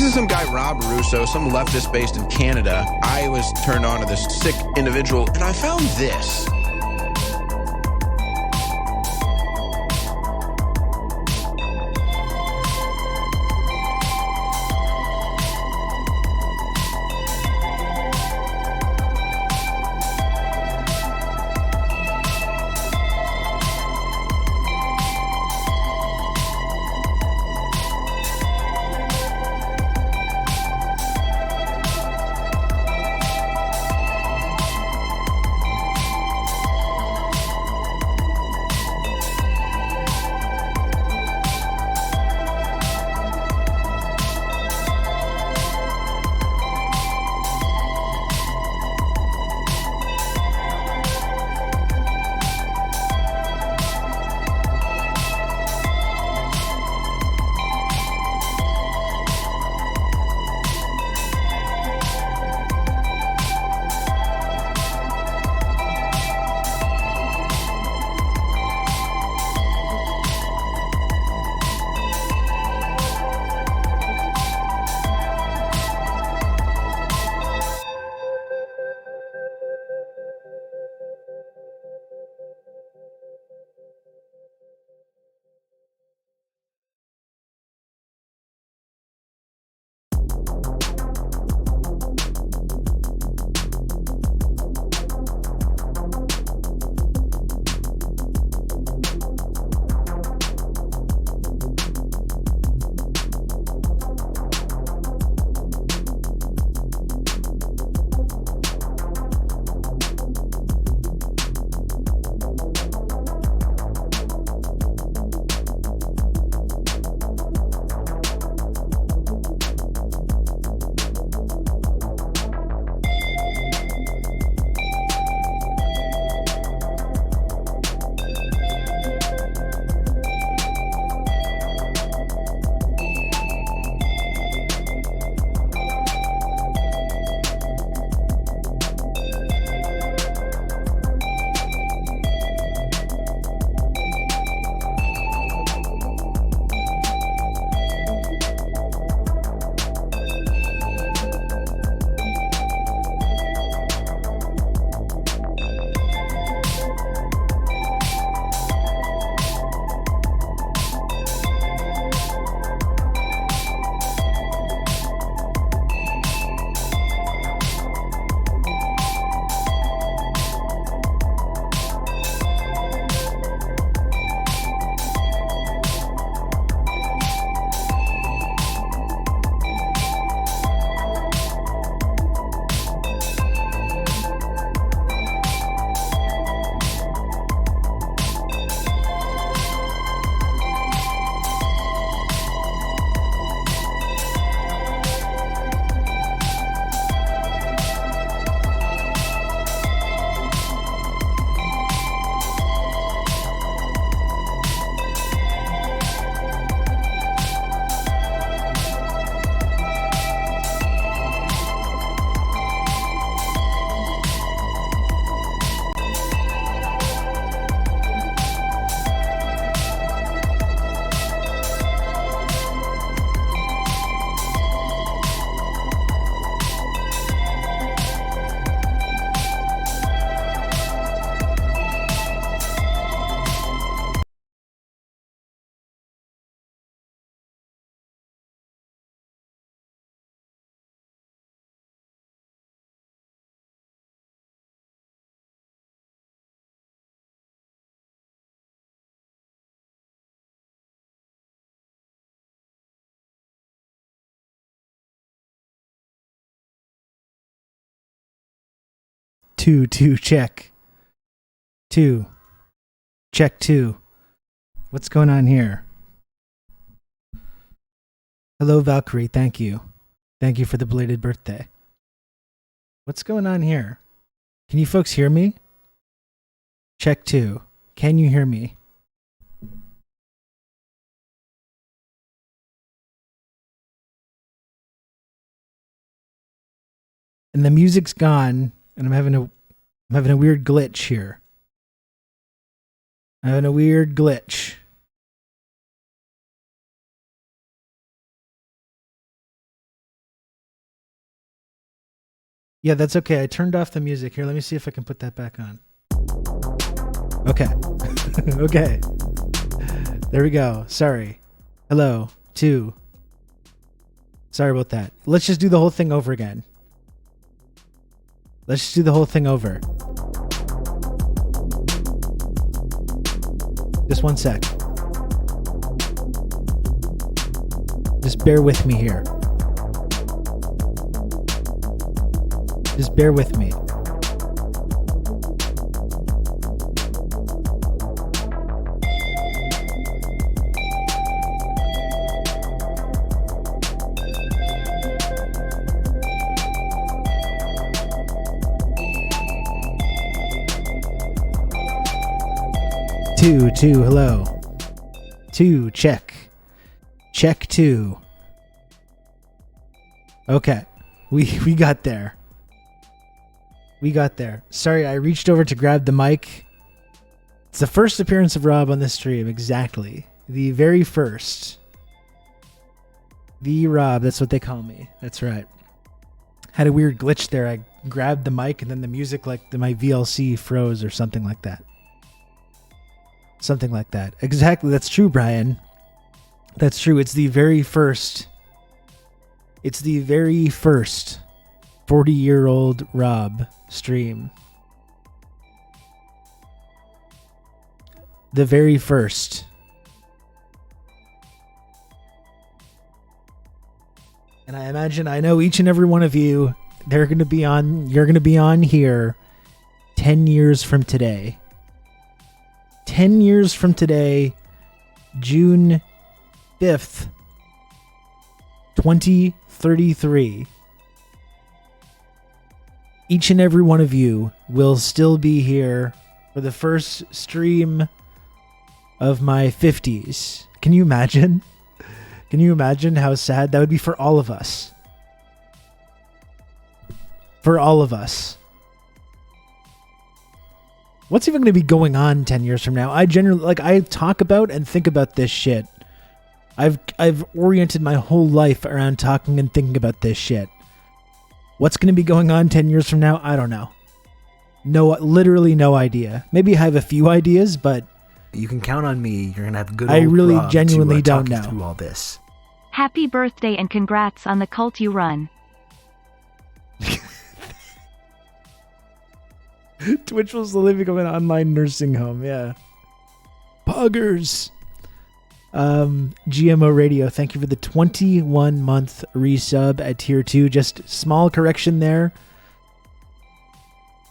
to some guy, Rob Russo, some leftist based in Canada. I was turned on to this sick individual, and I found this. Two, check. Two. Check two. What's going on here? Hello, Valkyrie. Thank you. Thank you for the belated birthday. What's going on here? Can you folks hear me? Check two. Can you hear me? And the music's gone, and I'm having a weird glitch here. I'm having a weird glitch. Yeah, that's okay. I turned off the music. Here, let me see if I can put that back on. Okay. Okay. There we go. Sorry. Hello. 2. Sorry about that. Let's just do the whole thing over again. Let's just do the whole thing over. Just 1 sec. Just bear with me here. Just bear with me. Two, hello. 2, check. Check 2. Okay. We got there. We got there. Sorry, I reached over to grab the mic. It's the first appearance of Rob on this stream, exactly. The very first. The Rob, that's what they call me. That's right. Had a weird glitch there. I grabbed the mic and then the music, like my VLC froze or something like that. Something like that. Exactly. That's true, Brian. That's true. It's the very first 40-year-old Rob stream. The very first. And I imagine, I know each and every one of you, you're going to be on here 10 years from today. 10 years from today, June 5th, 2033. Each and every one of you will still be here for the first stream of my 50s. Can you imagine? Can you imagine how sad that would be for all of us? For all of us. What's even going to be going on 10 years from now? I talk about and think about this shit. I've oriented my whole life around talking and thinking about this shit. What's going to be going on 10 years from now? I don't know. No, literally no idea. Maybe I have a few ideas, but you can count on me. You're going to have good I old really Rob genuinely to, don't talk you know. through all this. Happy birthday and congrats on the cult you run. Twitch was the living of an online nursing home, yeah. Poggers. GMO Radio, thank you for the 21-month resub at tier 2. Just small correction there.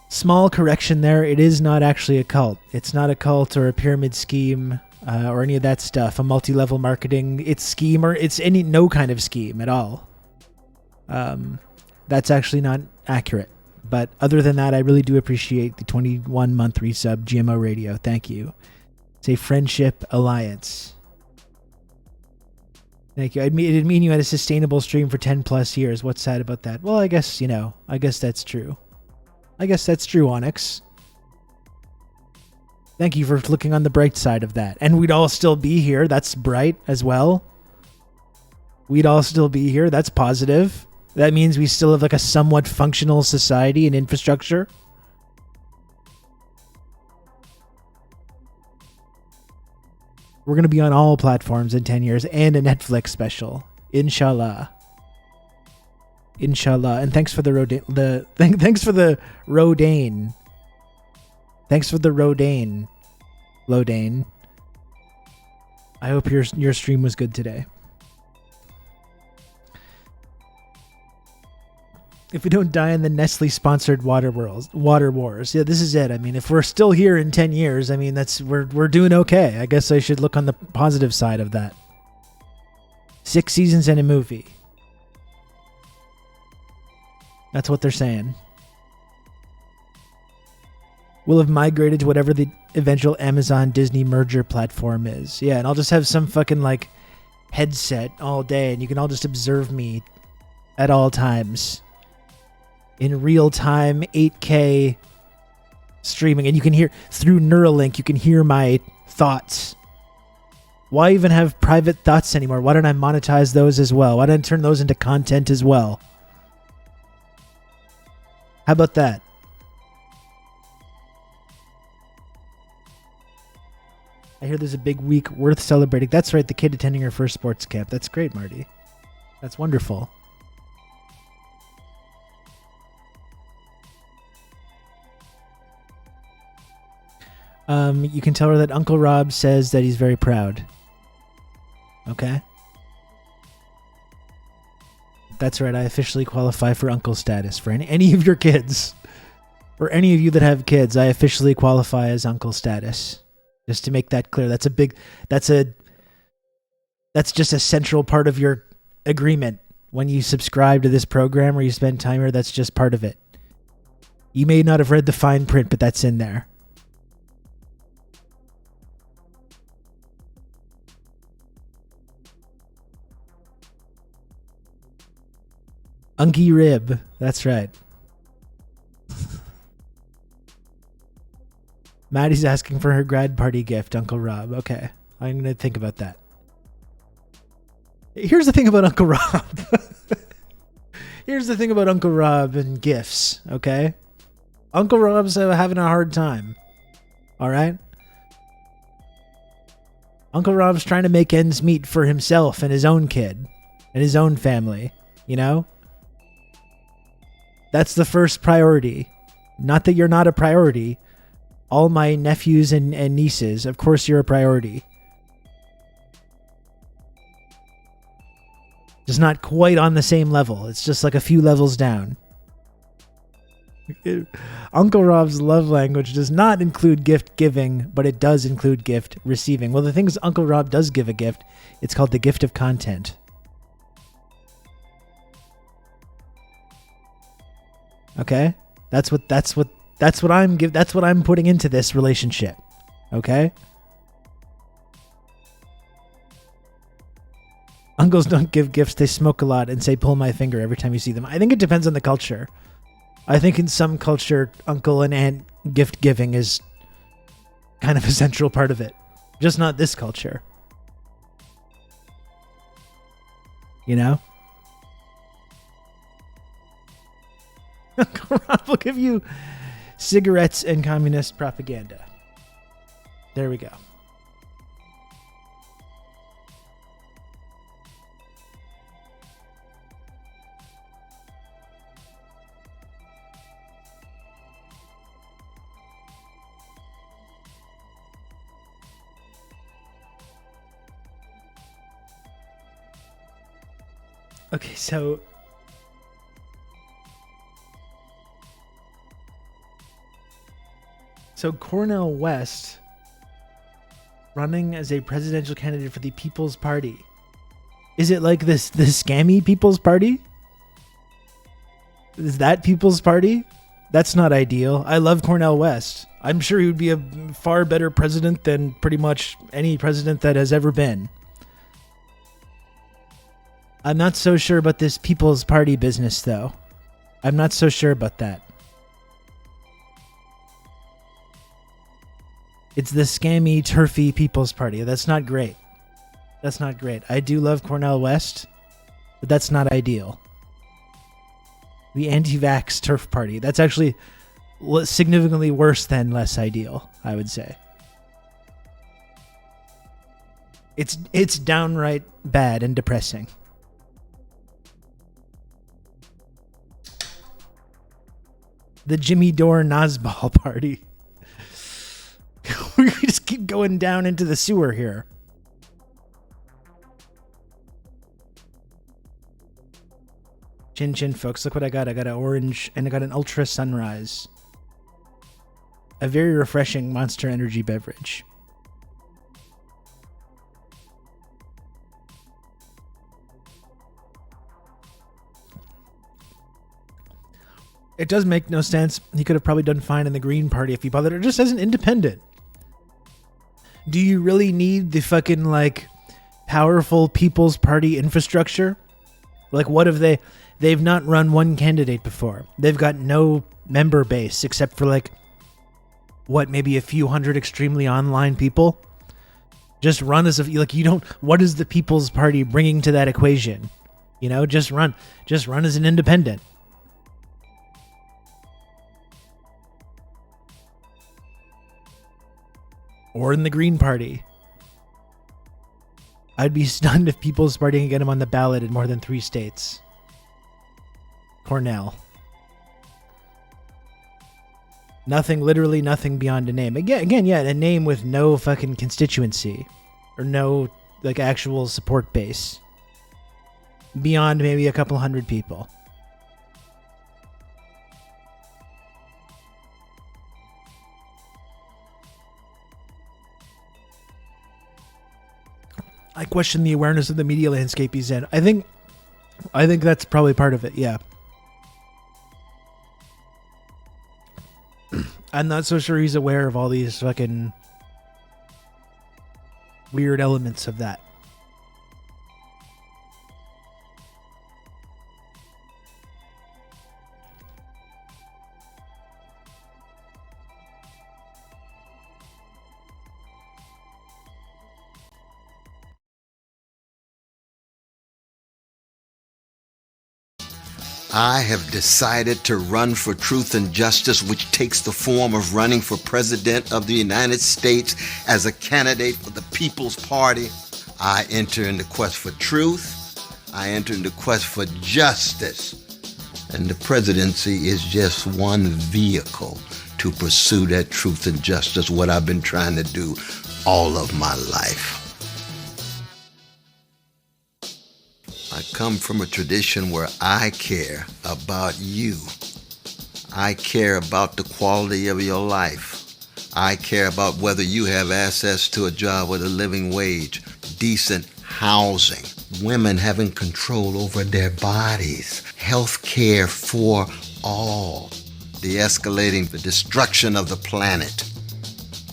It is not actually a cult. It's not a cult or a pyramid scheme or any of that stuff. A multi-level marketing. It's scheme or it's no kind of scheme at all. That's actually not accurate. But other than that, I really do appreciate the 21-month resub, GMO Radio. Thank you. It's a friendship alliance. Thank you. It didn't mean you had a sustainable stream for 10 plus years. What's sad about that? Well, I guess that's true. Onyx. Thank you for looking on the bright side of that. And we'd all still be here. That's bright as well. We'd all still be here. That's positive. That means we still have like a somewhat functional society and infrastructure. We're going to be on all platforms in 10 years and a Netflix special. Inshallah. Inshallah. And thanks for the thanks for the Rodane. Thanks for the Rodane. Lodane. I hope your stream was good today. If we don't die in the Nestle-sponsored water wars. Yeah, this is it. I mean, if we're still here in 10 years, I mean, we're doing okay. I guess I should look on the positive side of that. 6 seasons and a movie. That's what they're saying. We'll have migrated to whatever the eventual Amazon Disney merger platform is. Yeah, and I'll just have some fucking like headset all day, and you can all just observe me at all times. In real time, 8K streaming. And you can hear, through Neuralink, you can hear my thoughts. Why even have private thoughts anymore? Why don't I monetize those as well? Why don't I turn those into content as well? How about that? I hear there's a big week worth celebrating. That's right, the kid attending her first sports camp. That's great, Marty. That's wonderful. You can tell her that Uncle Rob says that he's very proud. Okay? That's right, I officially qualify for uncle status for any of your kids. For any of you that have kids, I officially qualify as uncle status. Just to make that clear. That's just a central part of your agreement. When you subscribe to this program or you spend time here, that's just part of it. You may not have read the fine print, but that's in there. Unky Rib. That's right. Maddie's asking for her grad party gift, Uncle Rob. Okay. I'm going to think about that. Here's the thing about Uncle Rob. Here's the thing about Uncle Rob and gifts, okay? Uncle Rob's having a hard time. All right? Uncle Rob's trying to make ends meet for himself and his own kid and his own family, you know? That's the first priority. Not that you're not a priority. All my nephews and nieces, of course you're a priority. Just not quite on the same level. It's just like a few levels down. Uncle Rob's love language does not include gift giving, but it does include gift receiving. Well, the thing is, Uncle Rob does give a gift. It's called the gift of content. Okay? That's what I'm putting into this relationship. Okay? Uncles don't give gifts, they smoke a lot and say pull my finger every time you see them. I think it depends on the culture. I think in some culture, uncle and aunt gift giving is kind of a central part of it. Just not this culture. You know? Uncle Rob will give you cigarettes and communist propaganda. There we go. Okay, so Cornel West running as a presidential candidate for the People's Party. Is it like the scammy People's Party? Is that People's Party? That's not ideal. I love Cornel West. I'm sure he would be a far better president than pretty much any president that has ever been. I'm not so sure about this People's Party business, though. I'm not so sure about that. It's the scammy, turfy People's Party. That's not great. That's not great. I do love Cornel West, but that's not ideal. The anti-vax turf party. That's actually significantly worse than less ideal, I would say. It's downright bad and depressing. The Jimmy Dore Nazball party. We just keep going down into the sewer here. Chin chin, folks. Look what I got. I got an orange and I got an ultra sunrise. A very refreshing Monster Energy beverage. It does make no sense. He could have probably done fine in the Green Party if he bothered, or just as an independent. Do you really need the fucking, like, powerful People's Party infrastructure? Like, what have they've not run one candidate before. They've got no member base except for, like, what, maybe a few hundred extremely online people? Just run as if, like, you don't, what is the People's Party bringing to that equation? You know, just run as an independent. or in the Green Party. I'd be stunned if People's Party can get him on the ballot in more than 3 states. Cornell. Nothing, literally nothing beyond a name. Again, yeah, a name with no fucking constituency or no like actual support base beyond maybe a couple hundred people. I question the awareness of the media landscape he's in. I think that's probably part of it. Yeah. I'm not so sure he's aware of all these fucking weird elements of that. I have decided to run for truth and justice, which takes the form of running for President of the United States as a candidate for the People's Party. I enter into quest for truth. I enter into quest for justice. And the presidency is just one vehicle to pursue that truth and justice, what I've been trying to do all of my life. I come from a tradition where I care about you. I care about the quality of your life. I care about whether you have access to a job with a living wage, decent housing, women having control over their bodies, health care for all, de-escalating the destruction of the planet,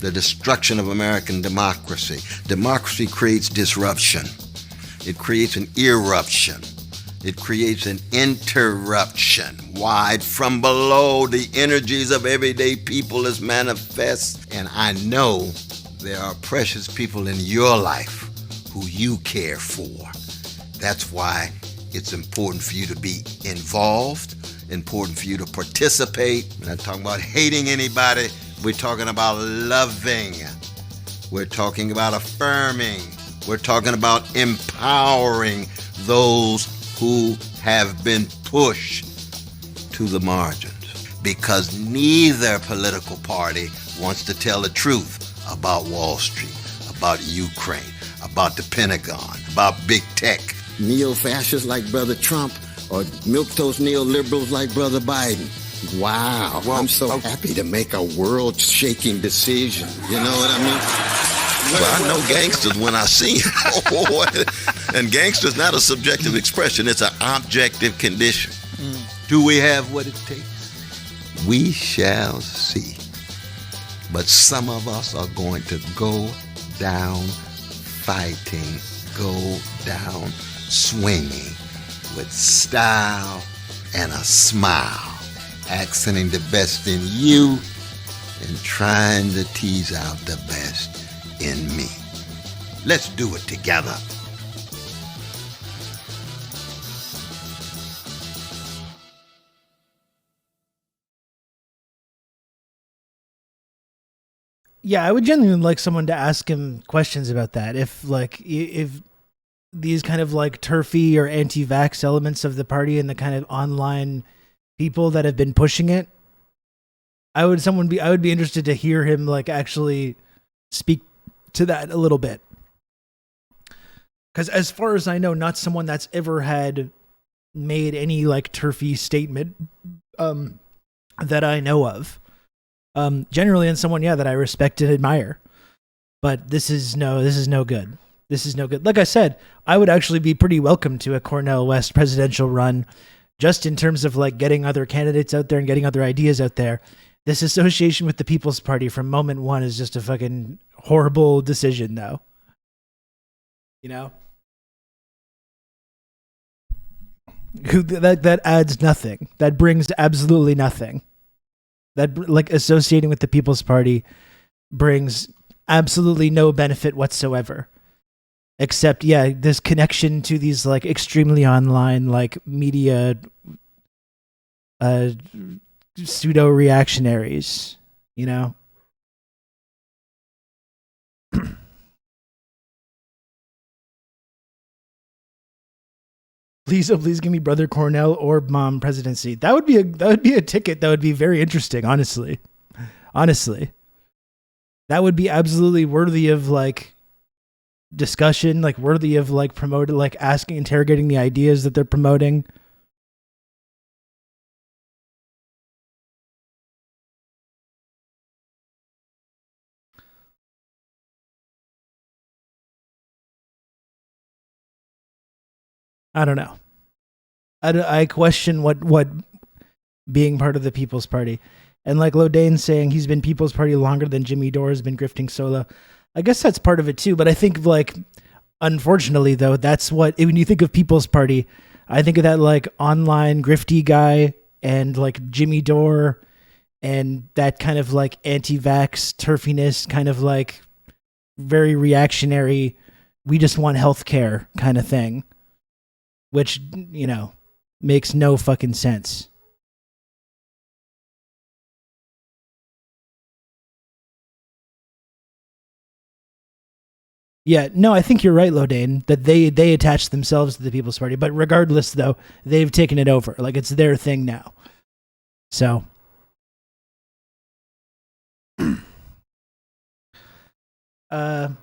the destruction of American democracy. Democracy creates disruption. It creates an eruption. It creates an interruption. Wide from below, the energies of everyday people is manifest. And I know there are precious people in your life who you care for. That's why it's important for you to be involved, important for you to participate. We're not talking about hating anybody. We're talking about loving. We're talking about affirming. We're talking about empowering those who have been pushed to the margins. Because neither political party wants to tell the truth about Wall Street, about Ukraine, about the Pentagon, about big tech. Neo-fascists like Brother Trump or milquetoast neoliberals like Brother Biden. Wow, I'm so happy to make a world-shaking decision. You know what I mean? Well, I know gangsters when I see them. And gangster's not a subjective expression. It's an objective condition. Do we have what it takes? We shall see. But some of us are going to go down fighting, go down swinging with style and a smile, accenting the best in you and trying to tease out the best in me. Let's do it together. Yeah, I would genuinely like someone to ask him questions about that. If these kind of like turfy or anti-vax elements of the party and the kind of online people that have been pushing it, I would be interested to hear him like actually speak to that a little bit. Because as far as I know, not someone that's ever had made any like turfy statement that I know of. Generally, and someone, that I respect and admire. But this is no good. This is no good. Like I said, I would actually be pretty welcome to a Cornel West presidential run, just in terms of like getting other candidates out there and getting other ideas out there. This association with the People's Party from moment one is just a fucking horrible decision, though. You know? That adds nothing. That brings absolutely nothing. That, like, associating with the People's Party brings absolutely no benefit whatsoever. Except, this connection to these, like, extremely online, like, media pseudo-reactionaries, you know? Please, oh, please give me Brother Cornell or Mom presidency. That would be a ticket that would be very interesting, honestly. Honestly. That would be absolutely worthy of like discussion, like worthy of like promoted, like asking, interrogating the ideas that they're promoting. I don't know. I question what being part of the People's Party. And like Lodain saying he's been People's Party longer than Jimmy Dore has been grifting solo. I guess that's part of it too. But I think like, unfortunately though, that's what, when you think of People's Party, I think of that like online grifty guy and like Jimmy Dore and that kind of like anti-vax turfiness, kind of like very reactionary, we just want healthcare kind of thing, which, you know, makes no fucking sense. Yeah, no, I think you're right, Lodain, that they attach themselves to the People's Party. But regardless, though, they've taken it over. Like, it's their thing now. So.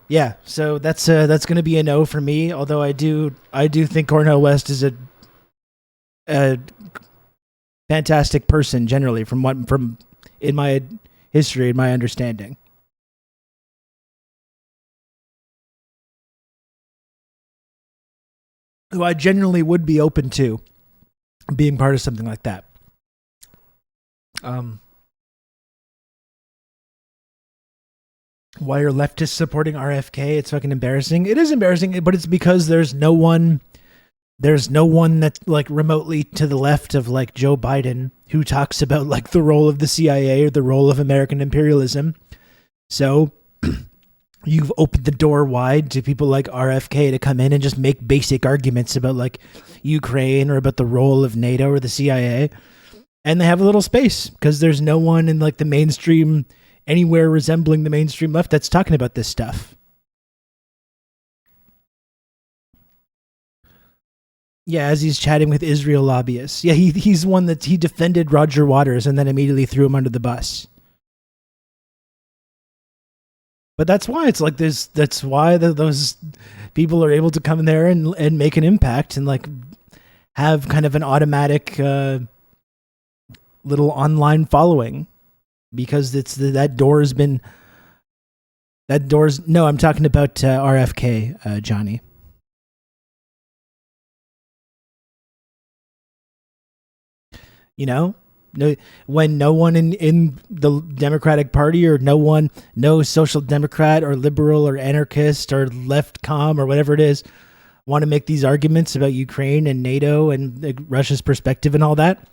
Yeah, so that's going to be a no for me. Although I do think Cornel West is a fantastic person generally, from in my history and my understanding. Who I genuinely would be open to being part of something like that. Why are leftists supporting RFK? It's fucking embarrassing. It is embarrassing, but it's because there's no one that's like remotely to the left of like Joe Biden who talks about like the role of the CIA or the role of American imperialism. So you've opened the door wide to people like RFK to come in and just make basic arguments about like Ukraine or about the role of NATO or the CIA. And they have a little space because there's no one in like the mainstream, anywhere resembling the mainstream left, that's talking about this stuff. Yeah, as he's chatting with Israel lobbyists. Yeah, he's one that he defended Roger Waters and then immediately threw him under the bus. But that's why it's like this. That's why those people are able to come in there and make an impact and like have kind of an automatic little online following, because it's that door's been. That door's no. I'm talking about RFK, Johnny. You know, no, when no one in the Democratic Party or no social democrat or liberal or anarchist or left com or whatever it is want to make these arguments about Ukraine and NATO and Russia's perspective and all that,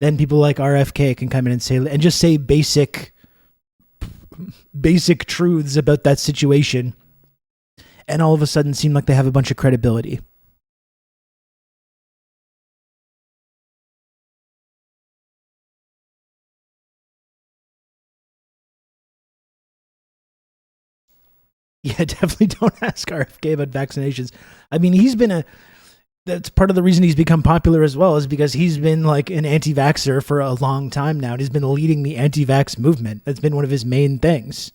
then people like RFK can come in and just say basic truths about that situation, and all of a sudden seem like they have a bunch of credibility. Yeah, definitely don't ask RFK about vaccinations. I mean, that's part of the reason he's become popular as well, is because he's been like an anti-vaxxer for a long time now. And he's been leading the anti-vax movement. That's been one of his main things.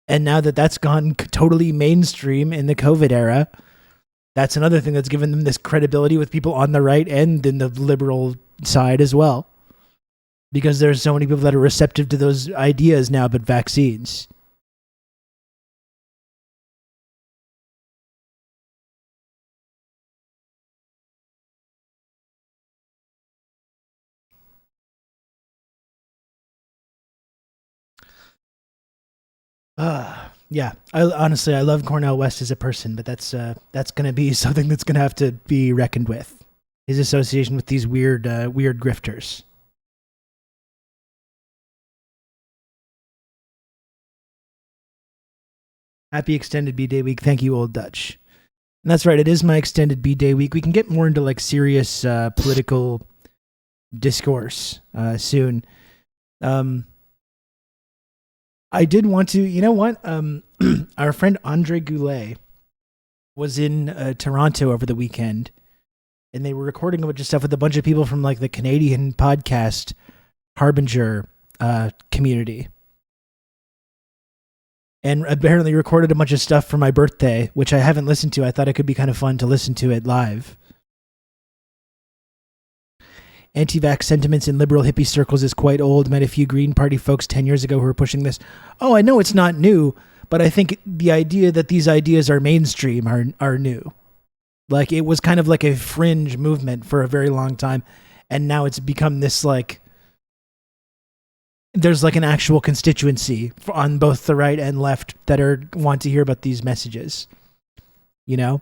And now that that's gone totally mainstream in the COVID era, that's another thing that's given them this credibility with people on the right and in the liberal side as well. Because there's so many people that are receptive to those ideas now about vaccines. Yeah. I honestly love Cornel West as a person, but that's going to be something that's going to have to be reckoned with. His association with these weird grifters. Happy extended B-Day week. Thank you, Old Dutch. And that's right. It is my extended B-Day week. We can get more into like serious political discourse soon. I did want to, you know what? Our friend Andre Goulet was in Toronto over the weekend, and they were recording a bunch of stuff with a bunch of people from like the Canadian podcast Harbinger community. And apparently recorded a bunch of stuff for my birthday, which I haven't listened to. I thought it could be kind of fun to listen to it live. Anti-vax sentiments in liberal hippie circles is quite old. Met a few Green Party folks 10 years ago who were pushing this. Oh, I know it's not new, but I think the idea that these ideas are mainstream are new. Like, it was kind of like a fringe movement for a very long time, and now it's become this, like, there's like an actual constituency on both the right and left that want to hear about these messages, you know?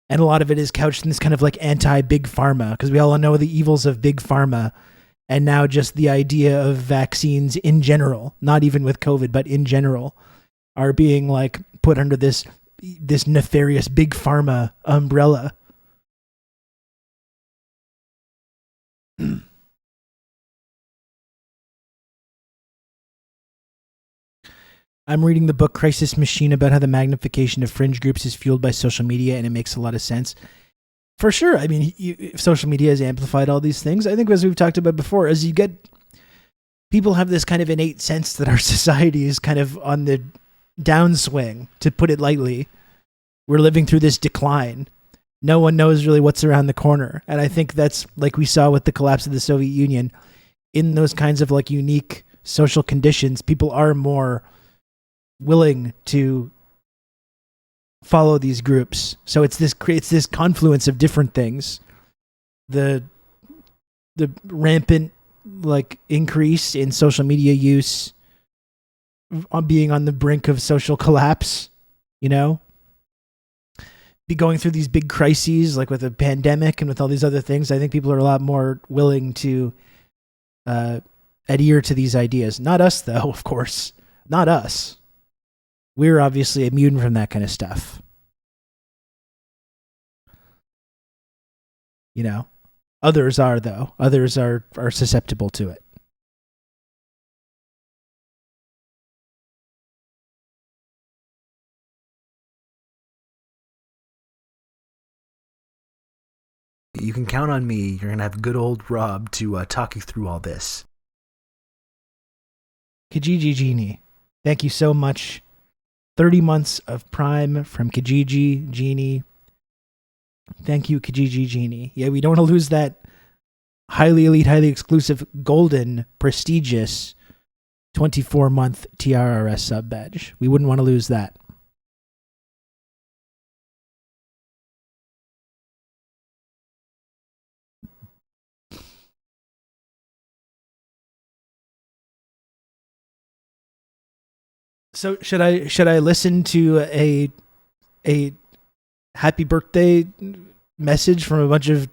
And a lot of it is couched in this kind of like anti-big pharma, because we all know the evils of big pharma, and now just the idea of vaccines in general, not even with COVID, but in general, are being like put under this nefarious big pharma umbrella. I'm reading the book Crisis Machine about how the magnification of fringe groups is fueled by social media, and it makes a lot of sense. For sure. I mean, social media has amplified all these things. I think, as we've talked about before, as you get, people have this kind of innate sense that our society is kind of on the downswing, to put it lightly. We're living through this decline. No one knows really what's around the corner. And I think that's, like we saw with the collapse of the Soviet Union, in those kinds of like unique social conditions, people are more willing to follow these groups. So it creates this confluence of different things. The rampant like increase in social media use, on being on the brink of social collapse, you know, be going through these big crises like with a pandemic and with all these other things. I think people are a lot more willing to adhere to these ideas. Not us, though, of course. Not us. We're obviously immune from that kind of stuff. You know, others are, though. Others are susceptible to it. You can count on me. You're going to have good old Rob to talk you through all this. Kijiji Genie, thank you so much. 30 months of Prime from Kijiji Genie. Thank you, Kijiji Genie. Yeah, we don't want to lose that highly elite, highly exclusive, golden, prestigious 24-month TRRS sub badge. We wouldn't want to lose that. So should I listen to a happy birthday message from a bunch of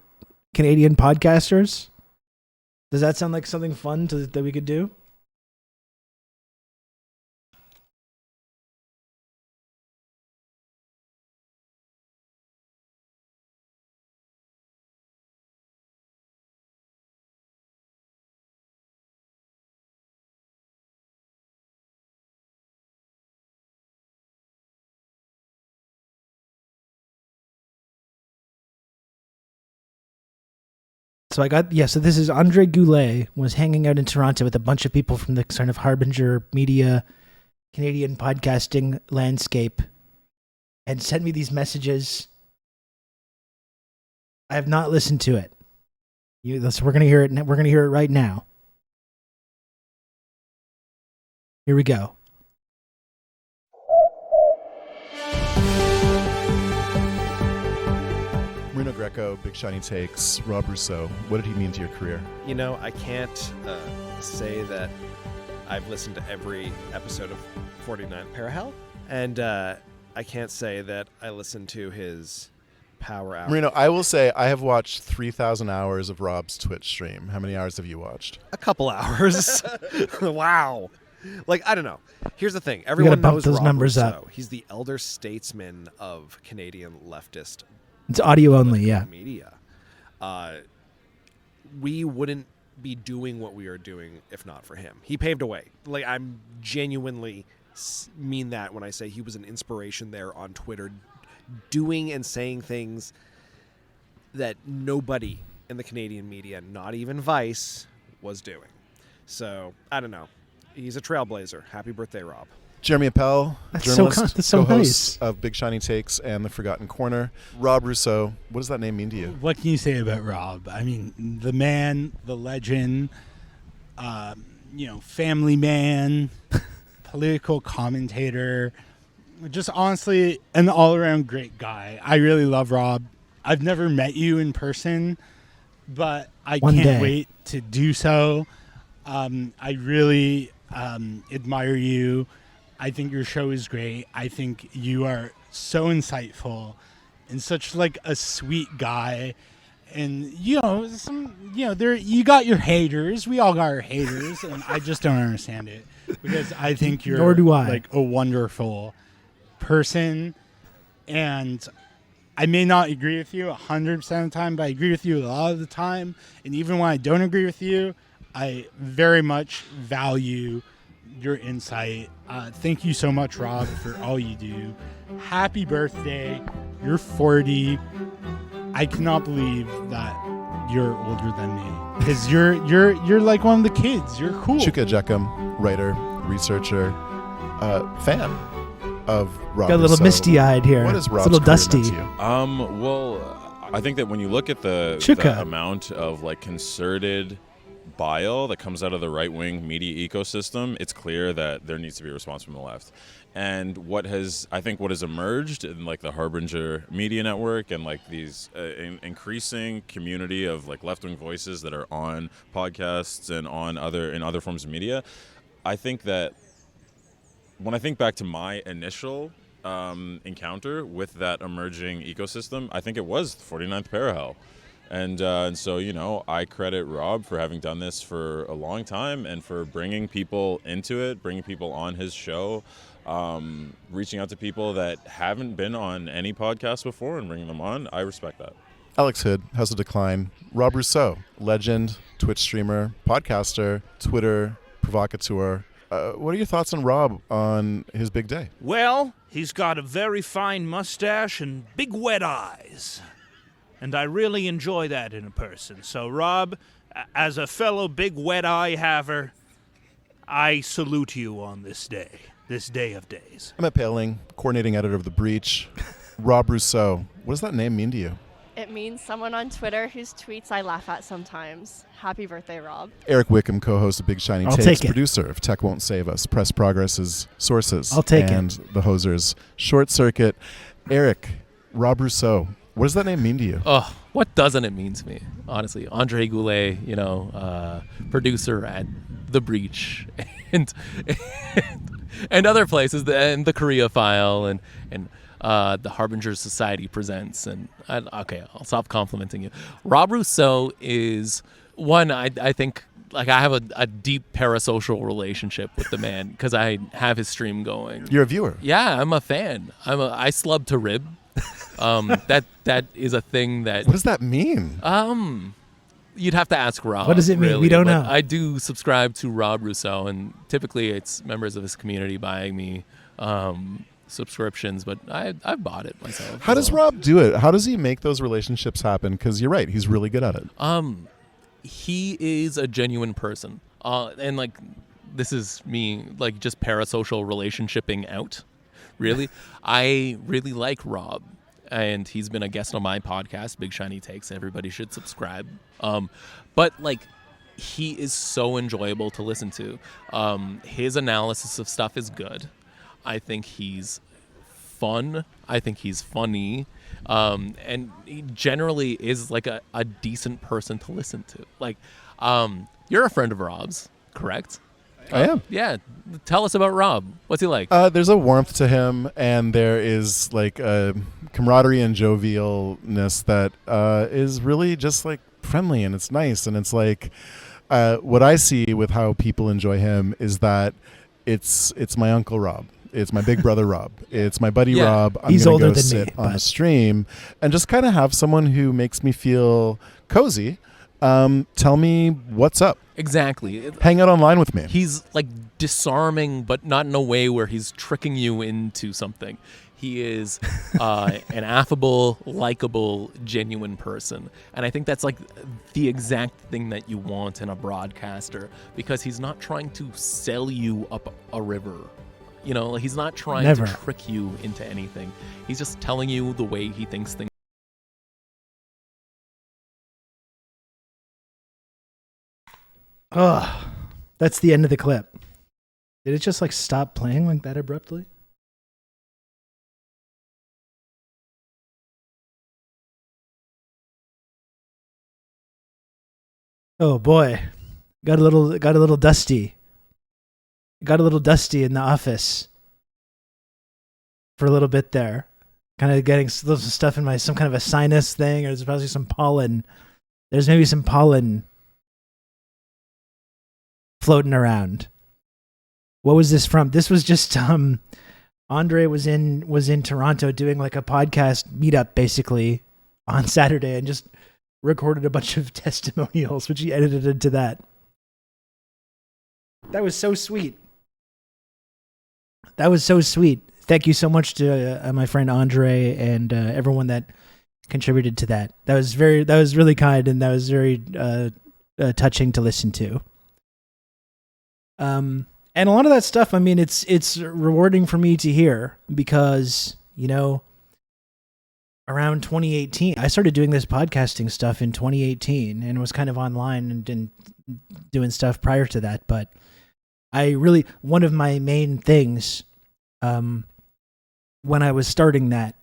Canadian podcasters? Does that sound like something fun that we could do? So so this is Andre Goulet was hanging out in Toronto with a bunch of people from the sort of Harbinger media, Canadian podcasting landscape, and sent me these messages. I have not listened to it. So we're going to hear it. We're going to hear it right now. Here we go. Marino Greco, Big Shiny Takes, Rob Rousseau. What did he mean to your career? You know, I can't say that I've listened to every episode of 49 Parahell, and I can't say that I listened to his Power Hour. Marino, I will say I have watched 3,000 hours of Rob's Twitch stream. How many hours have you watched? A couple hours. Wow. Like, I don't know. Here's the thing. Everyone knows those Rob numbers Rousseau. up. He's the elder statesman of Canadian leftist It's audio only, yeah. media. We wouldn't be doing what we are doing if not for him. He paved a way. Like, I'm genuinely mean that when I say he was an inspiration there on Twitter, doing and saying things that nobody in the Canadian media, not even Vice, was doing. So, I don't know. He's a trailblazer. Happy birthday, Rob. Jeremy Appel, That's journalist, that's so co-host nice. of Big Shiny Takes and The Forgotten Corner. Rob Rousseau, what does that name mean to you? What can you say about Rob? I mean, the man, the legend, family man, political commentator, just honestly an all-around great guy. I really love Rob. I've never met you in person, but I One can't day. wait to do so. I really admire you. I think your show is great. I think you are so insightful and such like a sweet guy. And you got your haters. We all got our haters, and I just don't understand it because I think you're Nor do I. like a wonderful person. And I may not agree with you 100% of the time, but I agree with you a lot of the time. And even when I don't agree with you, I very much value your insight. Thank you so much, Rob, for all you do. Happy birthday. You're 40. I cannot believe that you're older than me because you're like one of the kids. You're cool. Chuka Jeckham, writer, researcher, fan of Rob Got a little Rousseau. misty-eyed here. What is It's a Rob's little career dusty. meant to you? Well, I think that when you look at the Chuka. amount of like concerted bile that comes out of the right-wing media ecosystem, it's clear that there needs to be a response from the left. And what has emerged in like the Harbinger Media Network and like these increasing community of like left-wing voices that are on podcasts and on other forms of media, I think that when I think back to my initial encounter with that emerging ecosystem, I think it was the 49th Parahell. And so, I credit Rob for having done this for a long time and for bringing people into it, bringing people on his show, reaching out to people that haven't been on any podcast before and bringing them on. I respect that. Alex Hood, House of Decline. Rob Rousseau, legend, Twitch streamer, podcaster, Twitter provocateur. What are your thoughts on Rob on his big day? Well, he's got a very fine mustache and big wet eyes. And I really enjoy that in a person. So, Rob, as a fellow big wet eye haver, I salute you on this day of days. I'm Matt Paling, coordinating editor of The Breach. Rob Rousseau, what does that name mean to you? It means someone on Twitter whose tweets I laugh at sometimes. Happy birthday, Rob. Eric Wickham, co-host of Big Shiny I'll Takes, take it. producer of Tech Won't Save Us, Press Progress's Sources, I'll take it. and The Hosers, Short Circuit. Eric, Rob Rousseau, what does that name mean to you? Oh, what doesn't it mean to me? Honestly, Andre Goulet, producer at The Breach, and other places, and the Korea File, and the Harbinger Society presents. And I'll stop complimenting you. Rob Rousseau is one. I think like I have a deep parasocial relationship with the man because I have his stream going. You're a viewer. Yeah, I'm a fan. I slub to rib. That is a thing that. What does that mean? You'd have to ask Rob. What does it mean? Really, We don't but know. I do subscribe to Rob Rousseau, and typically it's members of his community buying me subscriptions, but I've bought it myself. How does Rob do it? How does he make those relationships happen? Because you're right, he's really good at it. He is a genuine person, and like this is me like just parasocial relationshiping out. Really, I really like Rob. And he's been a guest on my podcast, Big Shiny Takes. Everybody should subscribe. But like, he is so enjoyable to listen to. His analysis of stuff is good. I think he's fun. I think he's funny. And he generally is like a decent person to listen to. Like, you're a friend of Rob's, correct? I am. Yeah. Tell us about Rob. What's he like? There's a warmth to him, and there is like a camaraderie and jovialness that is really just like friendly, and it's nice. And it's like what I see with how people enjoy him is that it's my Uncle Rob. It's my big brother Rob. It's my buddy Rob. I'm He's gonna older go than sit me, on but- the stream and just kind of have someone who makes me feel cozy. Tell me what's up. Exactly. Hang out online with me. He's like disarming, but not in a way where he's tricking you into something. He is an affable, likable, genuine person. And I think that's like the exact thing that you want in a broadcaster, because he's not trying to sell you up a river. You know, he's not trying Never. to trick you into anything. He's just telling you the way he thinks things. Oh, that's the end of the clip. Did it just like stop playing like that abruptly? Oh boy, got a little dusty. Got a little dusty in the office for a little bit there. Kind of getting some stuff in some kind of a sinus thing, or there's probably some pollen. There's maybe some pollen floating around. What was this from? This was just Andre was in Toronto doing like a podcast meetup basically on Saturday, and just recorded a bunch of testimonials, which he edited into that. That was so sweet. That was so sweet. Thank you so much to my friend Andre and everyone that contributed to that. That was really kind, and that was very touching to listen to. And a lot of that stuff, I mean, it's rewarding for me to hear, because, you know, around 2018, I started doing this podcasting stuff in 2018 and was kind of online and doing stuff prior to that. But one of my main things when I was starting that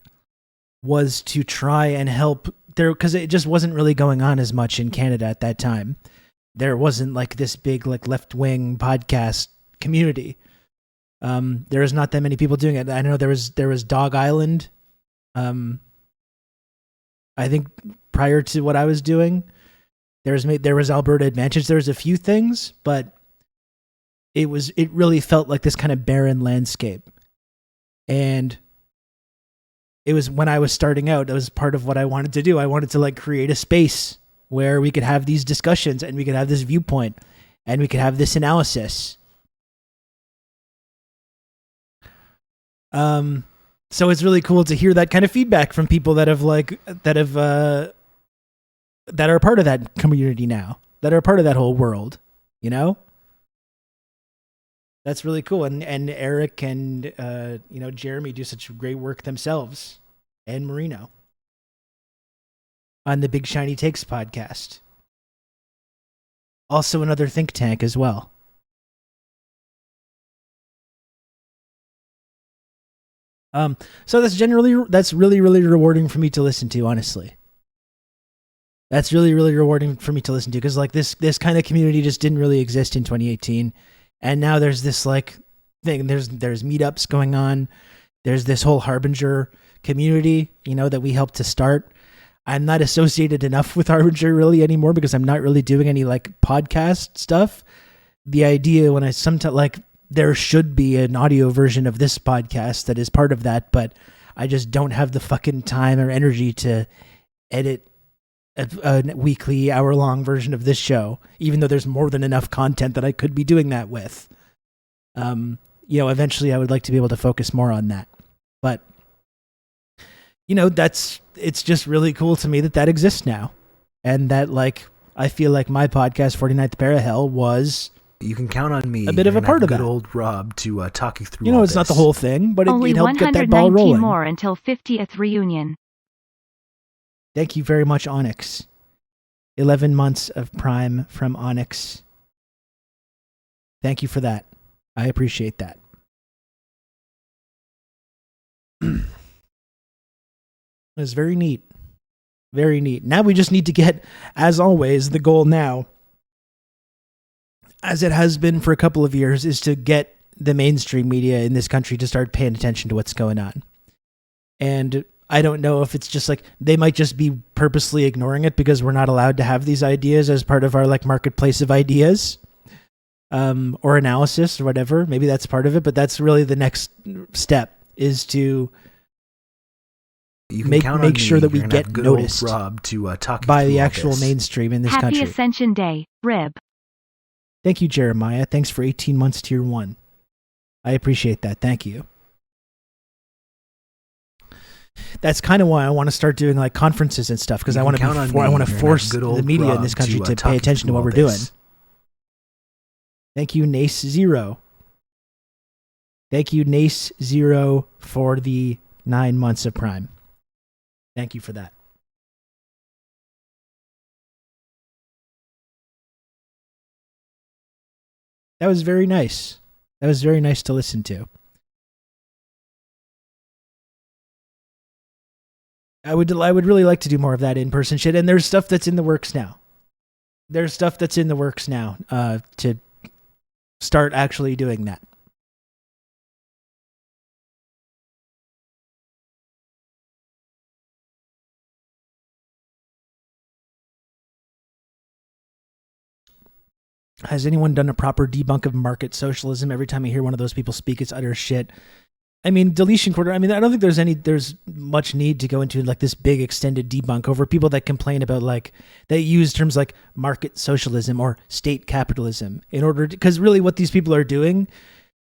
was to try and help there, because it just wasn't really going on as much in Canada at that time. There wasn't like this big like left-wing podcast community. There was not that many people doing it. I know there was Dog Island. I think prior to what I was doing, there was Alberta Advantage. There was a few things, but it really felt like this kind of barren landscape. And it was when I was starting out, it was part of what I wanted to do. I wanted to like create a space where we could have these discussions and we could have this viewpoint and we could have this analysis. So it's really cool to hear that kind of feedback from people that are part of that community now, that are part of that whole world, you know? That's really cool. And Eric and Jeremy do such great work themselves, and Marino on the Big Shiny Takes podcast. Also another think tank as well. So that's really, really rewarding for me to listen to, honestly. That's really, really rewarding for me to listen to, because like this kind of community just didn't really exist in 2018. And now there's this like thing, there's meetups going on. There's this whole Harbinger community, that we helped to start. I'm not associated enough with Harbinger really anymore, because I'm not really doing any like podcast stuff. The idea when I sometimes like, there should be an audio version of this podcast that is part of that, but I just don't have the fucking time or energy to edit a weekly hour-long version of this show, even though there's more than enough content that I could be doing that with. Eventually I would like to be able to focus more on that. But, it's just really cool to me that exists now. And that, like, I feel like my podcast, 49th Parahell, was... You can count on me. A bit of a part of that. Good old Rob to talk you through all it's not the whole thing, but Only it helped get that ball 119 rolling. more until 50th reunion. Thank you very much, Onyx. 11 months of Prime from Onyx. Thank you for that. I appreciate that. It was very neat. Very neat. Now we just need to get, as always, the goal now, as it has been for a couple of years, is to get the mainstream media in this country to start paying attention to what's going on. And I don't know if it's just like, they might just be purposely ignoring it because we're not allowed to have these ideas as part of our like marketplace of ideas, or analysis or whatever. Maybe that's part of it, but that's really the next step, is to make sure that we get noticed Rob to talk by the actual mainstream in this Happy country. Ascension Day, Rib. Thank you, Jeremiah. Thanks for 18 months tier 1. I appreciate that. Thank you. That's kind of why I want to start doing like conferences and stuff, because I want to force the media in this country to pay attention to what we're doing. Thank you, Nace Zero. Thank you, Nace Zero, for the 9 months of Prime. Thank you for that. That was very nice. That was very nice to listen to. I would really like to do more of that in-person shit, and there's stuff that's in the works now. To start actually doing that. Has anyone done a proper debunk of market socialism? Every time I hear one of those people speak, it's utter shit. I mean, deletion quarter. I mean, I don't think there's much need to go into like this big extended debunk over people that complain about like they use terms like market socialism or state capitalism in order to, because really what these people are doing,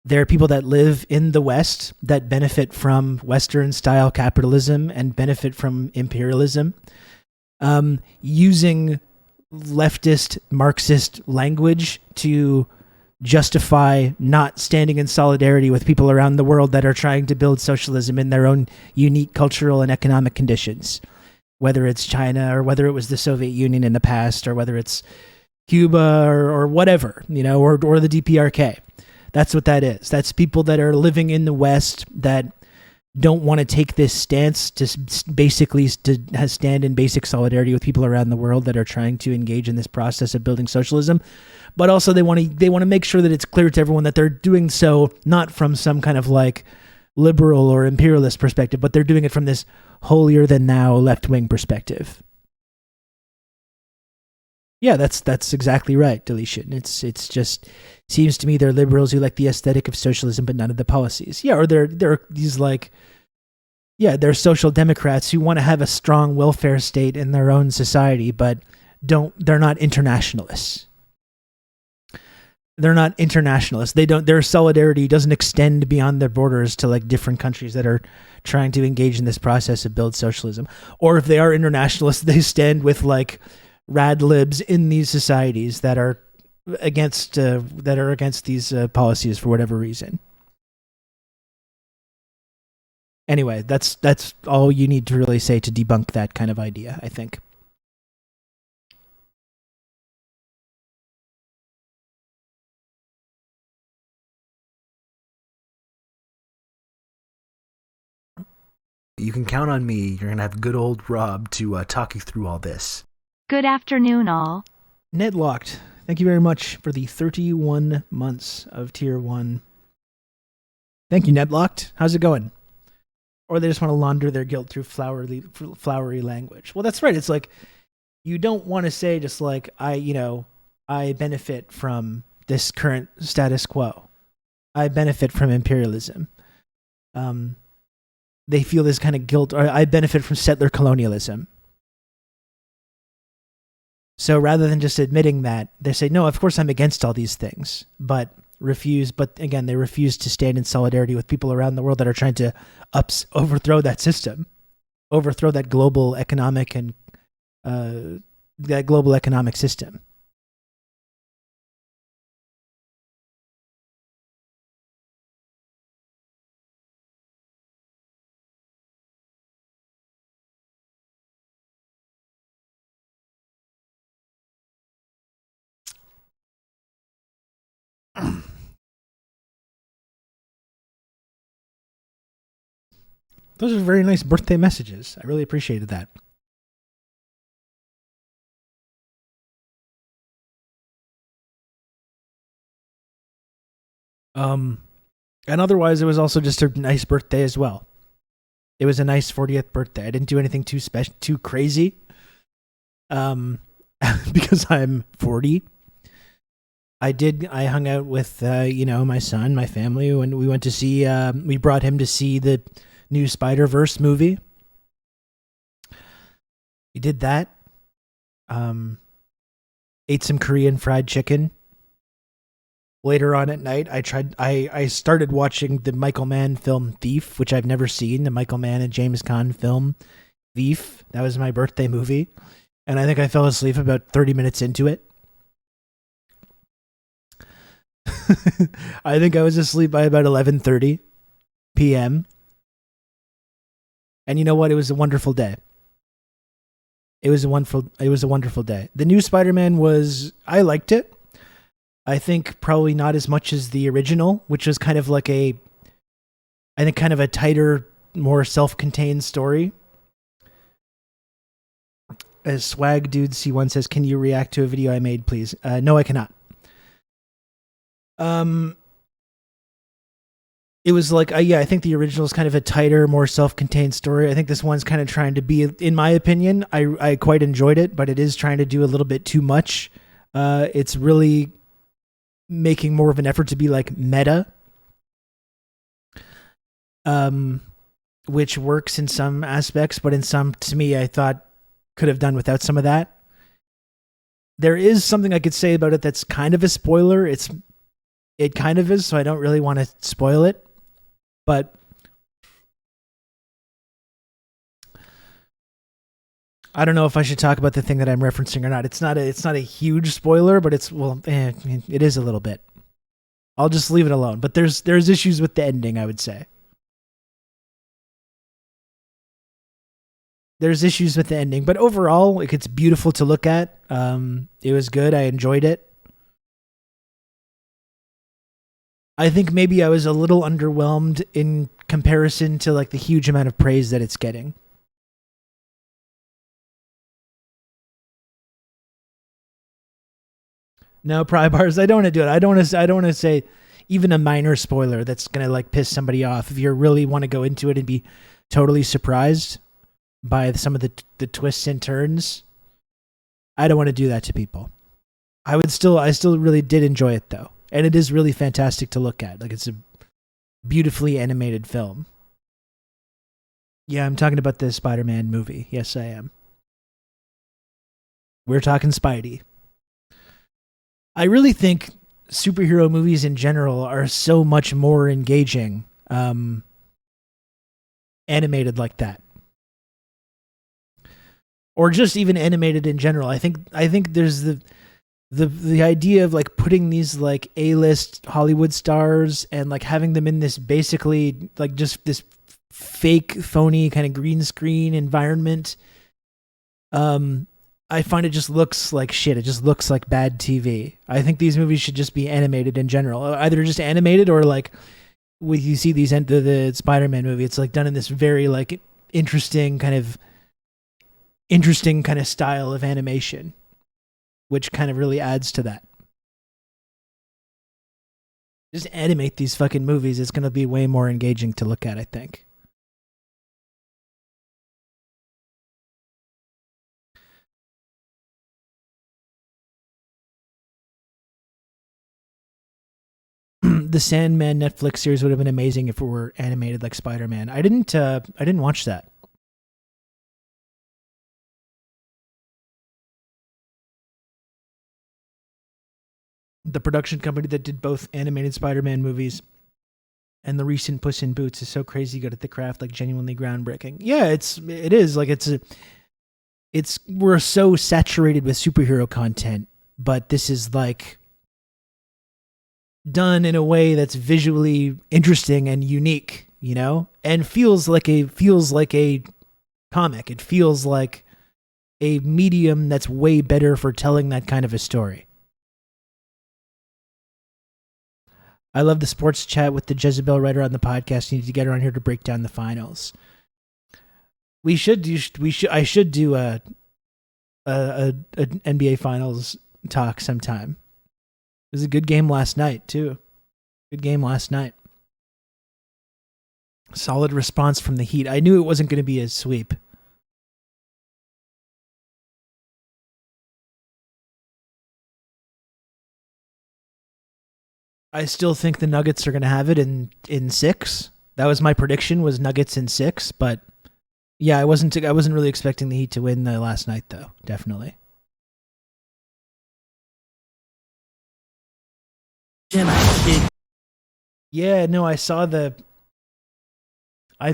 they're people that live in the West that benefit from Western style capitalism and benefit from imperialism, using leftist Marxist language to justify not standing in solidarity with people around the world that are trying to build socialism in their own unique cultural and economic conditions, whether it's China or whether it was the Soviet Union in the past or whether it's Cuba or whatever, you know, or the DPRK. That's what that is. That's people that are living in the West that don't want to take this stance to basically stand in basic solidarity with people around the world that are trying to engage in this process of building socialism. But also they want to make sure that it's clear to everyone that they're doing so not from some kind of like liberal or imperialist perspective, but they're doing it from this holier than thou left-wing perspective. Yeah, that's exactly right, Deletion. It's just seems to me they're liberals who like the aesthetic of socialism but none of the policies. Yeah, or they're these like, yeah, they're social democrats who want to have a strong welfare state in their own society, but they're not internationalists. They're not internationalists. Their solidarity doesn't extend beyond their borders to like different countries that are trying to engage in this process of build socialism. Or if they are internationalists, they stand with like rad libs in these societies that are against these policies for whatever reason. Anyway, that's all you need to really say to debunk that kind of idea, I think. You can count on me. You're going to have good old Rob to talk you through all this. Good afternoon, all. Nedlocked, thank you very much for the 31 months of Tier 1. Thank you, Nedlocked. How's it going? Or they just want to launder their guilt through flowery language. Well, that's right. It's like, you don't want to say just like, I benefit from this current status quo. I benefit from imperialism. They feel this kind of guilt, or I benefit from settler colonialism. So rather than just admitting that, they say, no, of course I'm against all these things, but again, they refuse to stand in solidarity with people around the world that are trying to overthrow that system, overthrow that global economic and that global economic system. Those are very nice birthday messages. I really appreciated that. And otherwise, it was also just a nice birthday as well. It was a nice 40th birthday. I didn't do anything too special, too crazy. Because I'm 40. I hung out with, my son, my family, when we went to see, we brought him to see the new Spider-Verse movie. We did that. Ate some Korean fried chicken. later on at night, I started watching the Michael Mann film Thief, which I've never seen. The Michael Mann and James Caan film Thief. That was my birthday movie, and I think I fell asleep about 30 minutes into it. I think I was asleep by about 11:30 p.m. And you know what? It was a wonderful day. It was a wonderful day. The new Spider-Man I liked it. I think probably not as much as the original, which was kind of like I think kind of a tighter, more self-contained story. As Swag Dude C1 says, can you react to a video I made, please? No, I cannot. It was like, I think the original is kind of a tighter, more self-contained story. I think this one's kind of trying to be, in my opinion, I quite enjoyed it, but it is trying to do a little bit too much. It's really making more of an effort to be like meta, which works in some aspects, but in some, to me, I thought could have done without some of that. There is something I could say about it that's kind of a spoiler. It kind of is, so I don't really want to spoil it. But I don't know if I should talk about the thing that I'm referencing or not. It's not a huge spoiler, but it is a little bit. I'll just leave it alone. But there's issues with the ending, I would say. There's issues with the ending, but overall, it's beautiful to look at. It was good. I enjoyed it. I think maybe I was a little underwhelmed in comparison to like the huge amount of praise that it's getting. No, pry bars. I don't want to do it. I don't want to say even a minor spoiler that's gonna like piss somebody off. If you really want to go into it and be totally surprised by some of the twists and turns, I don't want to do that to people. I still really did enjoy it though. And it is really fantastic to look at. Like, it's a beautifully animated film. Yeah, I'm talking about the Spider-Man movie. Yes, I am. We're talking Spidey. I really think superhero movies in general are so much more engaging, animated like that. Or just even animated in general. I think there's the idea of like putting these like A-list Hollywood stars and like having them in this basically like just this fake phony kind of green screen environment. I find it just looks like shit. It just looks like bad TV. I think these movies should just be animated in general, either just animated or like when you see these the Spider-Man movie, it's like done in this very like interesting kind of style of animation, which kind of really adds to that. Just animate these fucking movies. It's going to be way more engaging to look at, I think. The Sandman Netflix series would have been amazing if it were animated like Spider-Man. I didn't watch that. The production company that did both animated Spider-Man movies and the recent Puss in Boots is so crazy good at the craft, like genuinely groundbreaking. Yeah, it is like we're so saturated with superhero content, but this is like done in a way that's visually interesting and unique, you know, and feels like a comic. It feels like a medium that's way better for telling that kind of a story. I love the sports chat with the Jezebel writer on the podcast. You need to get her on here to break down the finals. I should do a NBA finals talk sometime. It was a good game last night too. Good game last night. Solid response from the Heat. I knew it wasn't going to be a sweep. I still think the Nuggets are going to have it in 6. That was my prediction, was Nuggets in 6. But yeah, I wasn't really expecting the Heat to win last night though. Definitely. Yeah, no, I've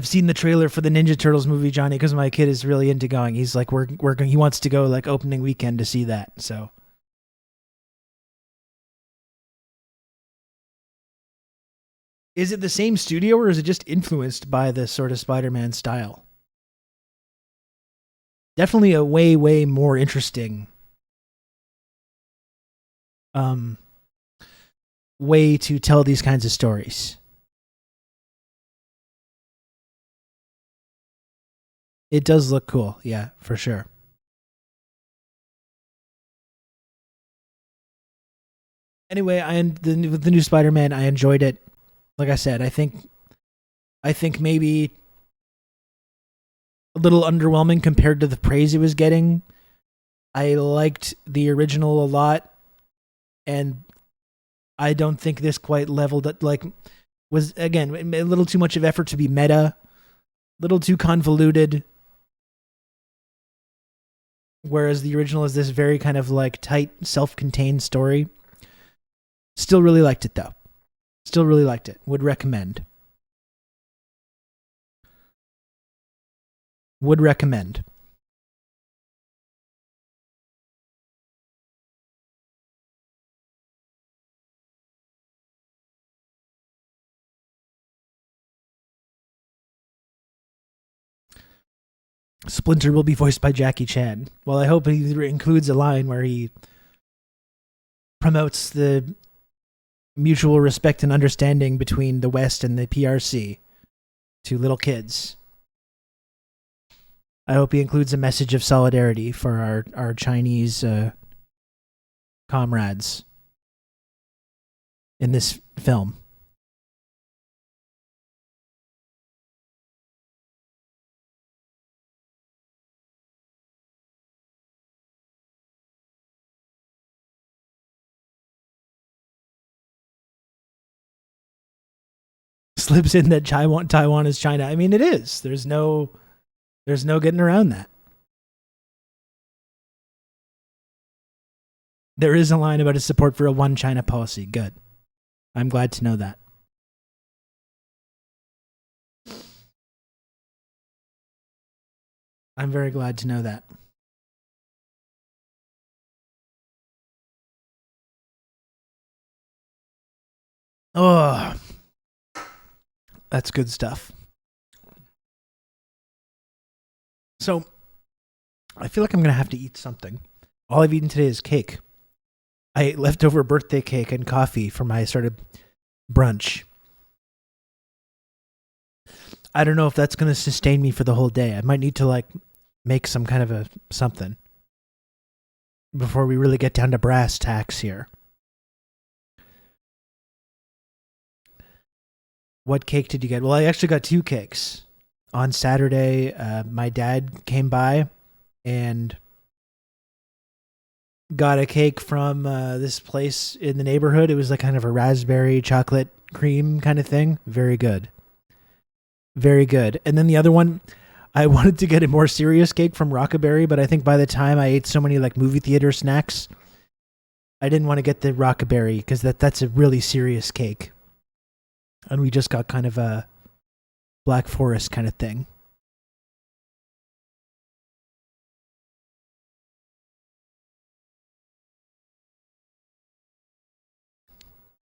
seen the trailer for the Ninja Turtles movie, Johnny, because my kid is really into going. He's like, he wants to go like opening weekend to see that. So, is it the same studio or is it just influenced by the sort of Spider-Man style? Definitely a way, way more interesting way to tell these kinds of stories. It does look cool, yeah, for sure. Anyway, with the new Spider-Man, I enjoyed it. Like I said, I think maybe a little underwhelming compared to the praise it was getting. I liked the original a lot, and I don't think this quite leveled it. Like, was again a little too much of effort to be meta, a little too convoluted. Whereas the original is this very kind of like tight, self-contained story. Still really liked it though. Still really liked it. Would recommend. Would recommend. Splinter will be voiced by Jackie Chan. Well, I hope he includes a line where he promotes the mutual respect and understanding between the West and the PRC to little kids. I hope he includes a message of solidarity for our Chinese comrades in this film. Slips in that Taiwan is China. I mean, it is. There's no getting around that. There is a line about his support for a one China policy. Good. I'm glad to know that. I'm very glad to know that. Oh, that's good stuff. So, I feel like I'm going to have to eat something. All I've eaten today is cake. I ate leftover birthday cake and coffee for my sort of brunch. I don't know if that's going to sustain me for the whole day. I might need to like make some kind of a something before we really get down to brass tacks here. What cake did you get? Well, I actually got two cakes. On Saturday, my dad came by and got a cake from this place in the neighborhood. It was like kind of a raspberry chocolate cream kind of thing. Very good. Very good. And then the other one, I wanted to get a more serious cake from Rockaberry, but I think by the time I ate so many like movie theater snacks, I didn't want to get the Rockaberry because that's a really serious cake. And we just got kind of a Black Forest kind of thing.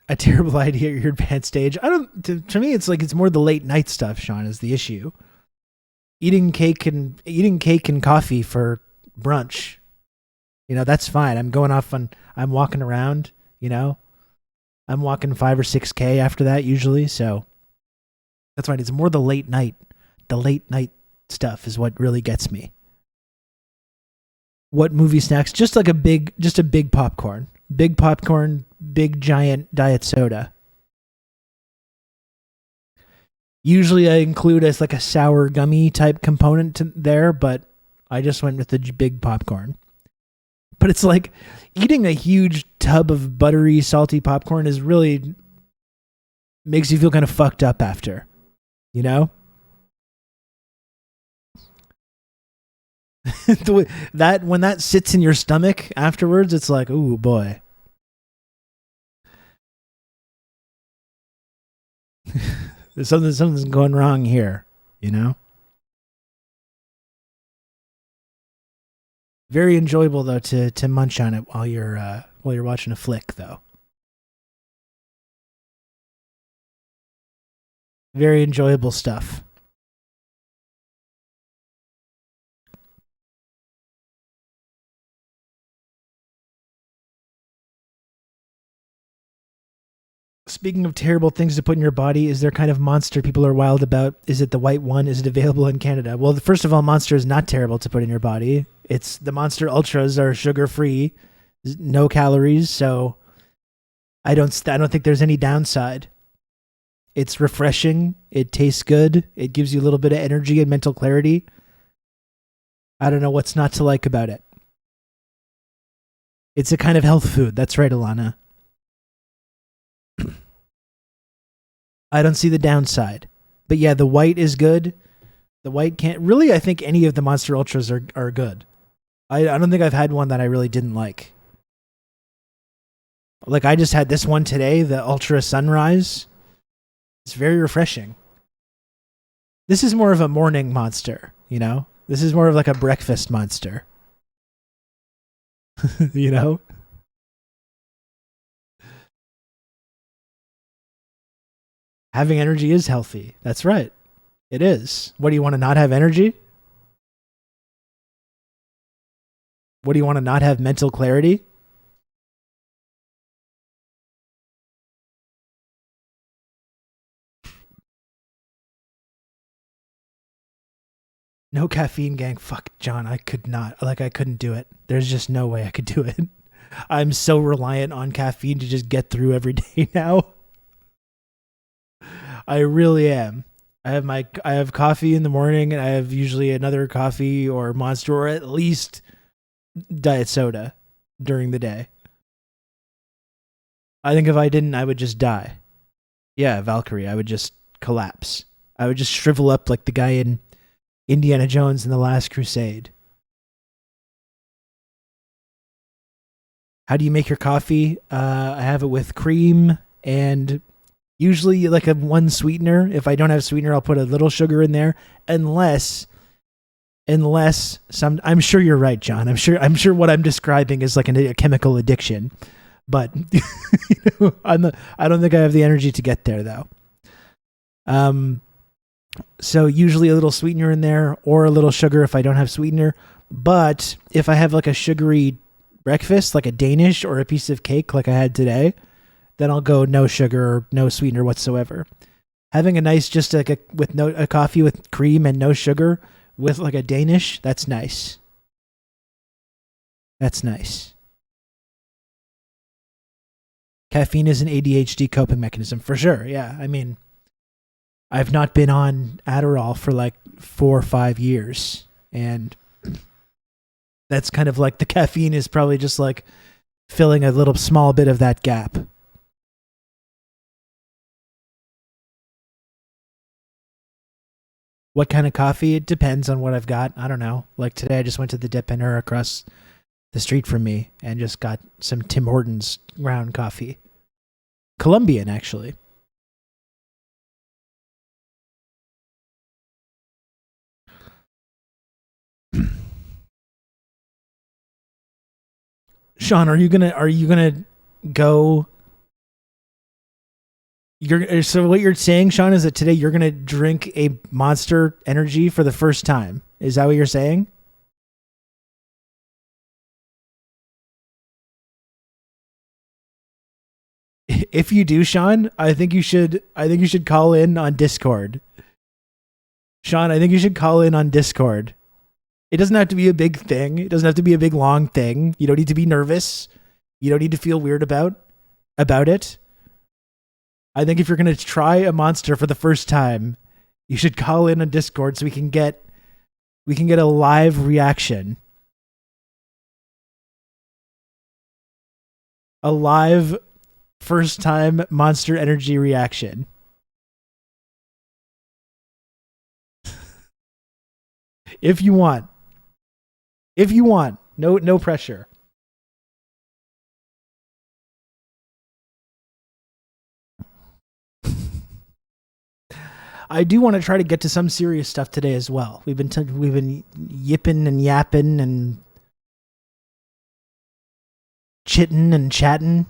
A terrible idea at your advanced stage. I don't. To me, it's like it's more the late night stuff. Sean is the issue. Eating cake and coffee for brunch. You know, that's fine. I'm going off on. I'm walking around. You know, I'm walking 5 or 6K after that usually. So that's fine. It's more the late night. The late night stuff is what really gets me. What movie snacks? Just a big popcorn. Big popcorn, big giant diet soda. Usually I include as like a sour gummy type component there, but I just went with the big popcorn. But it's like eating a huge tub of buttery, salty popcorn is really makes you feel kind of fucked up after, you know? That when that sits in your stomach afterwards, it's like, ooh boy. Something's going wrong here, you know? Very enjoyable though to munch on it while you're watching a flick though. Very enjoyable stuff. Speaking of terrible things to put in your body, is there kind of monster people are wild about? Is it the white one? Is it available in Canada? Well, first of all, Monster is not terrible to put in your body. It's the Monster Ultras are sugar-free, no calories, so I don't think there's any downside. It's refreshing. It tastes good. It gives you a little bit of energy and mental clarity. I don't know what's not to like about it. It's a kind of health food. That's right, Alana. I don't see the downside. But yeah, the white is good. The white can't... Really, I think any of the Monster Ultras are good. I don't think I've had one that I really didn't like. Like, I just had this one today, the Ultra Sunrise. It's very refreshing. This is more of a morning monster, you know? This is more of like a breakfast monster. You know? Having energy is healthy. That's right. It is. What, do you want to not have energy? What, do you want to not have mental clarity? No caffeine, gang. Fuck, John. I could not. Like, I couldn't do it. There's just no way I could do it. I'm so reliant on caffeine to just get through every day now. I really am. I have coffee in the morning, and I have usually another coffee or Monster or at least diet soda during the day. I think if I didn't, I would just die. Yeah, Valkyrie, I would just collapse. I would just shrivel up like the guy in Indiana Jones in The Last Crusade. How do you make your coffee? I have it with cream and usually like a one sweetener. If I don't have sweetener, I'll put a little sugar in there. Unless some, I'm sure you're right, John. I'm sure what I'm describing is like a chemical addiction. But I don't think I have the energy to get there though. So usually a little sweetener in there or a little sugar if I don't have sweetener. But if I have like a sugary breakfast, like a Danish or a piece of cake like I had today, then I'll go no sugar, no sweetener whatsoever. Having a nice just like a coffee with cream and no sugar with like a Danish, that's nice. That's nice. Caffeine is an ADHD coping mechanism for sure. Yeah, I mean, I've not been on Adderall for like 4 or 5 years, and that's kind of like the caffeine is probably just like filling a little small bit of that gap. What kind of coffee? It depends on what I've got. I don't know. Like today, I just went to the Dipinner across the street from me and just got some Tim Hortons ground coffee. Colombian, actually. Sean, are you gonna go? So what you're saying, Sean, is that today you're gonna drink a Monster Energy for the first time. Is that what you're saying? If you do, Sean, I think you should call in on Discord. Sean, I think you should call in on Discord. It doesn't have to be a big thing. It doesn't have to be a big long thing. You don't need to be nervous. You don't need to feel weird about it. I think if you're going to try a Monster for the first time, you should call in on Discord so we can get a live reaction. A live first time Monster Energy reaction. If you want. No pressure. I do want to try to get to some serious stuff today as well. We've been yipping and yapping and chitting and chatting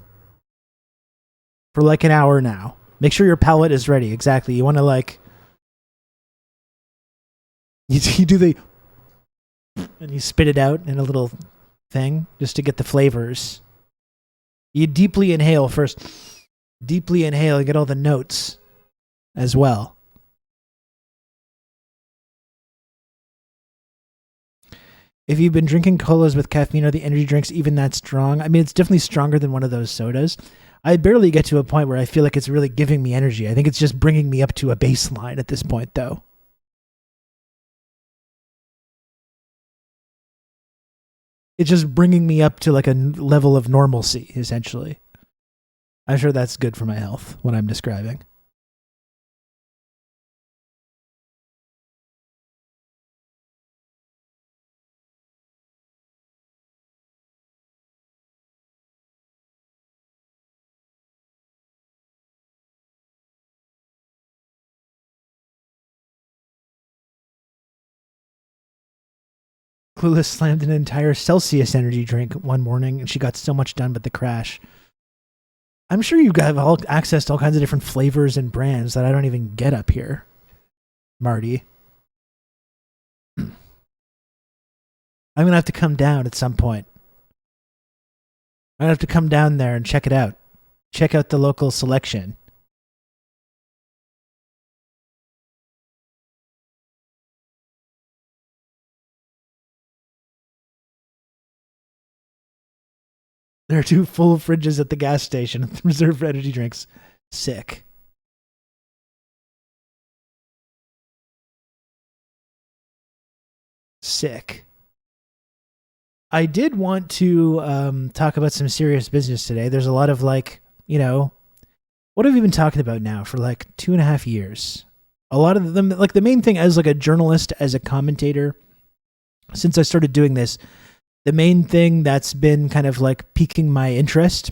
for like an hour now. Make sure your palate is ready. Exactly. You want to like you do the and you spit it out in a little thing just to get the flavors. You deeply inhale first. Deeply inhale and get all the notes as well. If you've been drinking colas with caffeine or the energy drinks even that strong, I mean, it's definitely stronger than one of those sodas. I barely get to a point where I feel like it's really giving me energy. I think it's just bringing me up to a baseline at this point, though. It's just bringing me up to like a level of normalcy, essentially. I'm sure that's good for my health, what I'm describing. Clueless slammed an entire Celsius energy drink one morning, and she got so much done with the crash. I'm sure you have all access to all kinds of different flavors and brands that I don't even get up here, Marty. I'm going to have to come down at some point. I'm going to have to come down there and check it out. Check out the local selection. There are 2 full fridges at the gas station reserved for energy drinks. Sick. Sick. I did want to talk about some serious business today. There's a lot of like, what have we been talking about now for like 2.5 years? A lot of them, like the main thing as like a journalist, as a commentator, since I started doing this, the main thing that's been kind of like piquing my interest,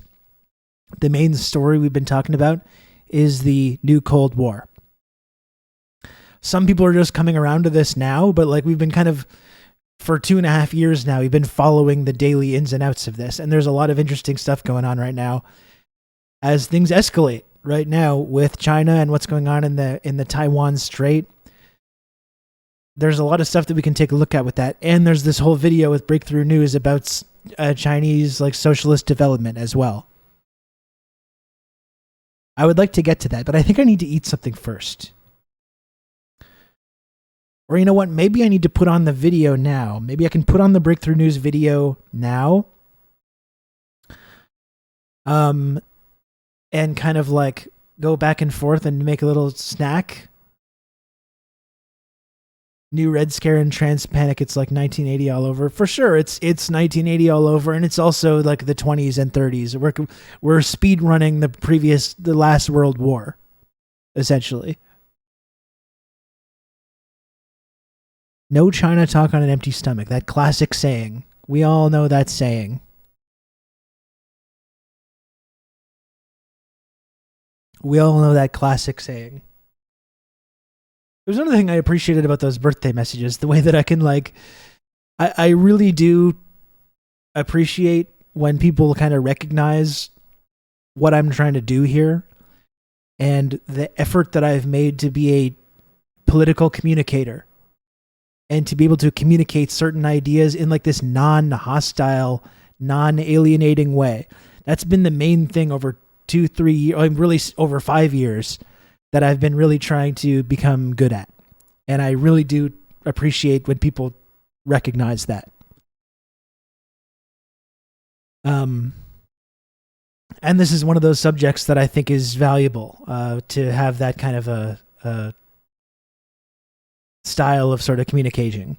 the main story we've been talking about is the new Cold War. Some people are just coming around to this now, but like we've been kind of, for 2.5 years now, we've been following the daily ins and outs of this. And there's a lot of interesting stuff going on right now as things escalate right now with China and what's going on in the Taiwan Strait. There's a lot of stuff that we can take a look at with that. And there's this whole video with Breakthrough News about Chinese like socialist development as well. I would like to get to that, but I think I need to eat something first. Or you know what? Maybe I need to put on the video now. Maybe I can put on the Breakthrough News video now. And kind of like go back and forth and make a little snack. New Red Scare and Trans Panic, it's like 1980 all over. For sure, it's 1980 all over, and it's also like the 20s and 30s. We're speed running the last World War, essentially. No China talk on an empty stomach. That classic saying. We all know that saying. We all know that classic saying. There's another thing I appreciated about those birthday messages, the way that I can like, I really do appreciate when people kind of recognize what I'm trying to do here and the effort that I've made to be a political communicator and to be able to communicate certain ideas in like this non-hostile, non-alienating way. That's been the main thing over 2-3 years, really over 5 years, that I've been really trying to become good at. And I really do appreciate when people recognize that. And this is one of those subjects that I think is valuable to have that kind of a style of sort of communicating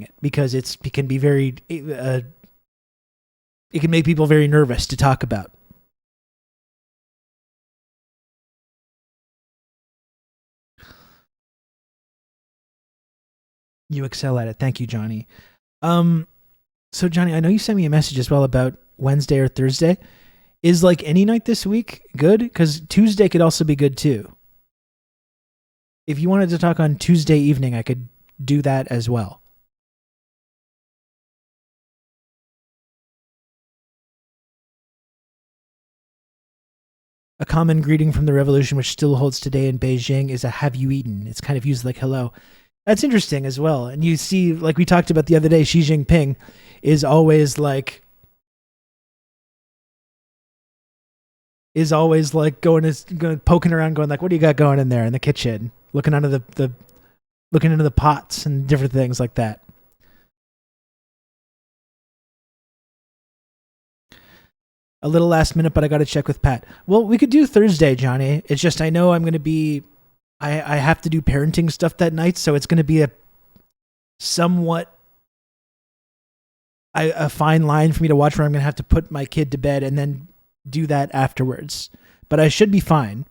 it, because it can be very, it can make people very nervous to talk about. You excel at it. Thank you, Johnny. So Johnny, I know you sent me a message as well about Wednesday or Thursday. Is like any night this week good? Because Tuesday could also be good too. If you wanted to talk on Tuesday evening, I could do that as well. A common greeting from the revolution, which still holds today in Beijing, is a "have you eaten?" It's kind of used like hello. That's interesting as well. And you see, like we talked about the other day, Xi Jinping is always like going poking around, going like, "What do you got going in there in the kitchen?" Looking under looking into the pots and different things like that. A little last minute, but I got to check with Pat. Well, we could do Thursday, Johnny. It's just I know I'm going to be, I have to do parenting stuff that night, so it's going to be a somewhat a fine line for me to watch where I'm going to have to put my kid to bed and then do that afterwards. But I should be fine.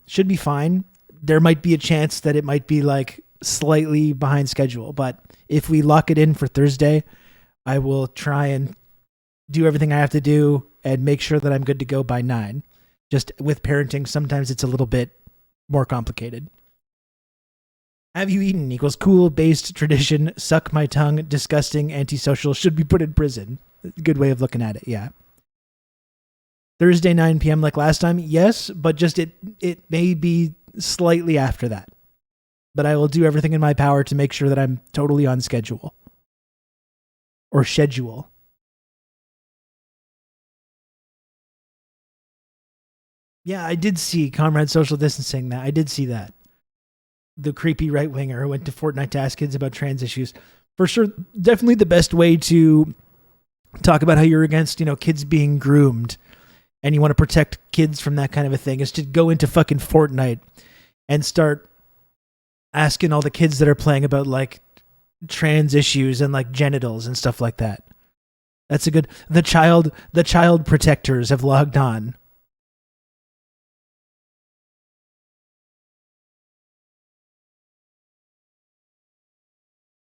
Should be fine. There might be a chance that it might be like slightly behind schedule, but if we lock it in for Thursday, I will try and do everything I have to do and make sure that I'm good to go by 9. Just with parenting, sometimes it's a little bit more complicated. Have you eaten equals cool, based, tradition, suck my tongue, disgusting, antisocial, should be put in prison. Good way of looking at it, yeah. Thursday, 9 p.m. like last time, yes, but just it may be slightly after that. But I will do everything in my power to make sure that I'm totally on schedule. Or schedule. Yeah, I did see Comrade Social Distancing that. I did see that. The creepy right-winger who went to Fortnite to ask kids about trans issues. For sure, definitely the best way to talk about how you're against, kids being groomed and you want to protect kids from that kind of a thing is to go into fucking Fortnite and start asking all the kids that are playing about like trans issues and like genitals and stuff like that. That's a good, the child protectors have logged on.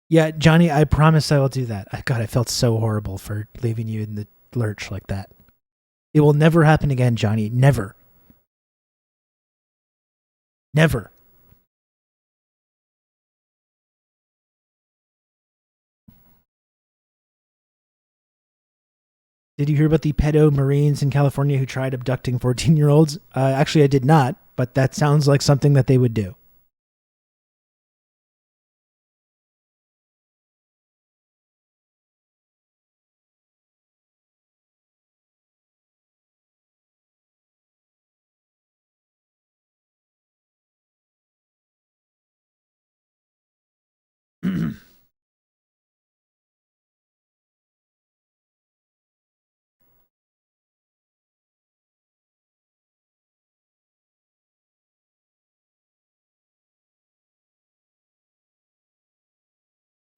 Yeah, Johnny, I promise I will do that. God, I felt so horrible for leaving you in the lurch like that. It will never happen again, Johnny. Never. Never. Did you hear about the pedo Marines in California who tried abducting 14-year-olds? Actually, I did not, but that sounds like something that they would do.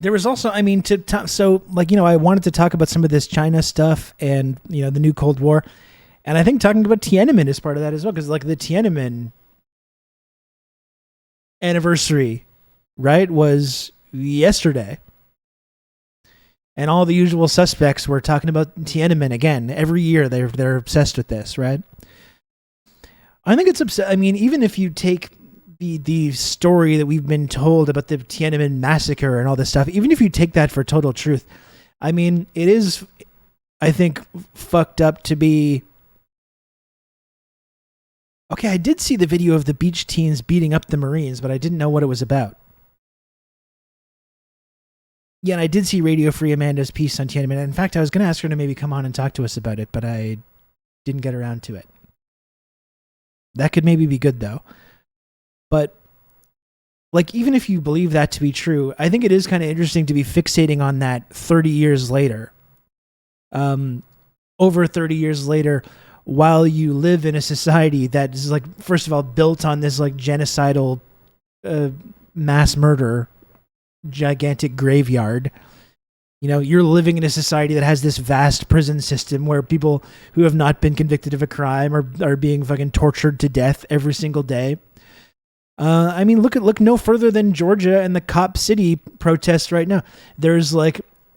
There was also, I wanted to talk about some of this China stuff and, the new Cold War. And I think talking about Tiananmen is part of that as well, because like the Tiananmen anniversary, right, was yesterday. And all the usual suspects were talking about Tiananmen again. Every year they're obsessed with this, right? I think it's even if you take the story that we've been told about the Tiananmen massacre and all this stuff, even if you take that for total truth, it is, I think, fucked up to be. Okay, I did see the video of the beach teens beating up the Marines, but I didn't know what it was about. Yeah, and I did see Radio Free Amanda's piece on Tiananmen. In fact, I was going to ask her to maybe come on and talk to us about it, but I didn't get around to it. That could maybe be good, though. But, even if you believe that to be true, I think it is kind of interesting to be fixating on that 30 years later. Over 30 years later, while you live in a society that is, first of all, built on this, genocidal mass murder, gigantic graveyard. You're living in a society that has this vast prison system where people who have not been convicted of a crime are being fucking tortured to death every single day. Look no further than Georgia and the Cop City protests right now. There's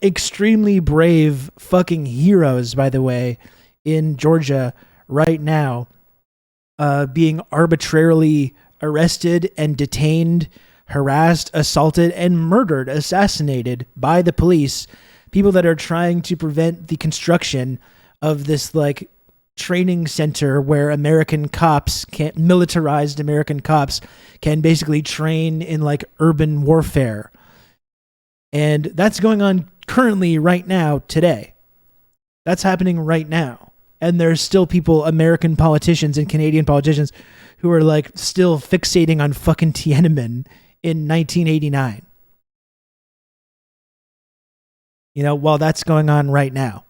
extremely brave fucking heroes, by the way, in Georgia right now, being arbitrarily arrested and detained, harassed, assaulted, and murdered, assassinated by the police. People that are trying to prevent the construction of this like training center where militarized American cops can basically train in like urban warfare. And that's going on currently right now today. That's happening right now. And there's still people, American politicians and Canadian politicians, who are like still fixating on fucking Tiananmen in 1989. You know, while that's going on right now.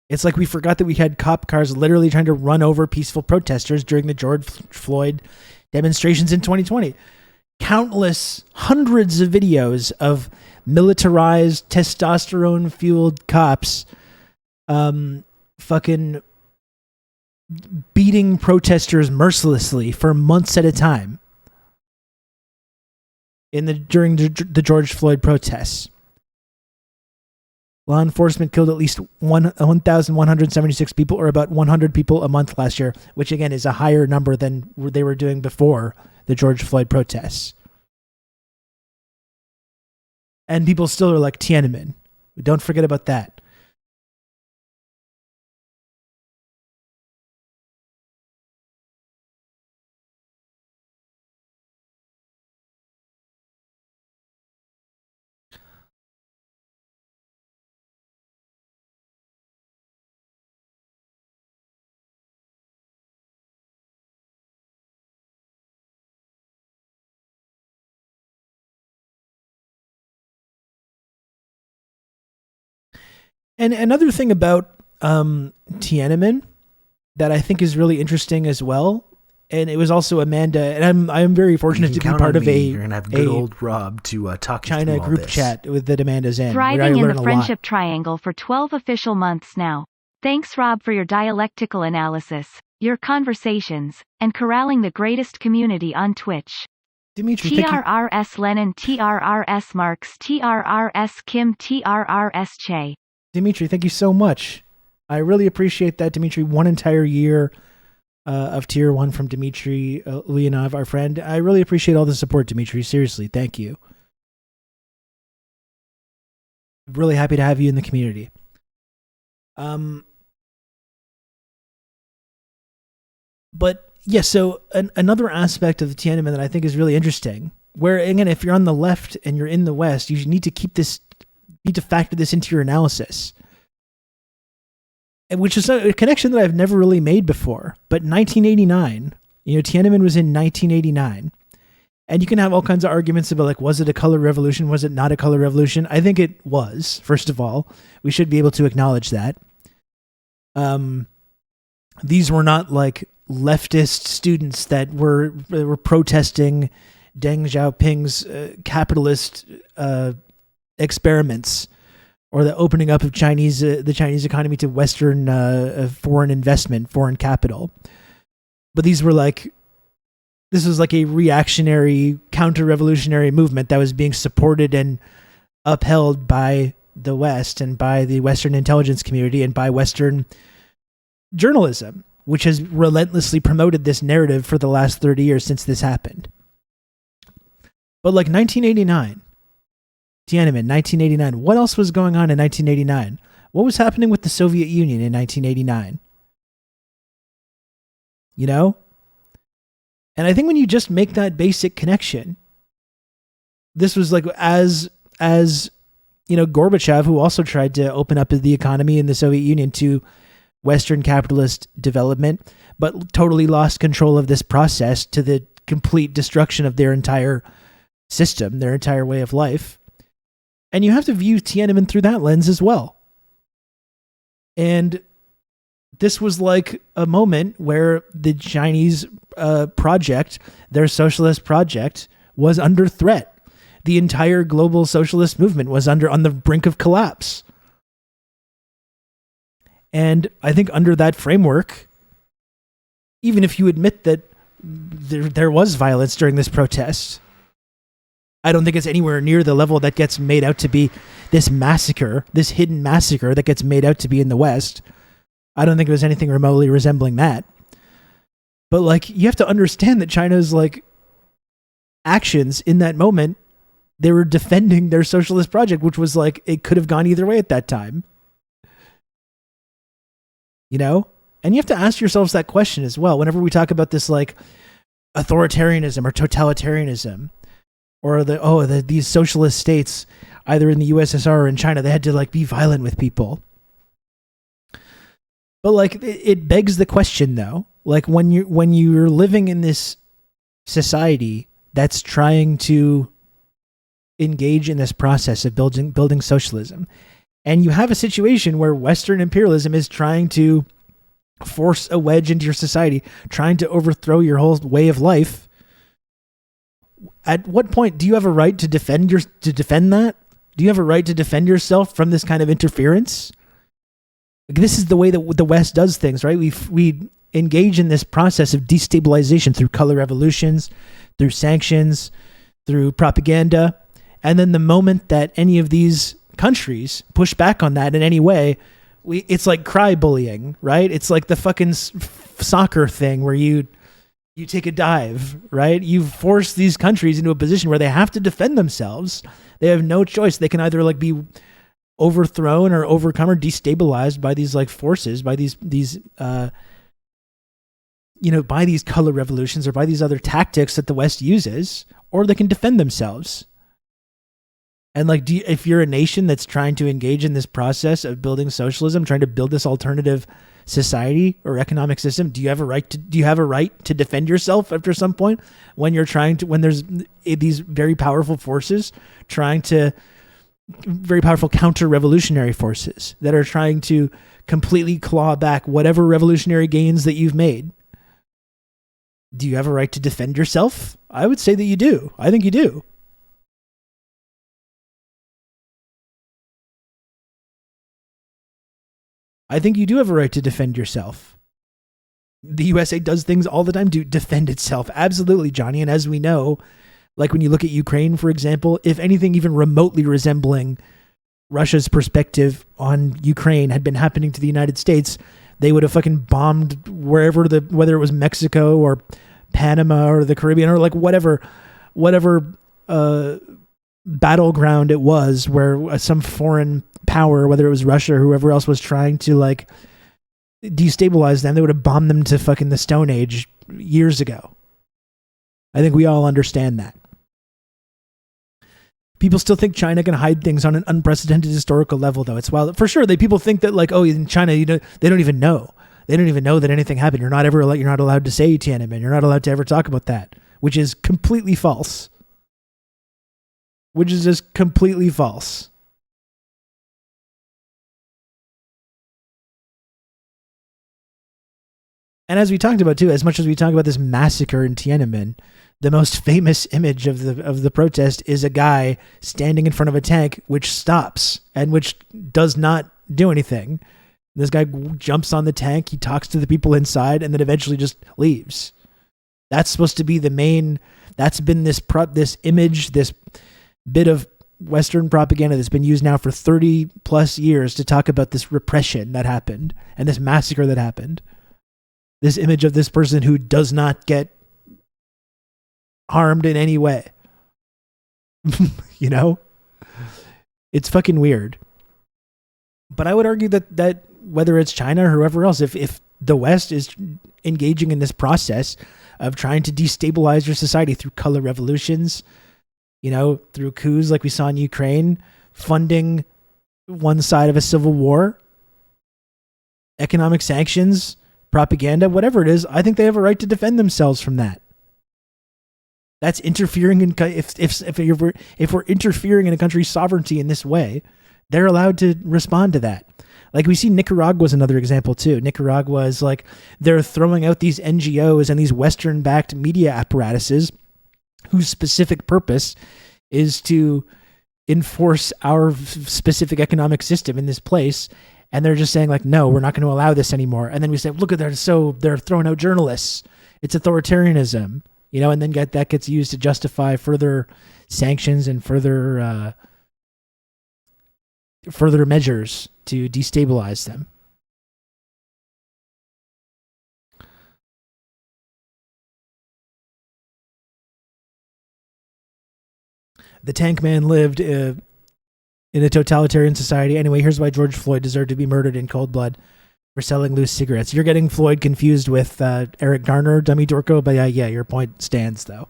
It's like we forgot that we had cop cars literally trying to run over peaceful protesters during the George Floyd demonstrations in 2020. Countless, hundreds of videos of militarized, testosterone-fueled cops fucking beating protesters mercilessly for months at a time during the George Floyd protests. Law enforcement killed at least 1,176 people, or about 100 people a month last year, which again is a higher number than they were doing before the George Floyd protests. And people still are like, Tiananmen. Don't forget about that. And another thing about Tiananmen that I think is really interesting as well, and it was also Amanda, and I'm very fortunate to be part of You're gonna have good old Rob to talk China through all group this. chat that Amanda's in. Thriving in the friendship triangle for 12 official months now. Thanks, Rob, for your dialectical analysis, your conversations, and corralling the greatest community on Twitch. Dimitri, TRRS Lenin, TRRS Marx, TRRS Kim, TRRS Che. Dimitri, thank you so much. I really appreciate that, Dimitri. 1 entire year of Tier 1 from Dimitri Leonov, our friend. I really appreciate all the support, Dimitri. Seriously, thank you. Really happy to have you in the community. But yeah, so another aspect of the Tiananmen that I think is really interesting, where again, if you're on the left and you're in the West, you need to factor this into your analysis, which is a connection that I've never really made before. But 1989, Tiananmen was in 1989, and you can have all kinds of arguments about like, was it a color revolution? Was it not a color revolution? I think it was. First of all, we should be able to acknowledge that. These were not like leftist students that were protesting Deng Xiaoping's capitalist experiments, or the opening up of the Chinese economy to Western foreign investment, foreign capital. But this was like a reactionary, counter-revolutionary movement that was being supported and upheld by the West and by the Western intelligence community and by Western journalism, which has relentlessly promoted this narrative for the last 30 years since this happened. But like 1989, Tiananmen, 1989. What else was going on in 1989? What was happening with the Soviet Union in 1989? And I think when you just make that basic connection, this was like as Gorbachev, who also tried to open up the economy in the Soviet Union to Western capitalist development, but totally lost control of this process to the complete destruction of their entire system, their entire way of life. And you have to view Tiananmen through that lens as well. And this was like a moment where the Chinese project, their socialist project, was under threat. The entire global socialist movement was on the brink of collapse. And I think under that framework, even if you admit that there was violence during this protest, I don't think it's anywhere near the level that gets made out to be this massacre, this hidden massacre that gets made out to be in the West. I don't think it was anything remotely resembling that. But like, you have to understand that China's like actions in that moment, they were defending their socialist project, which was like, it could have gone either way at that time. You know? And you have to ask yourselves that question as well. Whenever we talk about this like authoritarianism or totalitarianism, or these socialist states, either in the USSR or in China, they had to like be violent with people. But like, it begs the question though, like when you're living in this society that's trying to engage in this process of building socialism, and you have a situation where Western imperialism is trying to force a wedge into your society, trying to overthrow your whole way of life, at what point do you have a right to defend that? Do you have a right to defend yourself from this kind of interference? Like, this is the way that the West does things, right? We engage in this process of destabilization through color revolutions, through sanctions, through propaganda, and then the moment that any of these countries push back on that in any way, it's like cry bullying, right? It's like the fucking soccer thing where you take a dive, right? You force these countries into a position where they have to defend themselves. They have no choice. They can either like be overthrown or overcome or destabilized by these like forces, by these by these color revolutions or by these other tactics that the West uses, or they can defend themselves. And like, if you're a nation that's trying to engage in this process of building socialism, trying to build this alternative society or economic system, do you have a right to defend yourself after some point when there's these very powerful forces very powerful counter-revolutionary forces that are trying to completely claw back whatever revolutionary gains that you've made? Do you have a right to defend yourself? I would say that you do. I think you do. I think you do have a right to defend yourself. The USA does things all the time to defend itself. Absolutely, Johnny. And as we know, like when you look at Ukraine, for example, if anything even remotely resembling Russia's perspective on Ukraine had been happening to the United States, they would have fucking bombed whether it was Mexico or Panama or the Caribbean or like whatever battleground it was where some foreign power, whether it was Russia or whoever else was trying to like destabilize them, they would have bombed them to fucking the Stone Age years ago. I think we all understand that. People still think China can hide things on an unprecedented historical level, though. It's wild. For sure, people think that like, oh, in China, they don't even know. They don't even know that anything happened. You're not allowed to say Tiananmen. You're not allowed to ever talk about that, which is completely false. Which is just completely false. And as we talked about too, as much as we talk about this massacre in Tiananmen, the most famous image of the protest is a guy standing in front of a tank which stops and which does not do anything. This guy jumps on the tank, he talks to the people inside, and then eventually just leaves. That's supposed to be the main. That's been this image, this bit of Western propaganda that's been used now for 30 plus years to talk about this repression that happened and this massacre that happened. This image of this person who does not get harmed in any way. You know? It's fucking weird. But I would argue that whether it's China or whoever else, if the West is engaging in this process of trying to destabilize your society through color revolutions, through coups like we saw in Ukraine, funding one side of a civil war, economic sanctions, propaganda, whatever it is, I think they have a right to defend themselves from that. That's interfering in if we're interfering in a country's sovereignty in this way, they're allowed to respond to that. Like we see Nicaragua is another example too. Nicaragua is like they're throwing out these NGOs and these Western-backed media apparatuses whose specific purpose is to enforce our specific economic system in this place. And they're just saying like, no, we're not going to allow this anymore. And then we say, look at that. So they're throwing out journalists. It's authoritarianism, and then that gets used to justify further sanctions and further measures to destabilize them. the tank man lived in a totalitarian society. Anyway, here's why George Floyd deserved to be murdered in cold blood for selling loose cigarettes. You're getting Floyd confused with Eric Garner, Dummy Dorko, but yeah, your point stands, though.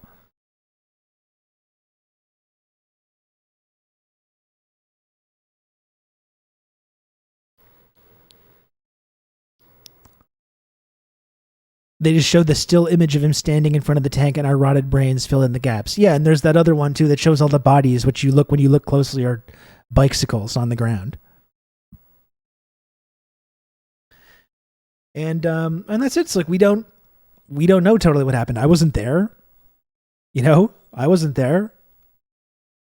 They just showed the still image of him standing in front of the tank, and our rotted brains fill in the gaps. Yeah, and there's that other one too that shows all the bodies, which when you look closely, are bicycles on the ground. And that's it. It's like we don't know totally what happened. I wasn't there. I wasn't there.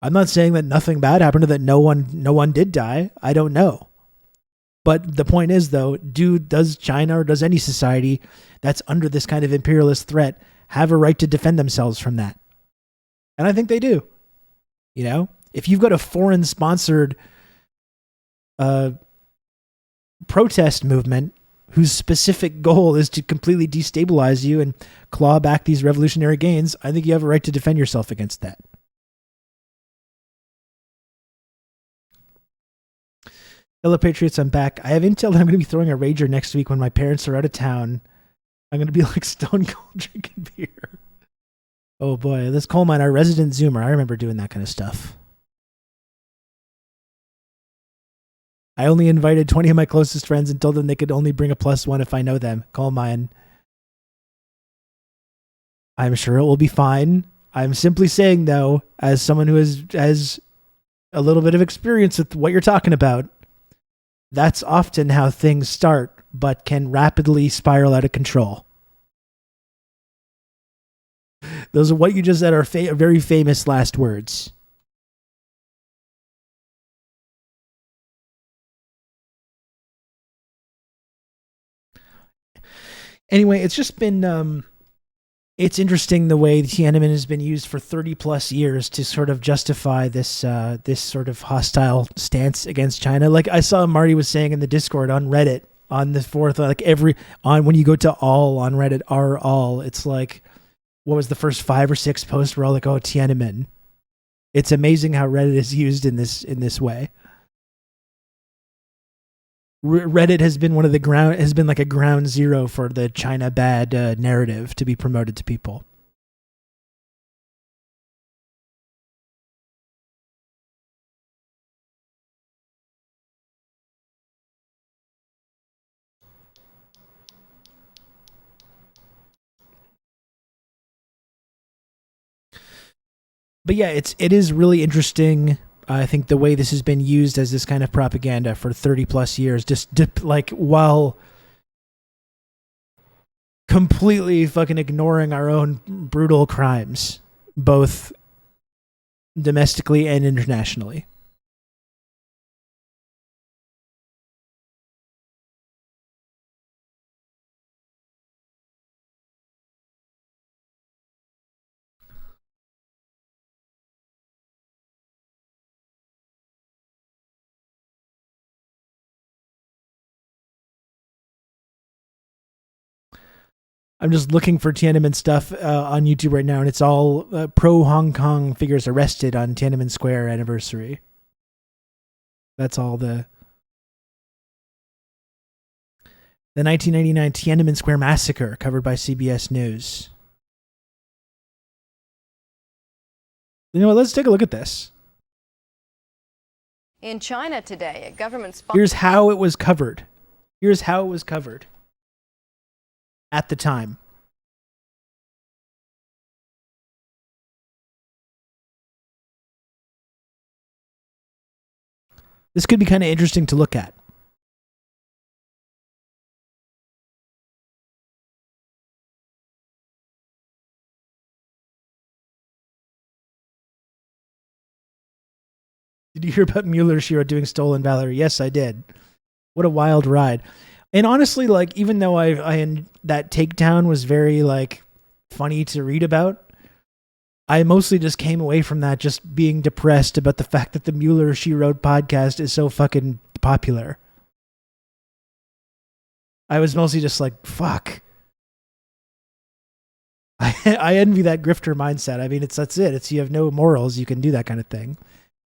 I'm not saying that nothing bad happened or that no one did die. I don't know. But the point is, though, does China or does any society that's under this kind of imperialist threat have a right to defend themselves from that? And I think they do. If you've got a foreign-sponsored protest movement whose specific goal is to completely destabilize you and claw back these revolutionary gains, I think you have a right to defend yourself against that. Hello, Patriots, I'm back. I have intel that I'm going to be throwing a rager next week when my parents are out of town. I'm going to be like stone cold drinking beer. Oh boy, this coal mine, our resident Zoomer. I remember doing that kind of stuff. I only invited 20 of my closest friends and told them they could only bring a +1 if I know them. Coal mine. I'm sure it will be fine. I'm simply saying, though, as someone who has a little bit of experience with what you're talking about, that's often how things start, but can rapidly spiral out of control. Those are what you just said are very famous last words. Anyway, it's just been it's interesting the way Tiananmen has been used for 30 plus years to sort of justify this this sort of hostile stance against China. Like I saw Marty was saying in the Discord on Reddit on the 4th, like when you go to all on Reddit, all, it's like, what was the first 5 or 6 posts were all like, oh, Tiananmen. It's amazing how Reddit is used in this way. Reddit has been like a ground zero for the China bad narrative to be promoted to people. But yeah, it is really interesting. I think the way this has been used as this kind of propaganda for 30 plus years, just like while completely fucking ignoring our own brutal crimes, both domestically and internationally. I'm just looking for Tiananmen stuff on YouTube right now, and it's all pro-Hong Kong figures arrested on Tiananmen Square anniversary. That's all the 1999 Tiananmen Square massacre covered by CBS News. You know what? Let's take a look at this. In China today, a government Here's how it was covered. At the time. This could be kind of interesting to look at. Did you hear about Mueller Shiro doing Stolen Valor? Yes, I did. What a wild ride. And honestly, like, even though that takedown was very, like, funny to read about, I mostly just came away from that just being depressed about the fact that the Mueller She Wrote podcast is so fucking popular. I was mostly just like, fuck. I I envy that grifter mindset. I mean, that's it. It's you have no morals. You can do that kind of thing.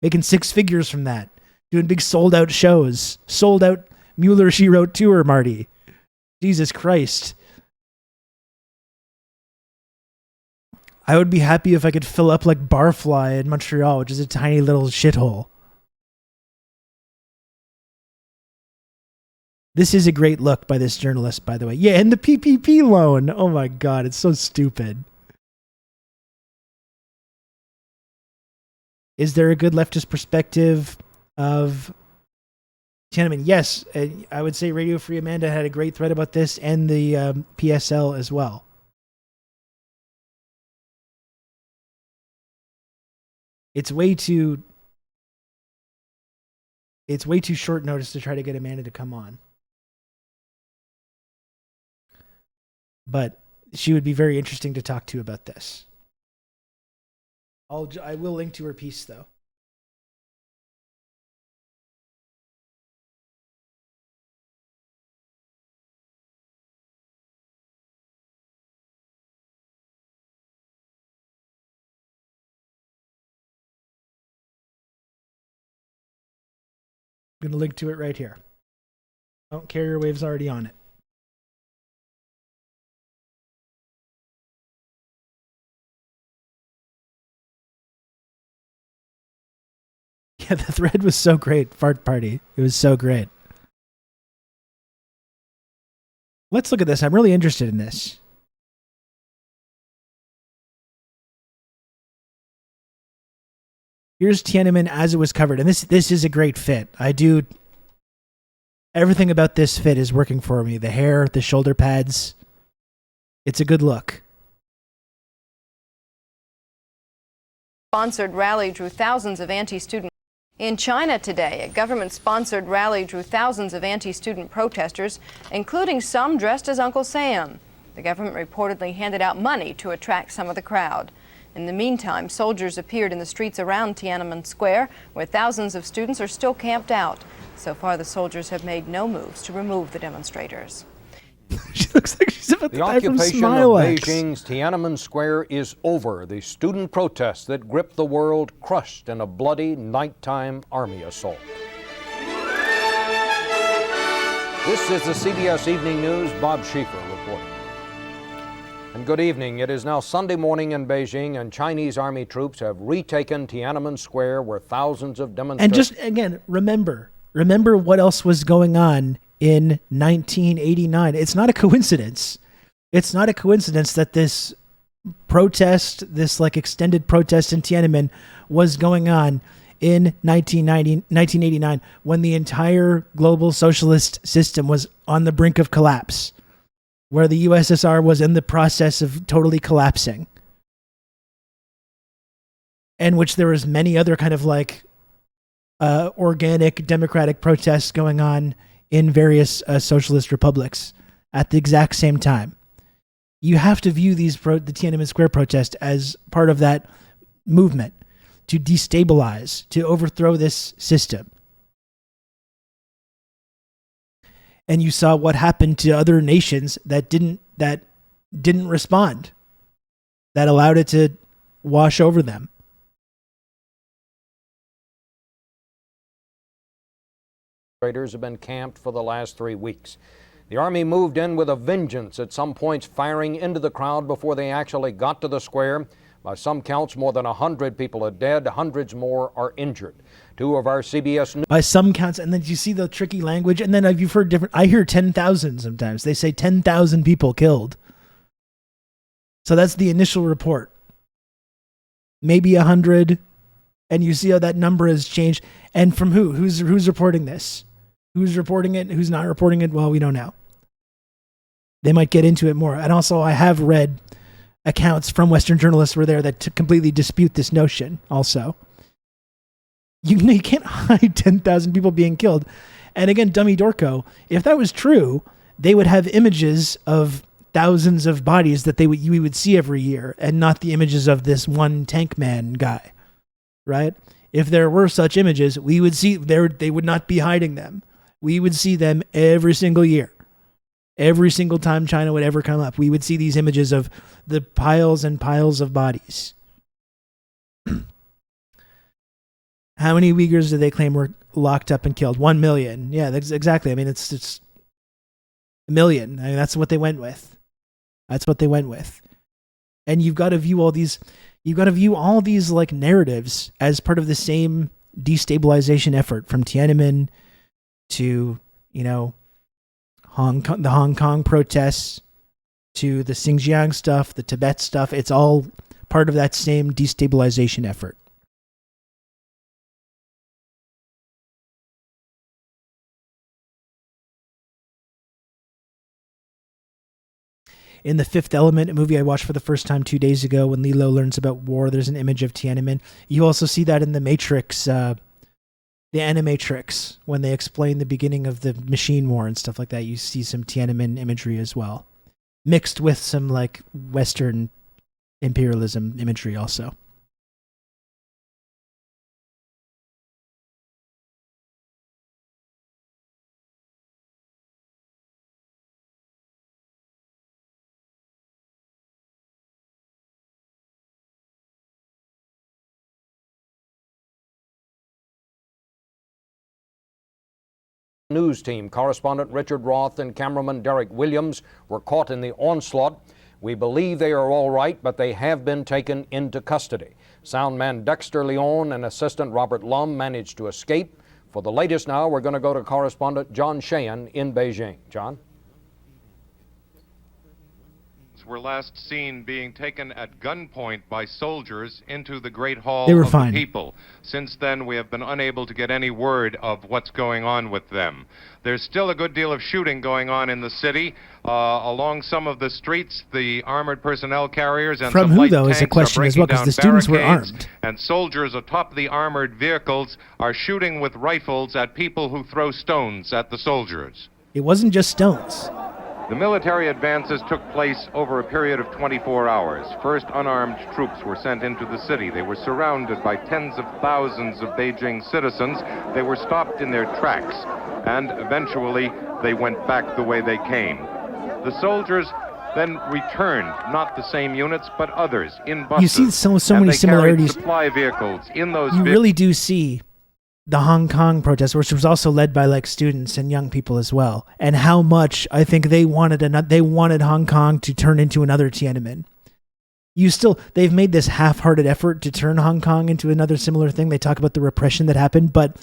Making 6 figures from that. Doing big sold out shows. Sold out Mueller She Wrote tour, Marty. Jesus Christ. I would be happy if I could fill up like Barfly in Montreal, which is a tiny little shithole. This is a great look by this journalist, by the way. Yeah, and the PPP loan. Oh my God, it's so stupid. Is there a good leftist perspective of Tiananmen? Yes, I would say Radio Free Amanda had a great thread about this, and the PSL as well. It's way too short notice to try to get Amanda to come on. But she would be very interesting to talk to about this. I will link to her piece, though. I'm going to link to it right here. Oh, Carrier Wave's already on it. Yeah, the thread was so great. Fart Party. It was so great. Let's look at this. I'm really interested in this. Here's Tiananmen as it was covered. And this is a great fit. Everything about this fit is working for me. The hair, the shoulder pads. It's a good look. Sponsored rally drew thousands of anti-student. In China today, a government-sponsored rally drew thousands of anti-student protesters, including some dressed as Uncle Sam. The government reportedly handed out money to attract some of the crowd. In the meantime, soldiers appeared in the streets around Tiananmen Square, where thousands of students are still camped out. So far, the soldiers have made no moves to remove the demonstrators. She looks like she's about to die from occupation of Smilex. Beijing's Tiananmen Square is over. The student protests that gripped the world crushed in a bloody nighttime army assault. This is the CBS Evening News. Bob Schieffer reporting. And good evening. It is now Sunday morning in Beijing, and Chinese army troops have retaken Tiananmen Square, where thousands of demonstrators... And just, again, remember what else was going on in 1989. It's not a coincidence. It's not a coincidence that this protest, this like extended protest in Tiananmen was going on in 1989 when the entire global socialist system was on the brink of collapse, where the USSR was in the process of totally collapsing, and which there was many other kind of like organic democratic protests going on in various socialist republics at the exact same time. You have to view the Tiananmen Square protest as part of that movement to destabilize, to overthrow this system. And you saw what happened to other nations that didn't respond, that allowed it to wash over them. Demonstrators have been camped for the last 3 weeks. The army moved in with a vengeance, at some points firing into the crowd before they actually got to the square. By some counts, more than 100 people are dead, hundreds more are injured. Two of our CBS News... By some counts, and then you see the tricky language, and then you've heard different... I hear 10,000 sometimes. They say 10,000 people killed. So that's the initial report. Maybe 100, and you see how that number has changed. And from who? Who's reporting this? Who's reporting it? Who's not reporting it? Well, we don't know. They might get into it more. And also, I have read accounts from Western journalists were there that completely dispute this notion also. You can't hide 10,000 people being killed. And again, Dummy Dorco, if that was true, they would have images of thousands of bodies that we would see every year, and not the images of this one tank man guy, right? If there were such images, we would see they would not be hiding them. We would see them every single year. Every single time China would ever come up, we would see these images of the piles and piles of bodies. How many Uyghurs do they claim were locked up and killed? 1 million. Yeah, that's exactly. I mean, it's a million. I mean, that's what they went with. That's what they went with. And you've got to view all these like narratives as part of the same destabilization effort, from Tiananmen to, you know, the Hong Kong protests to the Xinjiang stuff, the Tibet stuff. It's all part of that same destabilization effort. In The Fifth Element, a movie I watched for the first time 2 days ago, when Lilo learns about war, there's an image of Tiananmen. You also see that in The Matrix, the Animatrix, when they explain the beginning of the machine war and stuff like that. You see some Tiananmen imagery as well, mixed with some like Western imperialism imagery also. News team, correspondent Richard Roth and cameraman Derek Williams, were caught in the onslaught. We believe they are all right, but they have been taken into custody. Soundman Dexter Leon and assistant Robert Lum managed to escape. For the latest now, we're going to go to correspondent John Sheehan in Beijing. John? Were last seen being taken at gunpoint by soldiers into the Great Hall They were of fine. the People. Since then, we have been unable to get any word of what's going on with them. There's still a good deal of shooting going on in the city. Along some of the streets, the armored personnel carriers and From some who, light though, is tanks the question are as breaking well, 'cause down the students were barricades, armed. and soldiers atop the armored vehicles are shooting with rifles at people who throw stones at the soldiers. It wasn't just stones. The military advances took place over a period of 24 hours. First, unarmed troops were sent into the city. They were surrounded by tens of thousands of Beijing citizens. They were stopped in their tracks, and eventually they went back the way they came. The soldiers then returned, not the same units, but others in buses. You see so and many they carried similarities. supply vehicles in those You really do see the Hong Kong protest, which was also led by like students and young people as well, and how much I think they wanted Hong Kong to turn into another Tiananmen. They've made this half-hearted effort to turn Hong Kong into another similar thing. They talk about the repression that happened, but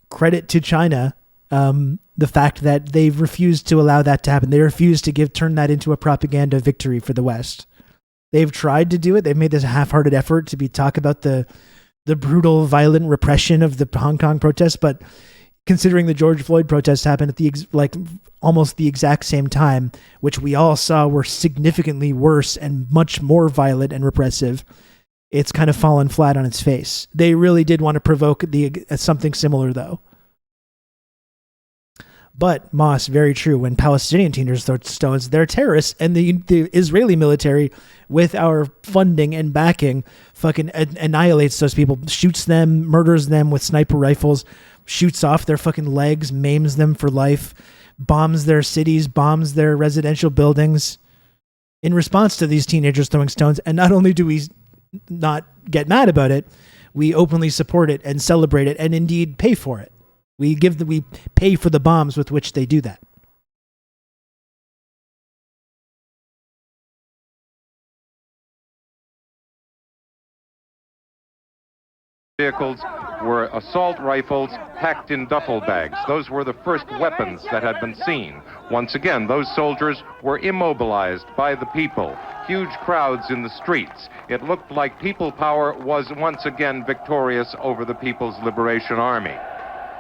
credit to China, the fact that they've refused to allow that to happen. They refused to turn that into a propaganda victory for the West. They've tried to do it. They've made this half-hearted effort to talk about the brutal, violent repression of the Hong Kong protests, but considering the George Floyd protests happened at almost the exact same time, which we all saw were significantly worse and much more violent and repressive, it's kind of fallen flat on its face. They really did want to provoke something similar, though. But Moss, very true. When Palestinian teenagers throw stones, they're terrorists, and the Israeli military, with our funding and backing, fucking annihilates those people, shoots them, murders them with sniper rifles, shoots off their fucking legs, maims them for life, bombs their cities, bombs their residential buildings. In response to these teenagers throwing stones, and not only do we not get mad about it, we openly support it and celebrate it, and indeed pay for it. We pay for the bombs with which they do that. Vehicles were assault rifles packed in duffel bags. Those were the first weapons that had been seen. Once again, those soldiers were immobilized by the people. Huge crowds in the streets. It looked like people power was once again victorious over the People's Liberation Army.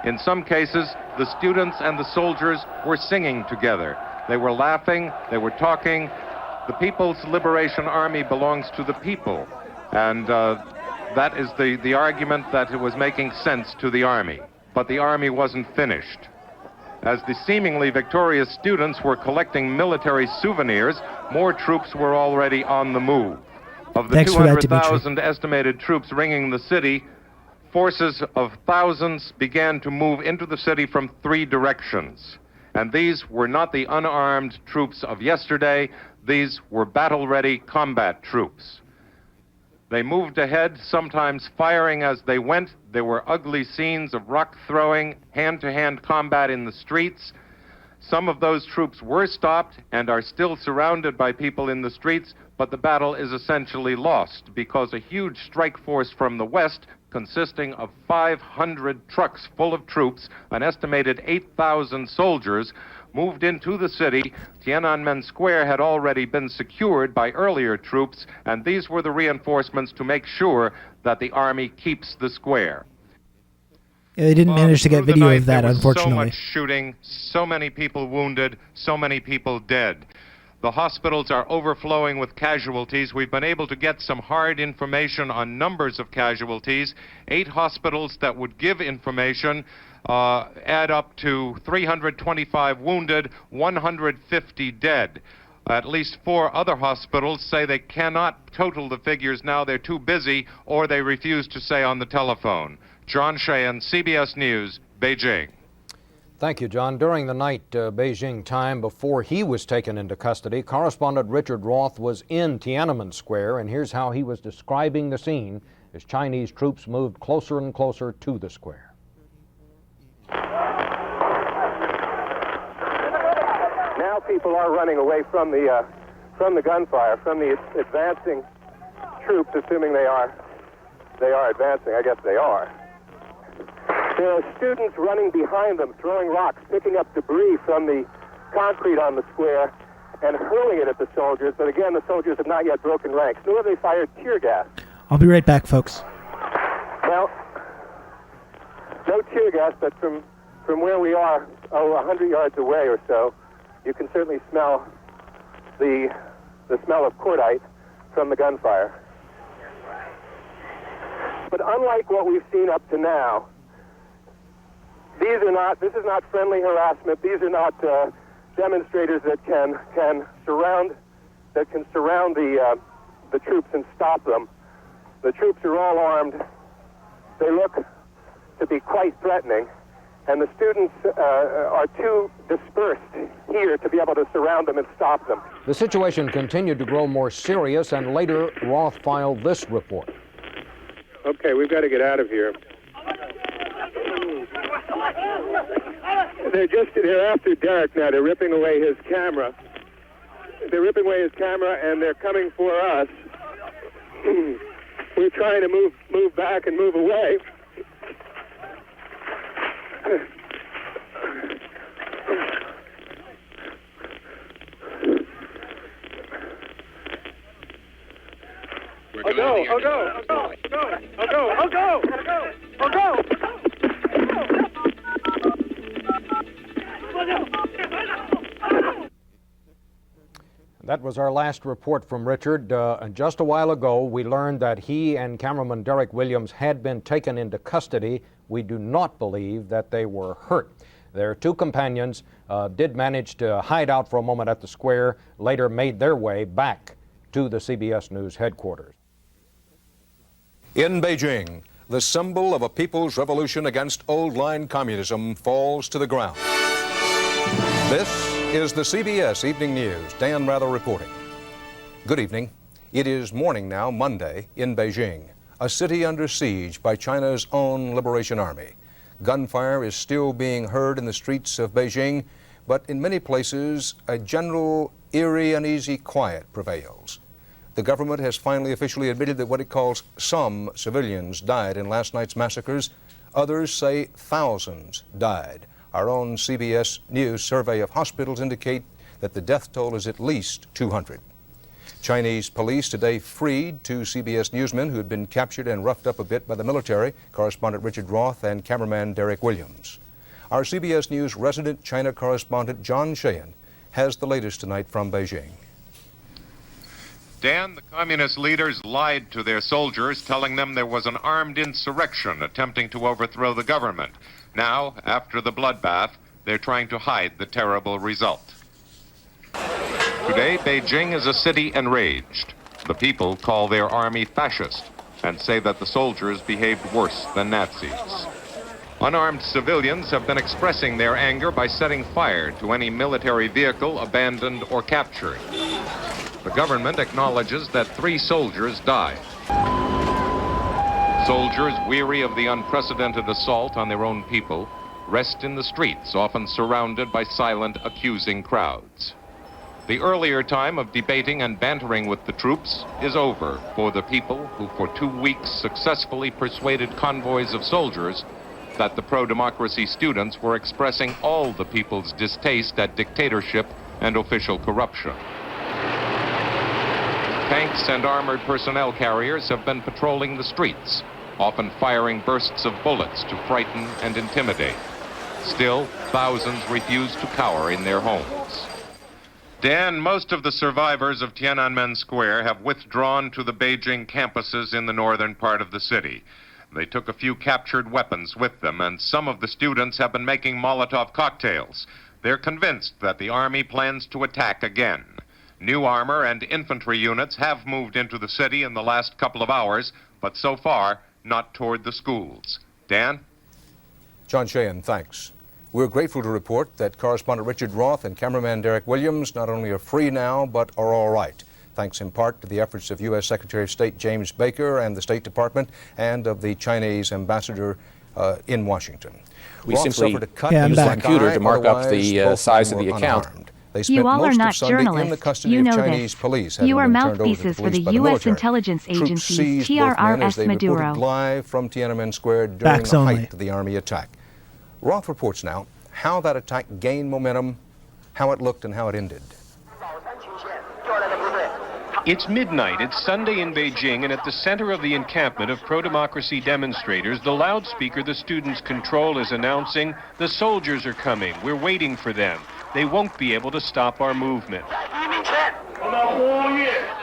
In some cases, the students and the soldiers were singing together. They were laughing, they were talking. The People's Liberation Army belongs to the people, and that is the argument that it was making sense to the army. But the army wasn't finished. As the seemingly victorious students were collecting military souvenirs, more troops were already on the move. Of the 200,000 estimated troops ringing the city, forces of thousands began to move into the city from 3 directions. And these were not the unarmed troops of yesterday. These were battle-ready combat troops. They moved ahead, sometimes firing as they went. There were ugly scenes of rock throwing, hand-to-hand combat in the streets. Some of those troops were stopped and are still surrounded by people in the streets, but the battle is essentially lost because a huge strike force from the west, consisting of 500 trucks full of troops, an estimated 8,000 soldiers, moved into the city. Tiananmen Square had already been secured by earlier troops, and these were the reinforcements to make sure that the army keeps the square. Yeah, they didn't manage to get Through the video night, of that, there was unfortunately. so much shooting, so many people wounded, so many people dead. The hospitals are overflowing with casualties. We've been able to get some hard information on numbers of casualties. 8 hospitals that would give information add up to 325 wounded, 150 dead. At least 4 other hospitals say they cannot total the figures now. They're too busy, or they refuse to say on the telephone. John Sheehan, CBS News, Beijing. Thank you, John. During the night, Beijing time, before he was taken into custody, correspondent Richard Roth was in Tiananmen Square, and here's how he was describing the scene as Chinese troops moved closer and closer to the square. Now people are running away from the gunfire, from the advancing troops, assuming they are advancing. I guess they are. There are students running behind them, throwing rocks, picking up debris from the concrete on the square and hurling it at the soldiers. But again, the soldiers have not yet broken ranks, nor have they fired tear gas. I'll be right back, folks. Well, no tear gas, but from where we are, 100 yards away or so, you can certainly smell the smell of cordite from the gunfire. But unlike what we've seen up to now, this is not friendly harassment. These are not demonstrators that can surround the troops and stop them. The troops are all armed. They look to be quite threatening, and the students are too dispersed here to be able to surround them and stop them. The situation continued to grow more serious, and later Roth filed this report. Okay, we've got to get out of here. They're after Derek now. They're ripping away his camera. And they're coming for us. We're trying to move back and move away. I'll go. That was our last report from Richard. Just a while ago, we learned that he and cameraman Derek Williams had been taken into custody. We do not believe that they were hurt. Their 2 companions did manage to hide out for a moment at the square, later made their way back to the CBS News headquarters. In Beijing, the symbol of a people's revolution against old-line communism falls to the ground. This is the CBS Evening News. Dan Rather reporting. Good evening. It is morning now, Monday, in Beijing, a city under siege by China's own Liberation Army. Gunfire is still being heard in the streets of Beijing, but in many places, a general eerie, uneasy quiet prevails. The government has finally officially admitted that what it calls some civilians died in last night's massacres. Others say thousands died. Our own CBS News survey of hospitals indicate that the death toll is at least 200. Chinese police today freed 2 CBS newsmen who had been captured and roughed up a bit by the military, correspondent Richard Roth and cameraman Derek Williams. Our CBS News resident China correspondent John Sheehan has the latest tonight from Beijing. Dan, the communist leaders lied to their soldiers, telling them there was an armed insurrection attempting to overthrow the government. Now, after the bloodbath, they're trying to hide the terrible result. Today, Beijing is a city enraged. The people call their army fascist and say that the soldiers behaved worse than Nazis. Unarmed civilians have been expressing their anger by setting fire to any military vehicle abandoned or captured. The government acknowledges that 3 soldiers died. Soldiers, weary of the unprecedented assault on their own people, rest in the streets, often surrounded by silent, accusing crowds. The earlier time of debating and bantering with the troops is over for the people who for 2 weeks successfully persuaded convoys of soldiers that the pro-democracy students were expressing all the people's distaste at dictatorship and official corruption. Tanks and armored personnel carriers have been patrolling the streets, often firing bursts of bullets to frighten and intimidate. Still, thousands refuse to cower in their homes. Dan, most of the survivors of Tiananmen Square have withdrawn to the Beijing campuses in the northern part of the city. They took a few captured weapons with them, and some of the students have been making Molotov cocktails. They're convinced that the army plans to attack again. New armor and infantry units have moved into the city in the last couple of hours, but so far, not toward the schools. Dan? John Sheehan, thanks. We're grateful to report that correspondent Richard Roth and cameraman Derek Williams not only are free now, but are all right, thanks in part to the efforts of U.S. Secretary of State James Baker and the State Department and of the Chinese ambassador in Washington. We Roth simply suffered a cut use in his the left computer eye, to mark up otherwise, the both size men of the were account. unharmed. They spent You all are most not of Sunday in the journalists. custody You of know Chinese this. police, You having are been turned over to mouthpieces for police the by U.S. military. intelligence Troops agencies seized both men as TRRS they Maduro. reported live from Tiananmen Square during Facts the only. height of the army attack. Roth reports now how that attack gained momentum, how it looked, and how it ended. It's midnight. It's Sunday in Beijing, and at the center of the encampment of pro-democracy demonstrators, the loudspeaker the students control is announcing, "The soldiers are coming. We're waiting for them. They won't be able to stop our movement."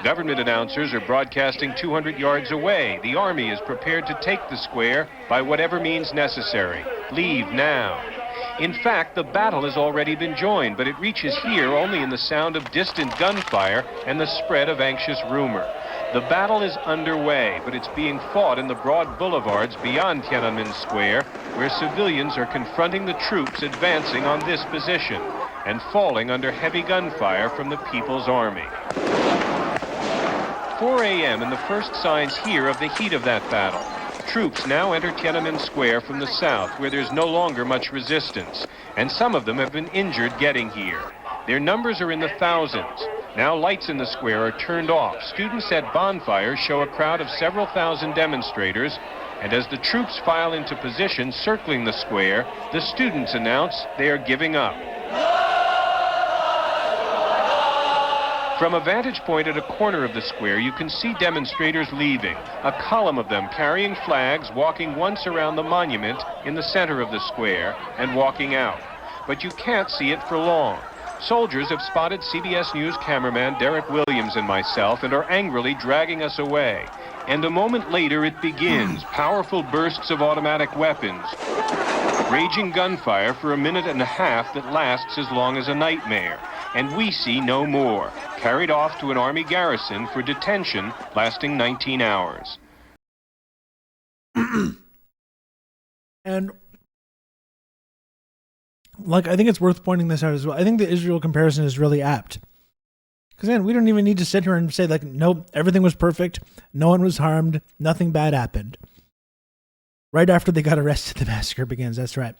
Government announcers are broadcasting 200 yards away. The army is prepared to take the square by whatever means necessary. Leave now. In fact, the battle has already been joined, but it reaches here only in the sound of distant gunfire and the spread of anxious rumor. The battle is underway, but it's being fought in the broad boulevards beyond Tiananmen Square, where civilians are confronting the troops advancing on this position and falling under heavy gunfire from the People's Army. 4 a.m. and the first signs here of the heat of that battle. Troops now enter Tiananmen Square from the south, where there's no longer much resistance, and some of them have been injured getting here. Their numbers are in the thousands. Now lights in the square are turned off. Students at bonfires show a crowd of several thousand demonstrators, and as the troops file into position circling the square, the students announce they are giving up. From a vantage point at a corner of the square, you can see demonstrators leaving, a column of them carrying flags, walking once around the monument in the center of the square and walking out. But you can't see it for long. Soldiers have spotted CBS News cameraman Derek Williams and myself and are angrily dragging us away. And a moment later it begins, powerful bursts of automatic weapons, raging gunfire for a minute and a half that lasts as long as a nightmare. And we see no more, carried off to an army garrison for detention lasting 19 hours. And like, I think it's worth pointing this out as well. I think the Israel comparison is really apt. Because then we don't even need to sit here and say, like, nope, everything was perfect. No one was harmed. Nothing bad happened. Right after they got arrested, the massacre begins. That's right.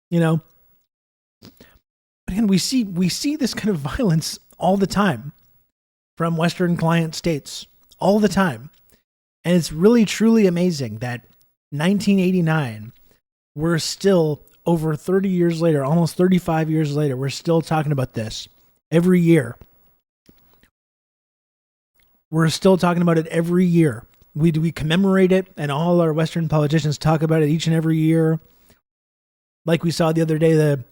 You know? But again, we see this kind of violence all the time from Western client states. All the time. And it's really, truly amazing that 1989, we're still over 30 years later, almost 35 years later, we're still talking about this every year. We're still talking about it every year. We commemorate it, and all our Western politicians talk about it each and every year. Like we saw the other day, the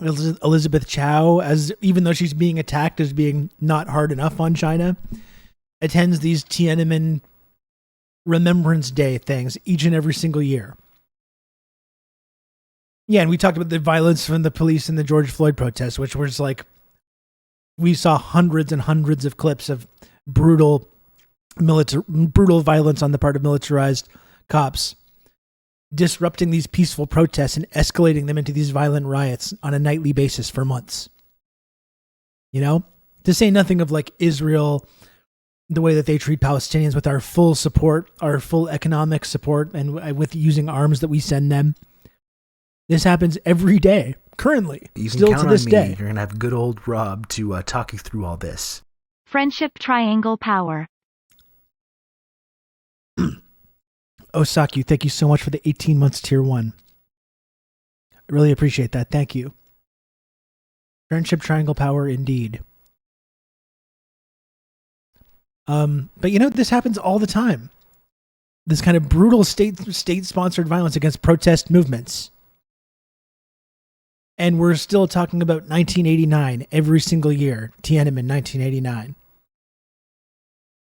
Elizabeth Chow, as even though she's being attacked as being not hard enough on China, attends these Tiananmen Remembrance Day things each and every single year. Yeah, and we talked about the violence from the police in the George Floyd protests, which was like, we saw hundreds and hundreds of clips of brutal violence on the part of militarized cops disrupting these peaceful protests and escalating them into these violent riots on a nightly basis for months. You know, to say nothing of like Israel, the way that they treat Palestinians with our full support, our full economic support, and with using arms that we send them. This happens every day, currently, You can still count to this on me. day. You're going to have good old Rob to talk you through all this. Friendship triangle power. Osaku, thank you so much for the 18 months tier 1. I really appreciate that. Thank you. Friendship triangle power indeed. But you know, this happens all the time. This kind of brutal state-sponsored violence against protest movements. And we're still talking about 1989 every single year. Tiananmen, 1989.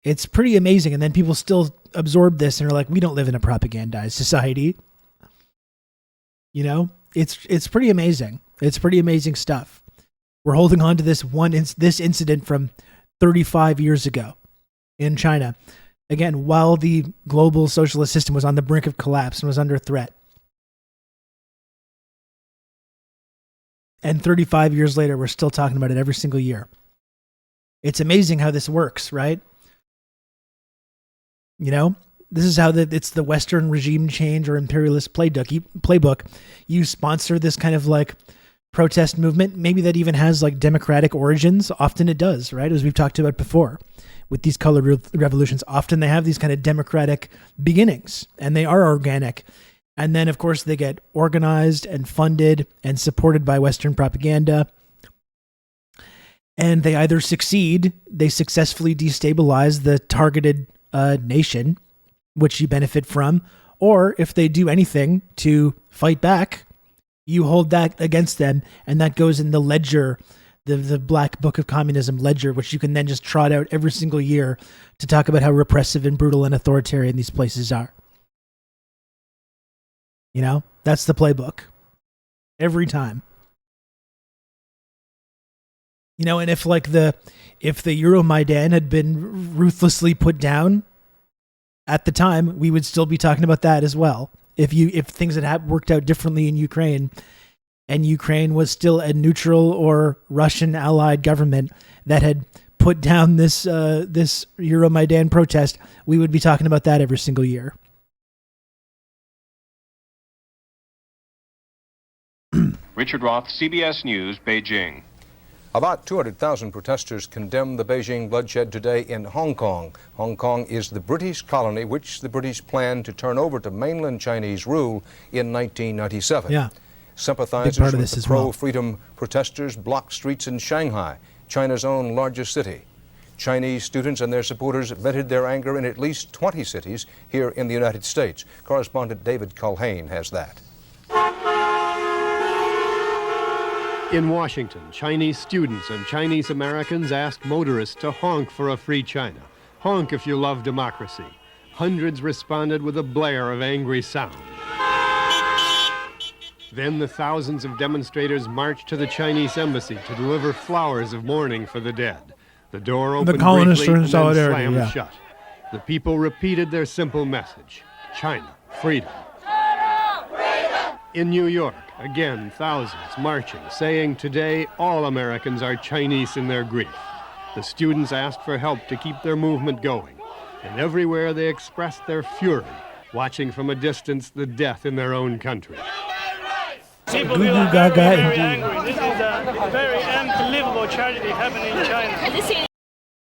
It's pretty amazing. And then people still absorb this and are like, we don't live in a propagandized society. You know, it's pretty amazing. It's pretty amazing stuff. We're holding on to this this incident from 35 years ago in China. Again, while the global socialist system was on the brink of collapse and was under threat. And 35 years later, we're still talking about it every single year. It's amazing how this works, right? You know, this is how it's the Western regime change or imperialist playbook. You sponsor this kind of like protest movement, maybe that even has like democratic origins. Often it does, right? As we've talked about before with these color revolutions, often they have these kind of democratic beginnings and they are organic. And then, of course, they get organized and funded and supported by Western propaganda. And they either succeed, they successfully destabilize the targeted nation, which you benefit from, or if they do anything to fight back, you hold that against them, and that goes in the ledger, the Black Book of Communism ledger, which you can then just trot out every single year to talk about how repressive and brutal and authoritarian these places are. You know, that's the playbook. Every time. You know, and if the Euromaidan had been ruthlessly put down at the time, we would still be talking about that as well. If things had worked out differently in Ukraine, and Ukraine was still a neutral or Russian allied government that had put down this Euromaidan protest, we would be talking about that every single year. Richard Roth, CBS News, Beijing. About 200,000 protesters condemned the Beijing bloodshed today in Hong Kong. Hong Kong is the British colony which the British planned to turn over to mainland Chinese rule in 1997. Yeah. Sympathizers with the pro-freedom protesters blocked streets in Shanghai, China's own largest city. Chinese students and their supporters vented their anger in at least 20 cities here in the United States. Correspondent David Culhane has that. In Washington, Chinese students and Chinese Americans asked motorists to honk for a free China. Honk if you love democracy. Hundreds responded with a blare of angry sound. Then the thousands of demonstrators marched to the Chinese embassy to deliver flowers of mourning for the dead. The door opened briefly and then slammed shut. The people repeated their simple message: China, freedom. In New York, again, thousands marching, saying today all Americans are Chinese in their grief. The students asked for help to keep their movement going. And everywhere they expressed their fury, watching from a distance the death in their own country. People feel very angry. This is a very unbelievable tragedy happening in China.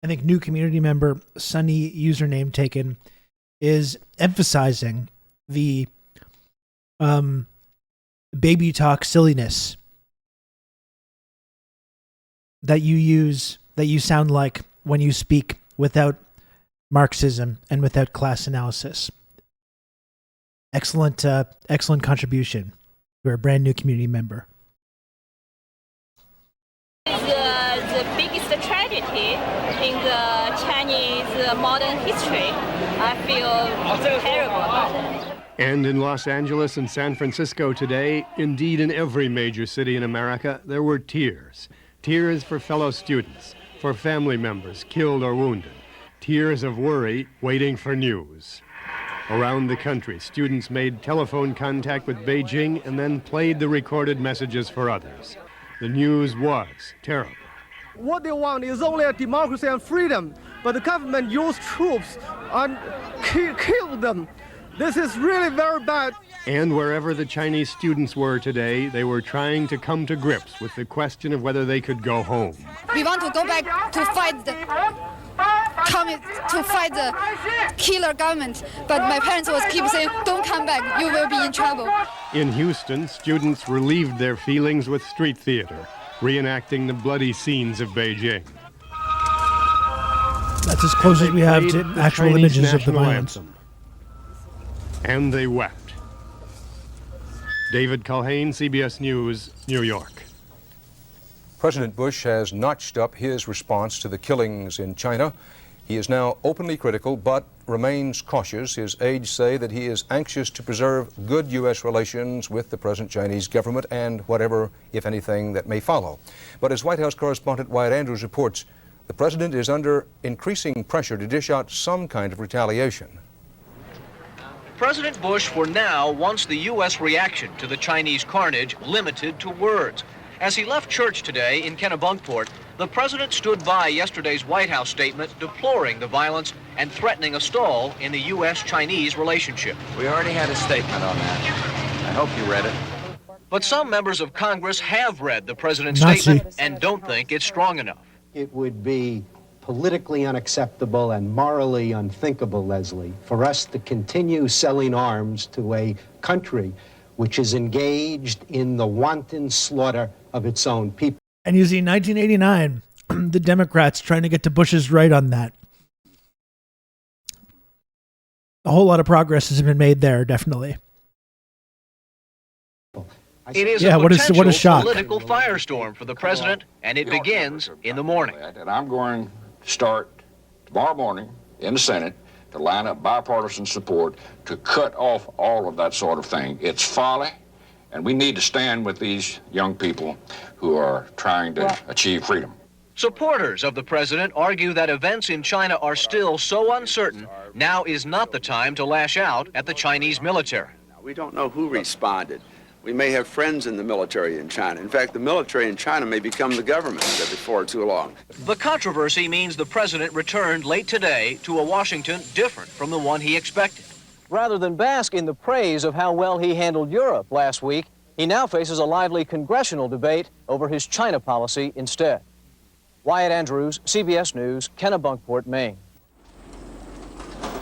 I think new community member Sunny username taken is emphasizing the baby talk silliness that you use, that you sound like when you speak without Marxism and without class analysis. Excellent contribution. You're a brand new community member. The biggest tragedy in the Chinese modern history. I feel terrible about it. And in Los Angeles and San Francisco today, indeed in every major city in America, there were tears. Tears for fellow students, for family members killed or wounded. Tears of worry waiting for news. Around the country, students made telephone contact with Beijing and then played the recorded messages for others. The news was terrible. What they want is only a democracy and freedom, but the government used troops and killed them. This is really very bad. And wherever the Chinese students were today, they were trying to come to grips with the question of whether they could go home. We want to go back to fight the killer government, but my parents was keep saying, "Don't come back, you will be in trouble." In Houston, students relieved their feelings with street theater, reenacting the bloody scenes of Beijing. That's as close as we have to actual images of the violence. And they wept. David Culhane, CBS News, New York. President Bush has notched up his response to the killings in China. He is now openly critical, but remains cautious. His aides say that he is anxious to preserve good U.S. relations with the present Chinese government and whatever, if anything, that may follow. But as White House correspondent Wyatt Andrews reports, the president is under increasing pressure to dish out some kind of retaliation. President Bush, for now, wants the U.S. reaction to the Chinese carnage limited to words. As he left church today in Kennebunkport, the president stood by yesterday's White House statement deploring the violence and threatening a stall in the U.S.-Chinese relationship. We already had a statement on that. I hope you read it. But some members of Congress have read the president's Nazi. statement and don't think it's strong enough. It would be politically unacceptable and morally unthinkable, Leslie, for us to continue selling arms to a country which is engaged in the wanton slaughter of its own people. And you see, 1989, the Democrats trying to get to Bush's right on that. A whole lot of progress has been made there, definitely. It is Yeah, a what a potential shock. political firestorm for the president, and it begins in the morning. And I'm going to start tomorrow morning in the Senate to line up bipartisan support to cut off all of that sort of thing. It's folly, and we need to stand with these young people who are trying to achieve freedom. Supporters of the president argue that events in China are still so uncertain, now is not the time to lash out at the Chinese military. We don't know who responded. We may have friends in the military in China. In fact, the military in China may become the government before too long. The controversy means the president returned late today to a Washington different from the one he expected. Rather than bask in the praise of how well he handled Europe last week, he now faces a lively congressional debate over his China policy instead. Wyatt Andrews, CBS News, Kennebunkport, Maine.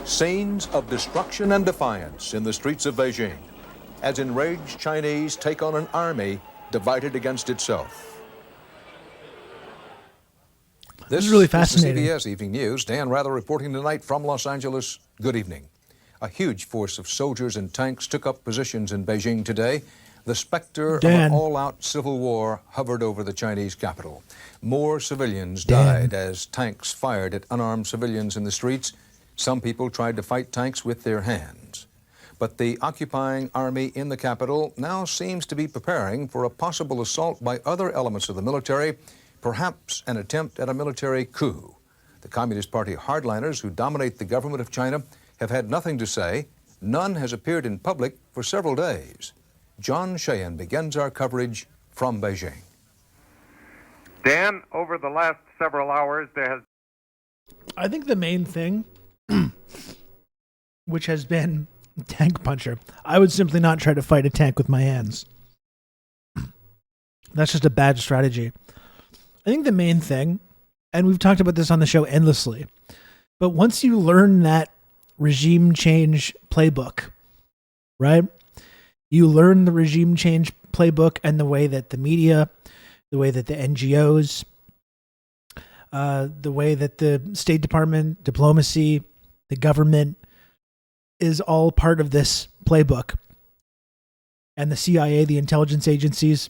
Scenes of destruction and defiance in the streets of Beijing as enraged Chinese take on an army divided against itself. This is really fascinating. This is CBS Evening News. Dan Rather reporting tonight from Los Angeles. Good evening. A huge force of soldiers and tanks took up positions in Beijing today. The specter of an all-out civil war hovered over the Chinese capital. More civilians died as tanks fired at unarmed civilians in the streets. Some people tried to fight tanks with their hands. But the occupying army in the capital now seems to be preparing for a possible assault by other elements of the military, perhaps an attempt at a military coup. The Communist Party hardliners who dominate the government of China have had nothing to say. None has appeared in public for several days. John Sheehan begins our coverage from Beijing. Dan, over the last several hours, there has... I think the main thing, which has been tank puncher, I would simply not try to fight a tank with my hands. That's just a bad strategy. I think the main thing, and we've talked about this on the show endlessly, but once you learn that regime change playbook, right? You learn the regime change playbook and the way that the media, the way that the NGOs, the way that the State Department, diplomacy, the government is all part of this playbook. And the CIA, the intelligence agencies.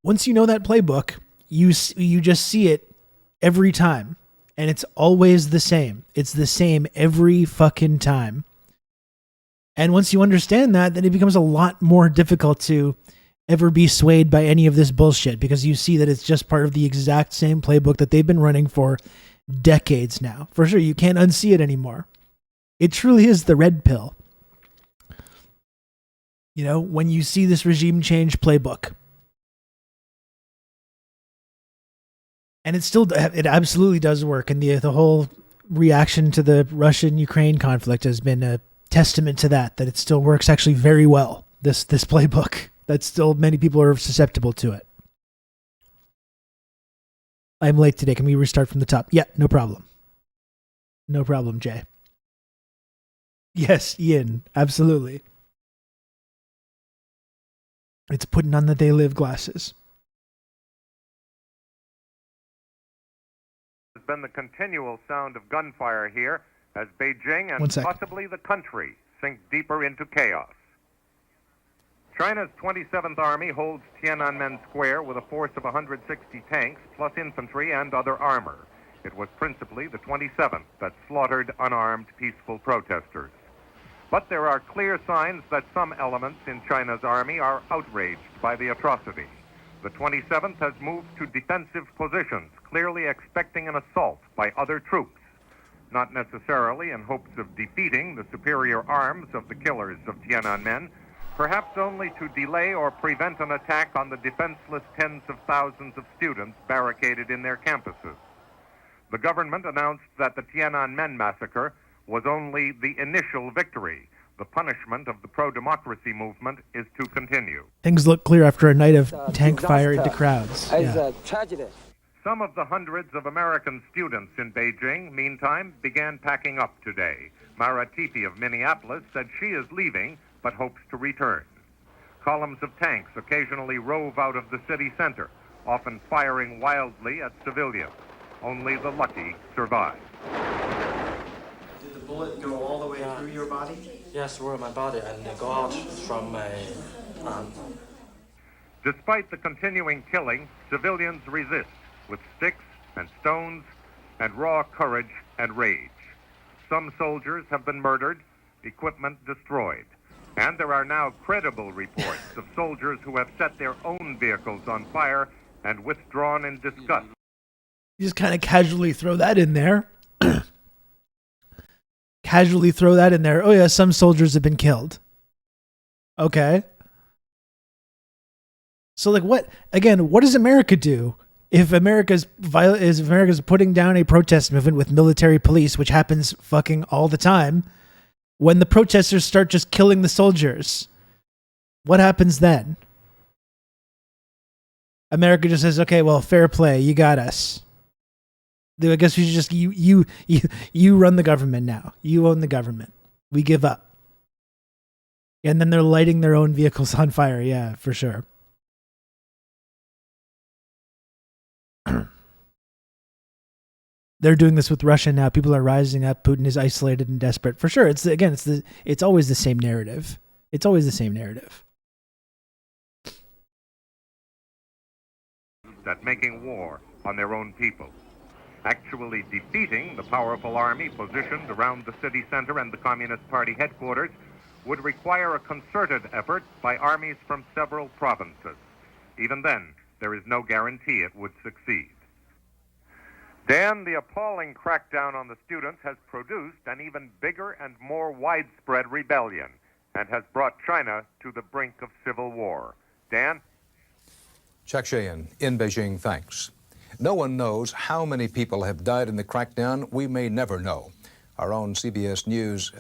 Once you know that playbook, you just see it every time. And it's always the same. It's the same every fucking time. And once you understand that, then it becomes a lot more difficult to ever be swayed by any of this bullshit, because you see that it's just part of the exact same playbook that they've been running for decades now. For sure, you can't unsee it anymore. It truly is the red pill. You know, when you see this regime change playbook. And it absolutely does work. And the whole reaction to the Russian-Ukraine conflict has been a testament to that it still works actually very well. This playbook, that still many people are susceptible to it. I'm late today. Can we restart from the top? Yeah, no problem. No problem, Jay. Yes, Ian, absolutely. It's putting on the They Live glasses. There's been the continual sound of gunfire here as Beijing One and second. possibly the country sink deeper into chaos. China's 27th Army holds Tiananmen Square with a force of 160 tanks, plus infantry and other armor. It was principally the 27th that slaughtered unarmed, peaceful protesters. But there are clear signs that some elements in China's army are outraged by the atrocity. The 27th has moved to defensive positions, clearly expecting an assault by other troops, not necessarily in hopes of defeating the superior arms of the killers of Tiananmen, perhaps only to delay or prevent an attack on the defenseless tens of thousands of students barricaded in their campuses. The government announced that the Tiananmen massacre was only the initial victory. The punishment of the pro-democracy movement is to continue. Things look clear after a night of tank fire into crowds. It's Yeah. a tragedy. Some of the hundreds of American students in Beijing, meantime, began packing up today. Mara Tipi of Minneapolis said she is leaving, but hopes to return. Columns of tanks occasionally rove out of the city center, often firing wildly at civilians. Only the lucky survive. Did the bullet go all the way through your body? Yes, through my body and go out from my arm. Despite the continuing killing, civilians resist with sticks and stones and raw courage and rage. Some soldiers have been murdered, equipment destroyed. And there are now credible reports of soldiers who have set their own vehicles on fire and withdrawn in disgust. You just kind of casually throw that in there. Casually throw that in there. Oh yeah, some soldiers have been killed. Okay. So like what, again, what does America do if America's putting down a protest movement with military police, which happens fucking all the time, when the protesters start just killing the soldiers? What happens then? America just says, okay, well, fair play, you got us. I guess we should just you run the government now. You own the government. We give up. And then they're lighting their own vehicles on fire. Yeah, for sure. They're doing this with Russia now. People are rising up. Putin is isolated and desperate. For sure. It's always the same narrative. It's always the same narrative. That making war on their own people. Actually defeating the powerful army positioned around the city center and the Communist Party headquarters would require a concerted effort by armies from several provinces. Even then, there is no guarantee it would succeed. Dan, the appalling crackdown on the students has produced an even bigger and more widespread rebellion and has brought China to the brink of civil war. Dan? Chuck Sheehan in Beijing, thanks. No one knows how many people have died in the crackdown. We may never know. Our own CBS News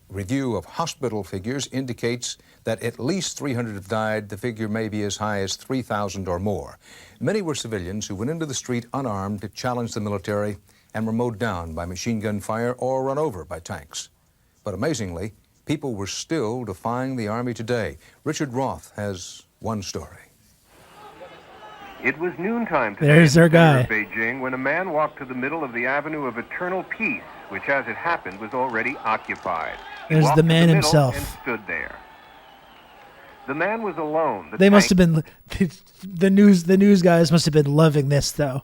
review of hospital figures indicates that at least 300 have died. The figure may be as high as 3,000 or more. Many were civilians who went into the street unarmed to challenge the military and were mowed down by machine gun fire or run over by tanks. But amazingly, people were still defying the army today. Richard Roth has one story. It was noontime today There's their in the center guy. of Beijing when a man walked to the middle of the Avenue of Eternal Peace, which, as it happened, was already occupied. He There's walked the to man middle himself. and stood there. The man was alone. They must have been the news guys must have been loving this though.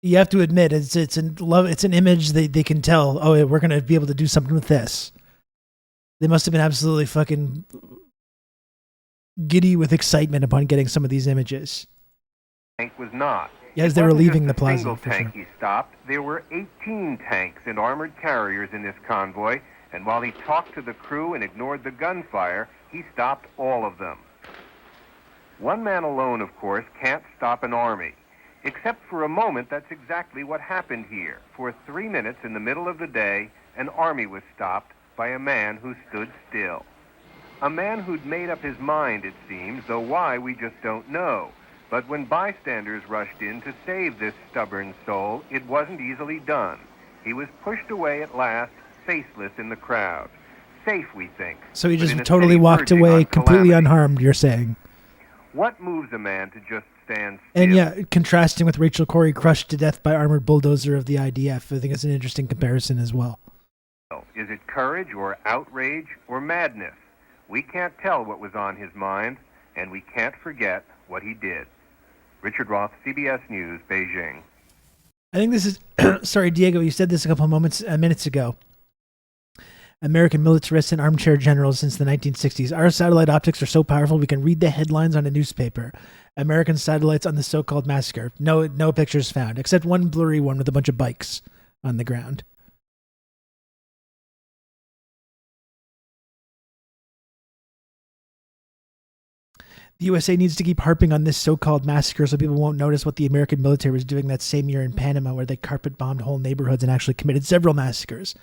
You have to admit it's an image they can tell, oh, we're going to be able to do something with this. They must have been absolutely fucking giddy with excitement upon getting some of these images. Tank was not. as they were leaving the plaza. Single tank he stopped. There were 18 tanks and armored carriers in this convoy, and while he talked to the crew and ignored the gunfire, he stopped all of them. One man alone, of course, can't stop an army. Except for a moment, that's exactly what happened here. For 3 minutes in the middle of the day, an army was stopped by a man who stood still. A man who'd made up his mind, it seems, though why we just don't know. But when bystanders rushed in to save this stubborn soul, it wasn't easily done. He was pushed away at last, faceless in the crowd. Safe, we think. So he just totally walked away, completely unharmed, you're saying. What moves a man to just stand still? And yeah, contrasting with Rachel Corrie crushed to death by armored bulldozer of the IDF, I think it's an interesting comparison as well. Is it courage or outrage or madness? We can't tell what was on his mind, and we can't forget what he did. Richard Roth, CBS News, Beijing. I think this is, sorry, Diego, you said this a couple of minutes ago. American militarists and armchair generals since the 1960s. Our satellite optics are so powerful we can read the headlines on a newspaper. American satellites on the so-called massacre. No pictures found, except one blurry one with a bunch of bikes on the ground. The USA needs to keep harping on this so-called massacre so people won't notice what the American military was doing that same year in Panama, where they carpet-bombed whole neighborhoods and actually committed several massacres.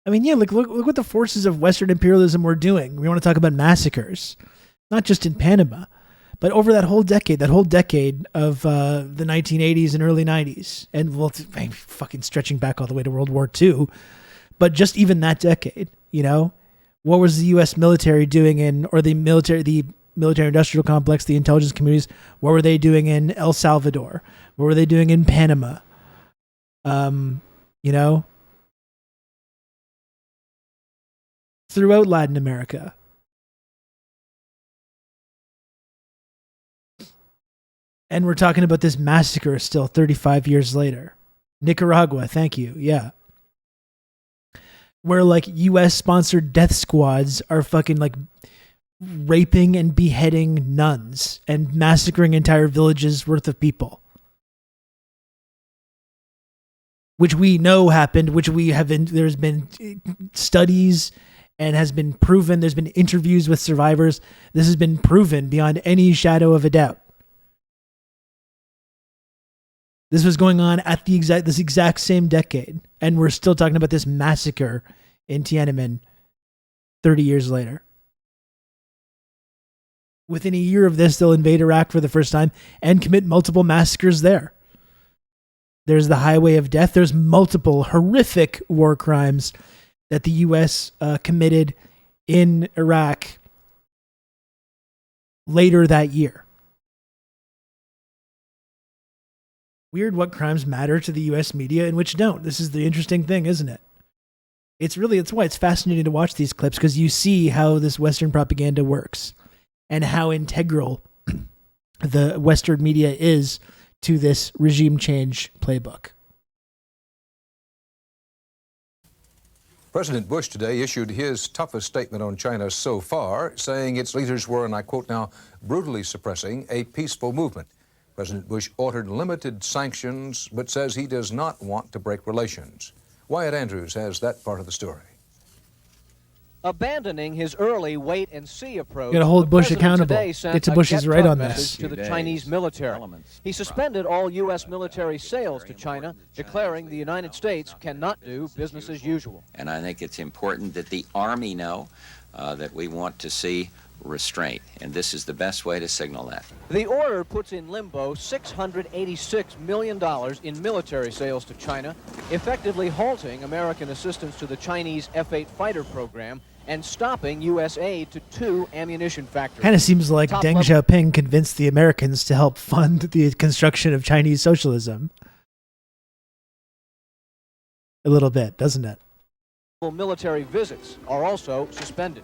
I mean, yeah, look what the forces of Western imperialism were doing. We want to talk about massacres, not just in Panama, but over that whole decade of the 1980s and early 90s, and well, fucking stretching back all the way to World War II, but just even that decade, you know, what was the U.S. military doing or the military-industrial complex, the intelligence communities, what were they doing in El Salvador? What were they doing in Panama? You know, throughout Latin America. And we're talking about this massacre still 35 years later. Nicaragua, thank you, yeah. Where like US-sponsored death squads are fucking like raping and beheading nuns and massacring entire villages worth of people. Which we know happened, there's been studies and has been proven, there's been interviews with survivors. This has been proven beyond any shadow of a doubt. This was going on at this exact same decade, and we're still talking about this massacre in Tiananmen 30 years later. Within a year of this, they'll invade Iraq for the first time and commit multiple massacres there. There's the highway of death. There's multiple horrific war crimes that the U.S. Committed in Iraq later that year. Weird what crimes matter to the U.S. media and which don't. This is the interesting thing, isn't it? It's why it's fascinating to watch these clips, because you see how this Western propaganda works and how integral the Western media is to this regime change playbook. President Bush today issued his toughest statement on China so far, saying its leaders were, and I quote now, brutally suppressing a peaceful movement. President Bush ordered limited sanctions, but says he does not want to break relations. Wyatt Andrews has that part of the story. Abandoning his early wait-and-see approach, got to hold Bush accountable. Get to Bush's right on this. To the Chinese military. He suspended all U.S. military sales to China, declaring the United States cannot do business as usual. And I think it's important that the Army know that we want to see restraint, and this is the best way to signal that. The order puts in limbo $686 million in military sales to China, effectively halting American assistance to the Chinese F-8 fighter program and stopping U.S. aid to 2 ammunition factories. Kind of seems like Deng Xiaoping convinced the Americans to help fund the construction of Chinese socialism. A little bit, doesn't it? Military visits are also suspended.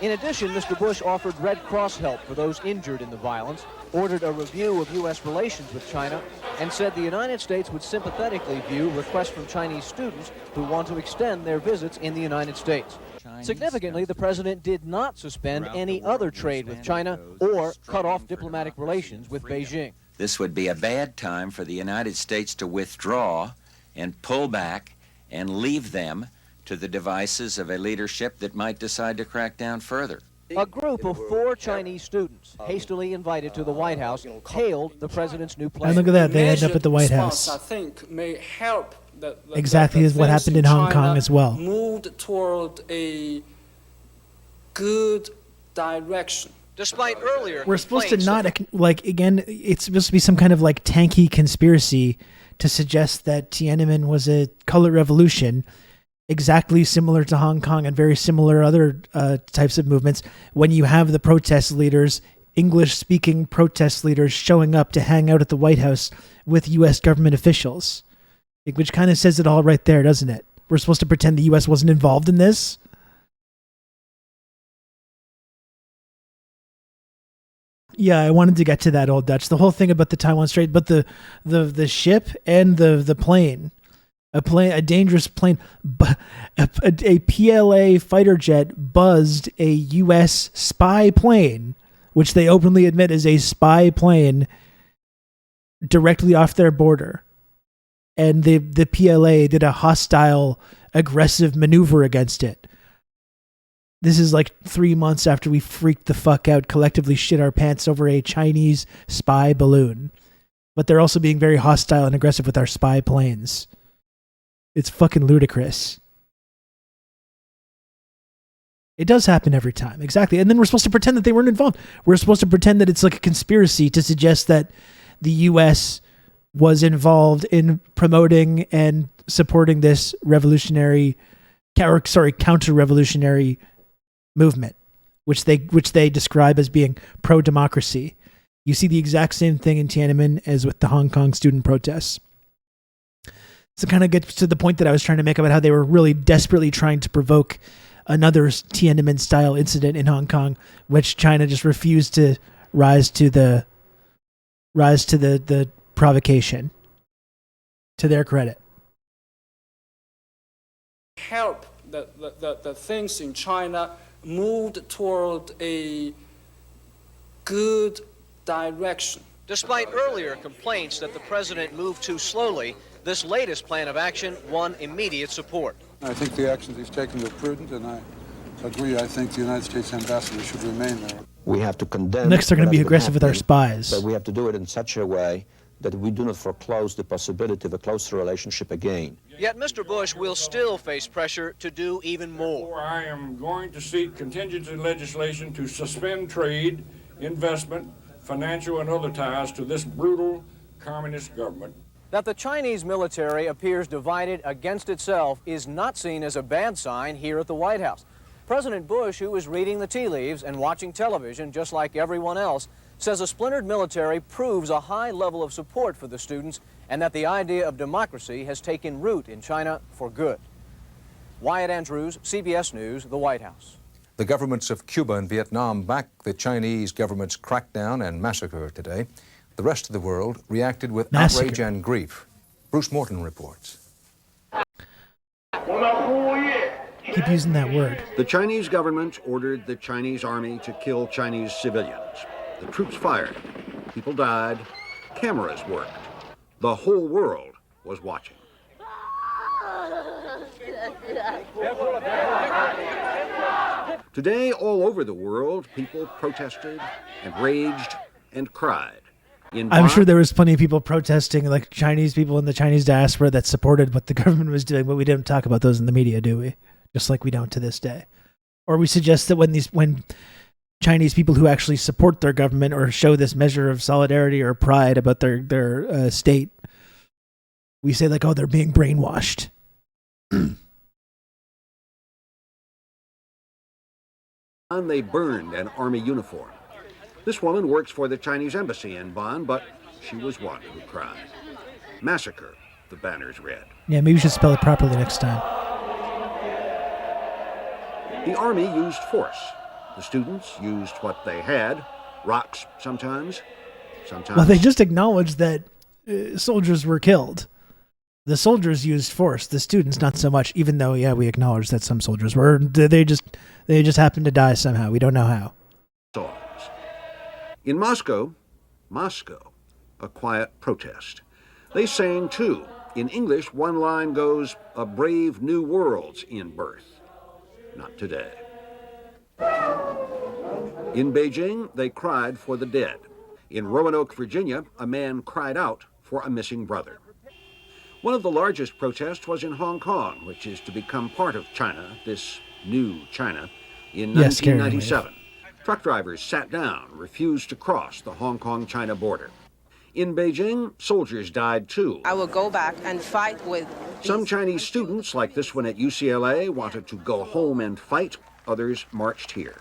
In addition, Mr. Bush offered Red Cross help for those injured in the violence, ordered a review of U.S. relations with China, and said the United States would sympathetically view requests from Chinese students who want to extend their visits in the United States. Significantly, the president did not suspend any other trade with China or cut off diplomatic relations with Beijing. this would be a bad time for the United States to withdraw and pull back and leave them to the devices of a leadership that might decide to crack down further. A group of 4 Chinese students, hastily invited to the White House, hailed the president's new plan. And look at that, they end up at the White House. I think may help Exactly as what happened in Hong Kong as well. Moved toward a good direction. Despite earlier We're supposed to not, like, again, it's supposed to be some kind of like tanky conspiracy to suggest that Tiananmen was a color revolution, exactly similar to Hong Kong and very similar other types of movements, when you have the protest leaders, English-speaking protest leaders, showing up to hang out at the White House with U.S. government officials. Which kind of says it all right there, doesn't it? We're supposed to pretend the U.S. wasn't involved in this? Yeah, I wanted to get to that, Old Dutch. The whole thing about the Taiwan Strait, but the ship and the plane, a dangerous plane, a PLA fighter jet buzzed a U.S. spy plane, which they openly admit is a spy plane, directly off their border. And the PLA did a hostile, aggressive maneuver against it. This is like 3 months after we freaked the fuck out, collectively shit our pants over a Chinese spy balloon. But they're also being very hostile and aggressive with our spy planes. It's fucking ludicrous. It does happen every time, exactly. And then we're supposed to pretend that they weren't involved. We're supposed to pretend that it's like a conspiracy to suggest that the U.S. was involved in promoting and supporting this counter-revolutionary movement, which they describe as being pro-democracy. You see the exact same thing in Tiananmen as with the Hong Kong student protests. So it kind of gets to the point that I was trying to make about how they were really desperately trying to provoke another Tiananmen-style incident in Hong Kong, which China just refused to rise to the provocation, to their credit. Help that things in China moved toward a good direction. Despite earlier complaints that the president moved too slowly, this latest plan of action won immediate support. I think the actions he's taken are prudent, and I agree. I think the United States ambassador should remain there. We have to condemn. Next, they're going to be aggressive with our spies. But we have to do it in such a way that we do not foreclose the possibility of a closer relationship again. Yet Mr. Bush will still face pressure to do even more. I am going to seek contingency legislation to suspend trade, investment, financial and other ties to this brutal communist government. That the Chinese military appears divided against itself is not seen as a bad sign here at the White House. President Bush, who is reading the tea leaves and watching television just like everyone else, says a splintered military proves a high level of support for the students and that the idea of democracy has taken root in China for good. Wyatt Andrews, CBS News, the White House. The governments of Cuba and Vietnam backed the Chinese government's crackdown and massacre today. The rest of the world reacted with outrage and grief. Bruce Morton reports. Keep using that word. The Chinese government ordered the Chinese army to kill Chinese civilians. The troops fired, people died, cameras worked. The whole world was watching. Today, all over the world, people protested and raged and cried. I'm sure there was plenty of people protesting, like Chinese people in the Chinese diaspora that supported what the government was doing, but we didn't talk about those in the media, do we? Just like we don't to this day. Or we suggest that when Chinese people who actually support their government or show this measure of solidarity or pride about their state, we say like, oh, they're being brainwashed. And they burned an army uniform. This woman works for the Chinese embassy in Bonn, but she was one who cried. Massacre, the banners read. Yeah, maybe we should spell it properly next time. The army used force. The students used what they had, rocks sometimes. Well, they just acknowledged that soldiers were killed. The soldiers used force, the students not so much, even though, yeah, we acknowledge that some soldiers were. They just happened to die somehow. We don't know how. In Moscow, a quiet protest. They sang too. In English, one line goes, "A brave new world's in birth." Not today. In Beijing, they cried for the dead. In Roanoke, Virginia, a man cried out for a missing brother. One of the largest protests was in Hong Kong, which is to become part of China, this new China, in 1997. Truck drivers sat down, refused to cross the Hong Kong-China border. In Beijing, soldiers died too. I will go back and fight with Some Chinese students, like this one at UCLA, wanted to go home and fight. Others marched here.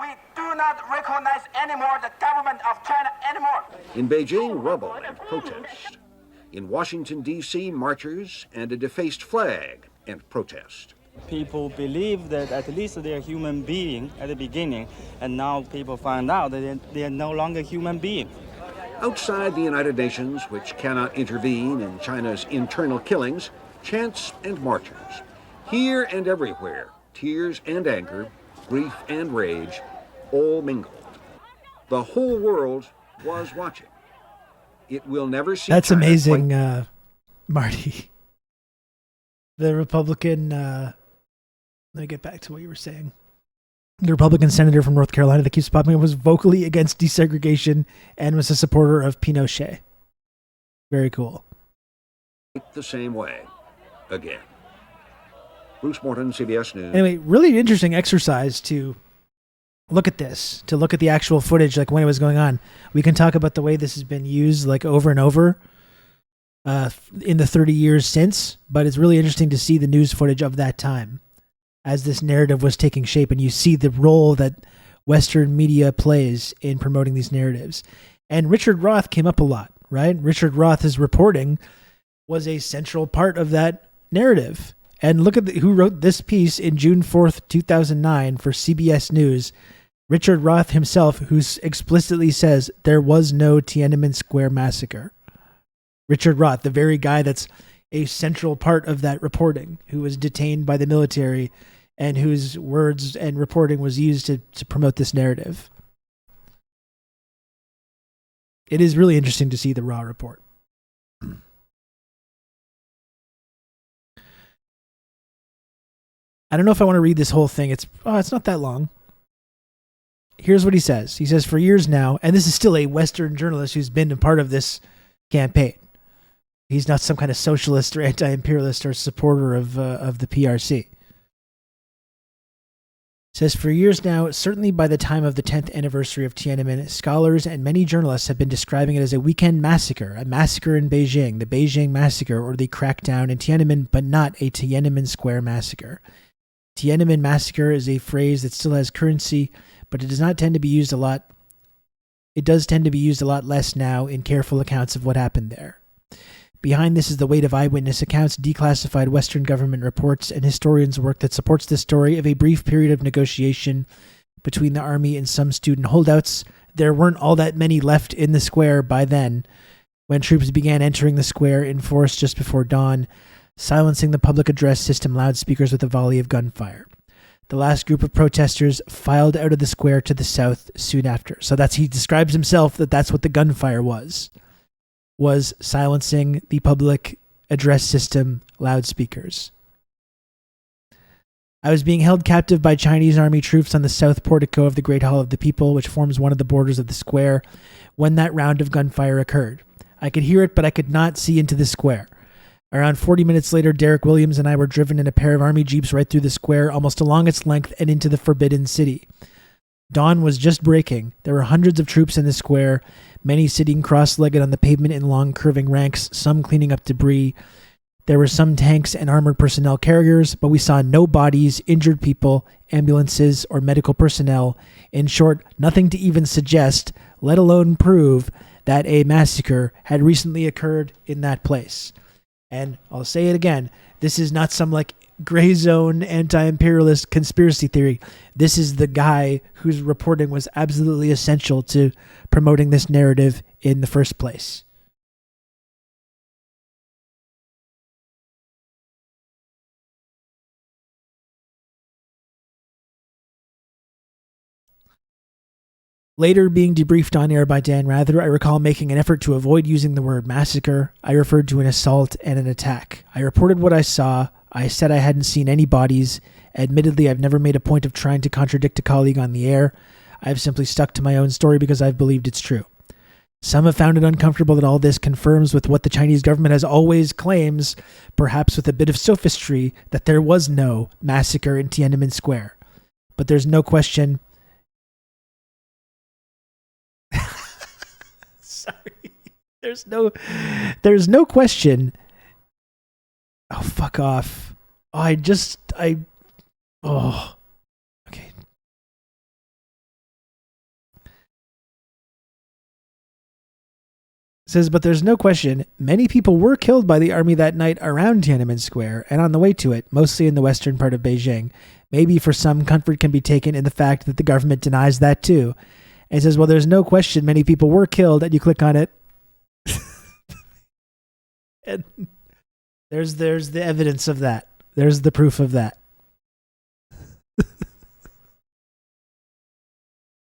We do not recognize anymore the government of China anymore. In Beijing, rubble and protest. In Washington, D.C., marchers and a defaced flag and protest. People believe that at least they're human being at the beginning, and now people find out that they are no longer human being. Outside the United Nations, which cannot intervene in China's internal killings, chants and marchers. Here and everywhere, tears and anger, grief and rage, all mingled. The whole world was watching. It will never see That's China amazing, Marty. The Republican, let me get back to what you were saying. The Republican senator from North Carolina that keeps popping up was vocally against desegregation and was a supporter of Pinochet. Very cool. the same way again. Bruce Morton, CBS News. Anyway, really interesting exercise to look at this, to look at the actual footage, like when it was going on. We can talk about the way this has been used like over and over in the 30 years since, but it's really interesting to see the news footage of that time as this narrative was taking shape, and you see the role that Western media plays in promoting these narratives. And Richard Roth came up a lot, right? Richard Roth's reporting was a central part of that narrative. And look at who wrote this piece in June 4th, 2009 for CBS News. Richard Roth himself, who explicitly says there was no Tiananmen Square massacre. Richard Roth, the very guy that's a central part of that reporting, who was detained by the military and whose words and reporting was used to promote this narrative. It is really interesting to see the raw report. I don't know if I want to read this whole thing. It's not that long. Here's what he says. He says, for years now, and this is still a Western journalist who's been a part of this campaign. He's not some kind of socialist or anti-imperialist or supporter of the PRC. It says, for years now, certainly by the time of the 10th anniversary of Tiananmen, scholars and many journalists have been describing it as a weekend massacre, a massacre in Beijing, the Beijing massacre or the crackdown in Tiananmen, but not a Tiananmen Square massacre. Tiananmen massacre is a phrase that still has currency, but it does not tend to be used a lot. It does tend to be used a lot less now in careful accounts of what happened there. Behind this is the weight of eyewitness accounts, declassified Western government reports, and historians' work that supports the story of a brief period of negotiation between the army and some student holdouts. There weren't all that many left in the square by then, when troops began entering the square in force just before dawn, silencing the public address system loudspeakers with a volley of gunfire. The last group of protesters filed out of the square to the south soon after. So he describes himself that's what the gunfire was silencing the public address system loudspeakers. I was being held captive by Chinese army troops on the south portico of the Great Hall of the People, which forms one of the borders of the square, when that round of gunfire occurred. I could hear it, but I could not see into the square. Around 40 minutes later, Derek Williams and I were driven in a pair of army jeeps right through the square, almost along its length and into the Forbidden City. Dawn was just breaking. There were hundreds of troops in the square, many sitting cross-legged on the pavement in long curving ranks, some cleaning up debris. There were some tanks and armored personnel carriers, but we saw no bodies, injured people, ambulances, or medical personnel. In short, nothing to even suggest, let alone prove, that a massacre had recently occurred in that place. And I'll say it again, this is not some gray zone anti-imperialist conspiracy theory. This is the guy whose reporting was absolutely essential to promoting this narrative in the first place. Later being debriefed on air by Dan Rather, I recall making an effort to avoid using the word massacre. I referred to an assault and an attack. I reported what I saw. I said I hadn't seen any bodies. Admittedly, I've never made a point of trying to contradict a colleague on the air. I've simply stuck to my own story because I've believed it's true. Some have found it uncomfortable that all this confirms with what the Chinese government has always claims, perhaps with a bit of sophistry, that there was no massacre in Tiananmen Square. But there's no question... Sorry. There's no question. Oh, fuck off. Okay. Says, but there's no question, many people were killed by the army that night around Tiananmen Square and on the way to it, mostly in the western part of Beijing. Maybe for some comfort can be taken in the fact that the government denies that too. And it says, well, there's no question many people were killed, and you click on it. And there's the evidence of that. There's the proof of that.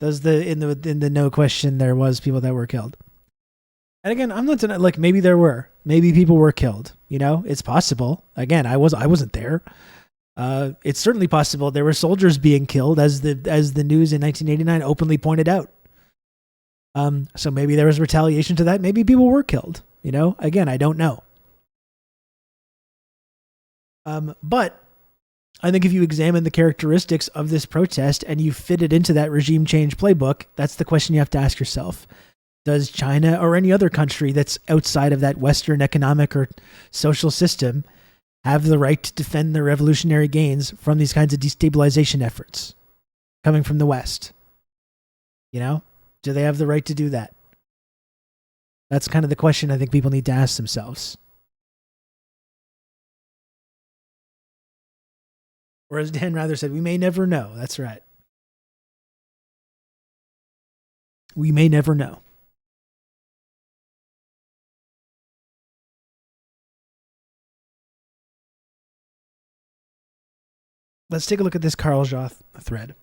In the no question there was people that were killed. And again, I'm not denying, like, maybe there were. Maybe people were killed. You know, it's possible. Again, I wasn't there. It's certainly possible there were soldiers being killed, as the news in 1989 openly pointed out. So maybe there was retaliation to that. Maybe people were killed. You know, again, I don't know. But I think if you examine the characteristics of this protest and you fit it into that regime change playbook, that's the question you have to ask yourself. Does China or any other country that's outside of that Western economic or social system have the right to defend their revolutionary gains from these kinds of destabilization efforts coming from the West? You know, do they have the right to do that? That's kind of the question I think people need to ask themselves. Or as Dan Rather said, we may never know. That's right. We may never know. Let's take a look at this Carl Joth thread.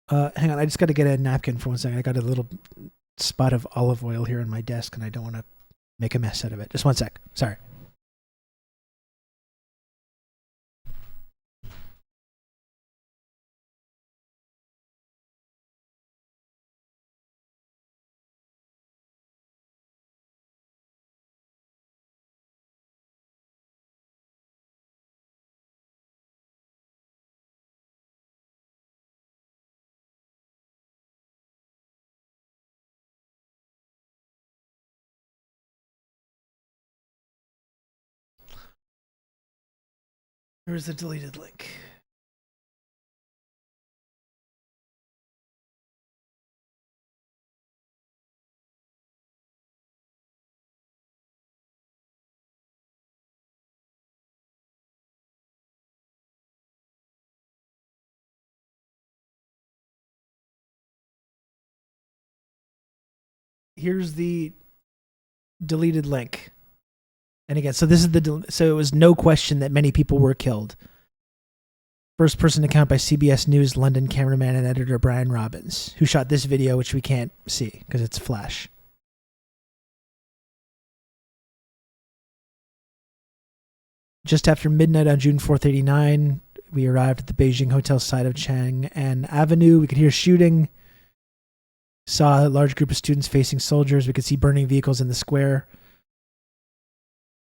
Hang on, I just got to get a napkin for 1 second. I got a little spot of olive oil here on my desk, and I don't want to make a mess out of it. Just 1 sec. Sorry. Where's the deleted link? Here's the deleted link. And again, so this is so it was no question that many people were killed. First person account by CBS News London cameraman and editor Brian Robbins, who shot this video, which we can't see because it's flash. Just after midnight on June 4th, 1989, we arrived at the Beijing hotel site of Chang'an Avenue. We could hear shooting. Saw a large group of students facing soldiers. We could see burning vehicles in the square.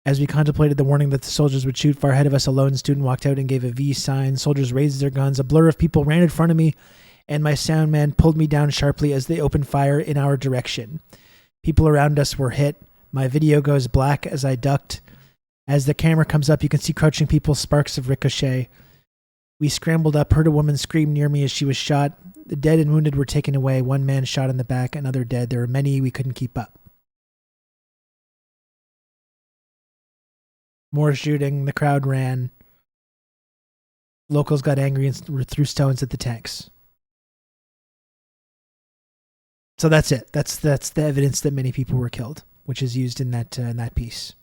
As we contemplated the warning that the soldiers would shoot, far ahead of us, a lone student walked out and gave a V sign. Soldiers raised their guns. A blur of people ran in front of me, and my sound man pulled me down sharply as they opened fire in our direction. People around us were hit. My video goes black as I ducked. As the camera comes up, you can see crouching people, sparks of ricochet. We scrambled up, heard a woman scream near me as she was shot. The dead and wounded were taken away. One man shot in the back, another dead. There were many, we couldn't keep up. More shooting. The crowd ran. Locals got angry and threw stones at the tanks. So that's it. That's the evidence that many people were killed, which is used in that piece.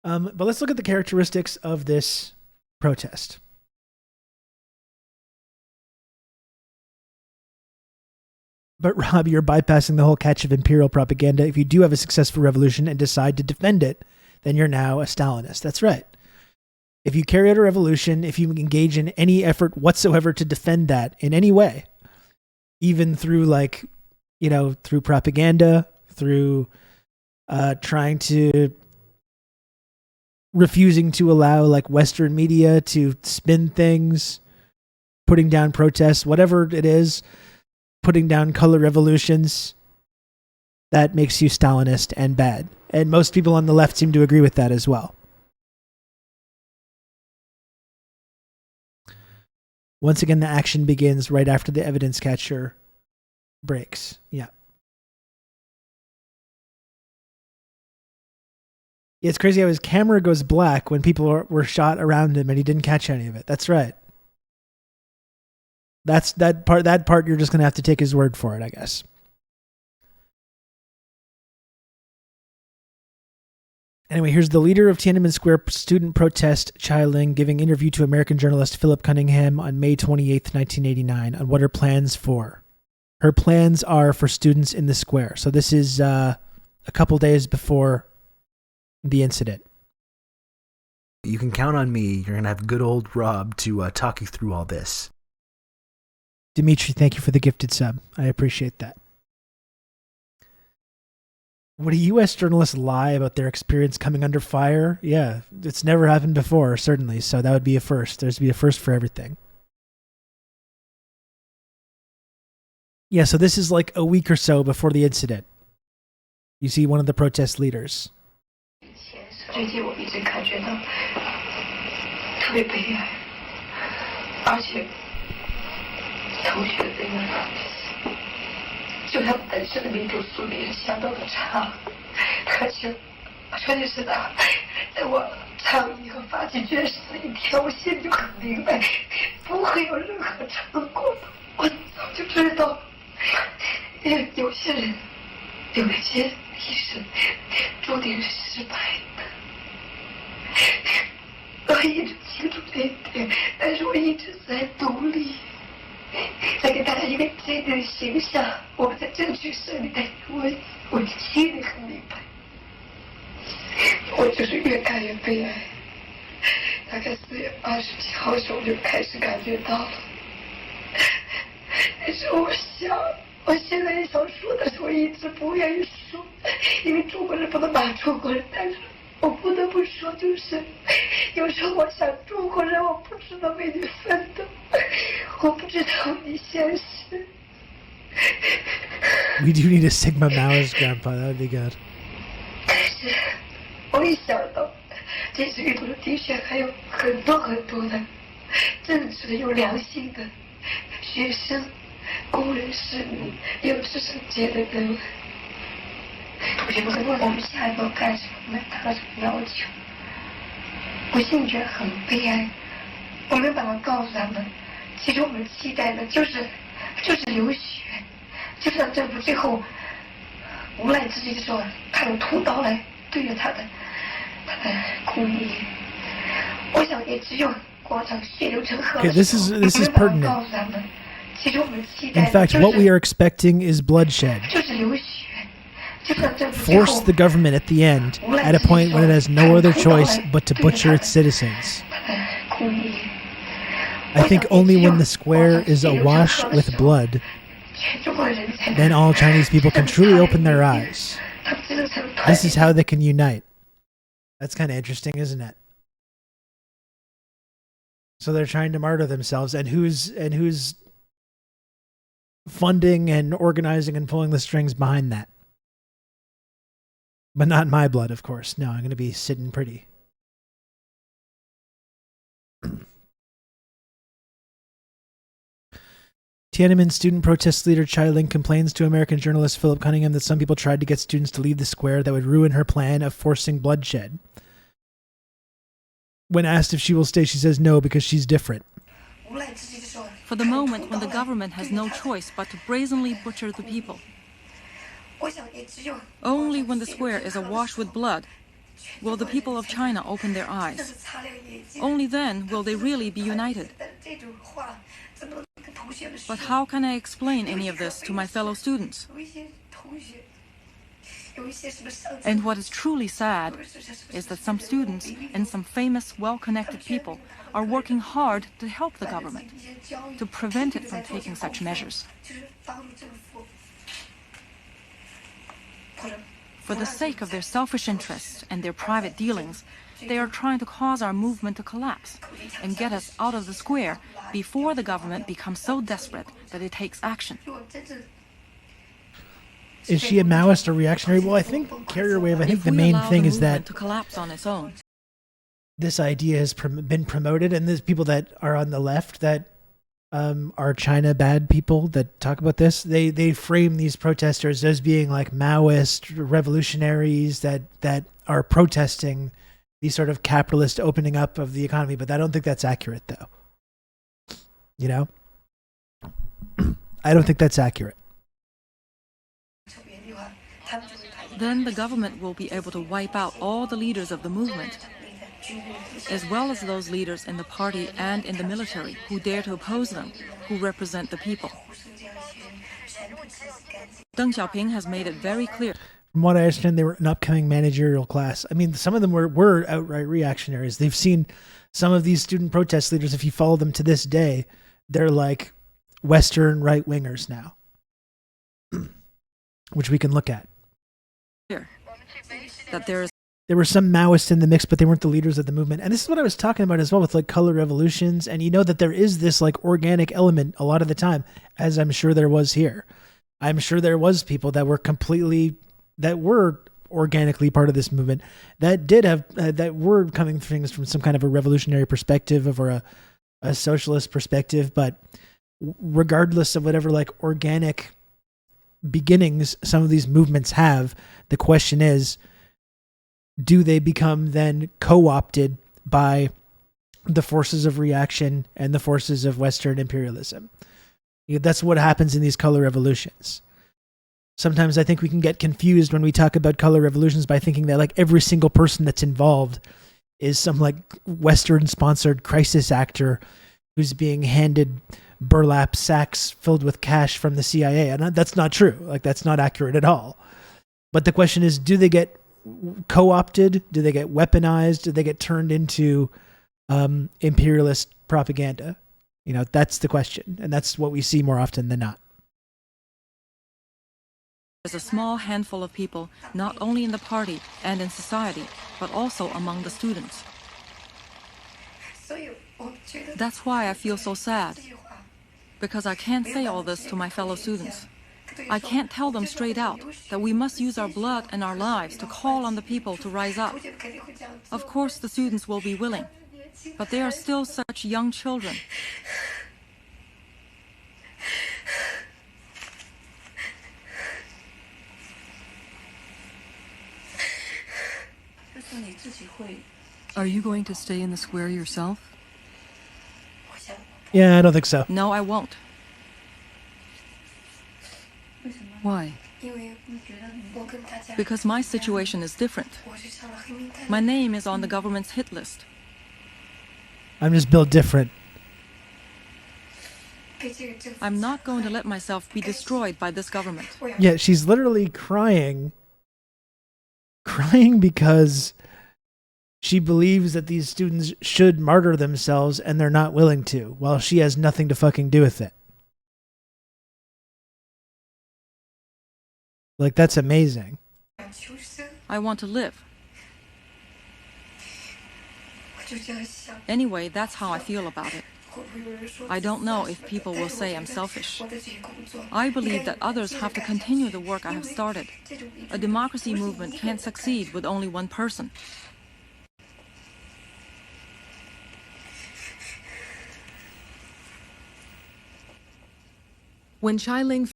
But let's look at the characteristics of this protest. But Rob, you're bypassing the whole catch of imperial propaganda. If you do have a successful revolution and decide to defend it, then you're now a Stalinist. That's right. If you carry out a revolution, if you engage in any effort whatsoever to defend that in any way, even through through propaganda, through trying to refusing to allow Western media to spin things, putting down protests, whatever it is, putting down color revolutions, that makes you Stalinist and bad. And most people on the left seem to agree with that as well. Once again, the action begins right after the evidence catcher breaks. Yeah. It's crazy how his camera goes black when people were shot around him and he didn't catch any of it. That's right. That part you're just going to have to take his word for it, I guess. Anyway, here's the leader of Tiananmen Square student protest, Chai Ling, giving interview to American journalist Philip Cunningham on May 28th, 1989, on what her plans for. Her plans are for students in the square. So this is a couple days before the incident. You can count on me. You're going to have good old Rob to talk you through all this. Dimitri, thank you for the gifted sub. I appreciate that. Would a U.S. journalist lie about their experience coming under fire? Yeah, it's never happened before, certainly. So that would be a first. There's to be a first for everything. Yeah, so this is like a week or so before the incident. You see one of the protest leaders. 最近我一直感觉到特别悲哀，而且同学的这个就他们本身的民主素质也是相当的差，而且说句实在，在我倡议和发起决心的一天，我心里就很明白，不会有任何成果的。我早就知道，有些人有一些历史注定是失败的。 我一直清楚这一点，但是我一直在努力，在给大家一个坚定的形象。我们在争取胜利，但我心里很明白，我就是越看越悲哀。大概4月27号的时候，我就开始感觉到了。但是我想，我现在也想说的是，我一直不愿意说，因为中国人不能骂中国人，但是。 我不得不说，就是有时候我想，中国人我不知道为你奋斗，我不知道你现实。We do need a Sigma Maoist grandpa. That would be good. 但是我一想到这次运动的确还有很多很多的正直的、有良心的学生、工人、市民，有知识界的人。 同学们会问我们下一步要干什么，我们达到什么要求？我心里觉得很悲哀。我没办法告诉他们，其实我们期待的就是流血，就是让政府最后无奈之际的时候，他用屠刀来对着他的公民。我想也只有广场血流成河。 Okay, this is pertinent. In fact, what we are expecting is bloodshed. 就是流血。 Force the government at the end, at a point when it has no other choice but to butcher its citizens. I think only when the square is awash with blood, then all Chinese people can truly open their eyes. This is how they can unite. That's kind of interesting, isn't it? So they're trying to martyr themselves, and who's funding and organizing and pulling the strings behind that? But not my blood, of course. No, I'm going to be sitting pretty. Tiananmen student protest leader Chai Ling complains to American journalist Philip Cunningham that some people tried to get students to leave the square that would ruin her plan of forcing bloodshed. When asked if she will stay, she says no because she's different. For the moment when the government has no choice but to brazenly butcher the people. Only when the square is awash with blood, will the people of China open their eyes. Only then will they really be united. But how can I explain any of this to my fellow students? And what is truly sad is that some students and some famous, well-connected people are working hard to help the government, to prevent it from taking such measures. For the sake of their selfish interests and their private dealings, they are trying to cause our movement to collapse and get us out of the square before the government becomes so desperate that it takes action. Is she a Maoist or reactionary? Well, I think carrier wave, I think the main thing is that to collapse on its own. This idea has been promoted, and there's people that are on the left that are China bad people that talk about this. They frame these protesters as being like Maoist revolutionaries that are protesting these sort of capitalist opening up of the economy, but I don't think that's accurate, though. You know? I don't think that's accurate. Then the government will be able to wipe out all the leaders of the movement, as well as those leaders in the party and in the military who dare to oppose them, who represent the people. Deng Xiaoping has made it very clear. From what I understand, they were an upcoming managerial class. I mean, some of them were outright reactionaries. They've seen some of these student protest leaders, if you follow them to this day, they're like Western right-wingers now, which we can look at. That there were some Maoists in the mix, but they weren't the leaders of the movement. And this is what I was talking about as well with like color revolutions. And you know that there is this like organic element a lot of the time, as I'm sure there was here. I'm sure there was people that were organically part of this movement that did have, that were coming things from some kind of a revolutionary perspective or a socialist perspective. But regardless of whatever like organic beginnings some of these movements have, the question is, do they become then co-opted by the forces of reaction and the forces of Western imperialism? You know, that's what happens in these color revolutions. Sometimes I think we can get confused when we talk about color revolutions by thinking that like every single person that's involved is some like Western sponsored crisis actor who's being handed burlap sacks filled with cash from the CIA. And that's not true. Like that's not accurate at all. But the question is, do they get co-opted? Do they get weaponized? Do they get turned into imperialist propaganda? You know, that's the question. And that's what we see more often than not. There's a small handful of people, not only in the party and in society, but also among the students. That's why I feel so sad, because I can't say all this to my fellow students. I can't tell them straight out that we must use our blood and our lives to call on the people to rise up. Of course, the students will be willing, but they are still such young children. Are you going to stay in the square yourself? Yeah, I don't think so. No, I won't. Why? Because my situation is different. My name is on the government's hit list. I'm just built different. I'm not going to let myself be destroyed by this government. Yeah, she's literally crying because she believes that these students should martyr themselves and they're not willing to, while she has nothing to fucking do with it. Like, that's amazing. I want to live. Anyway, that's how I feel about it. I don't know if people will say I'm selfish. I believe that others have to continue the work I have started. A democracy movement can't succeed with only one person. When Chai Ling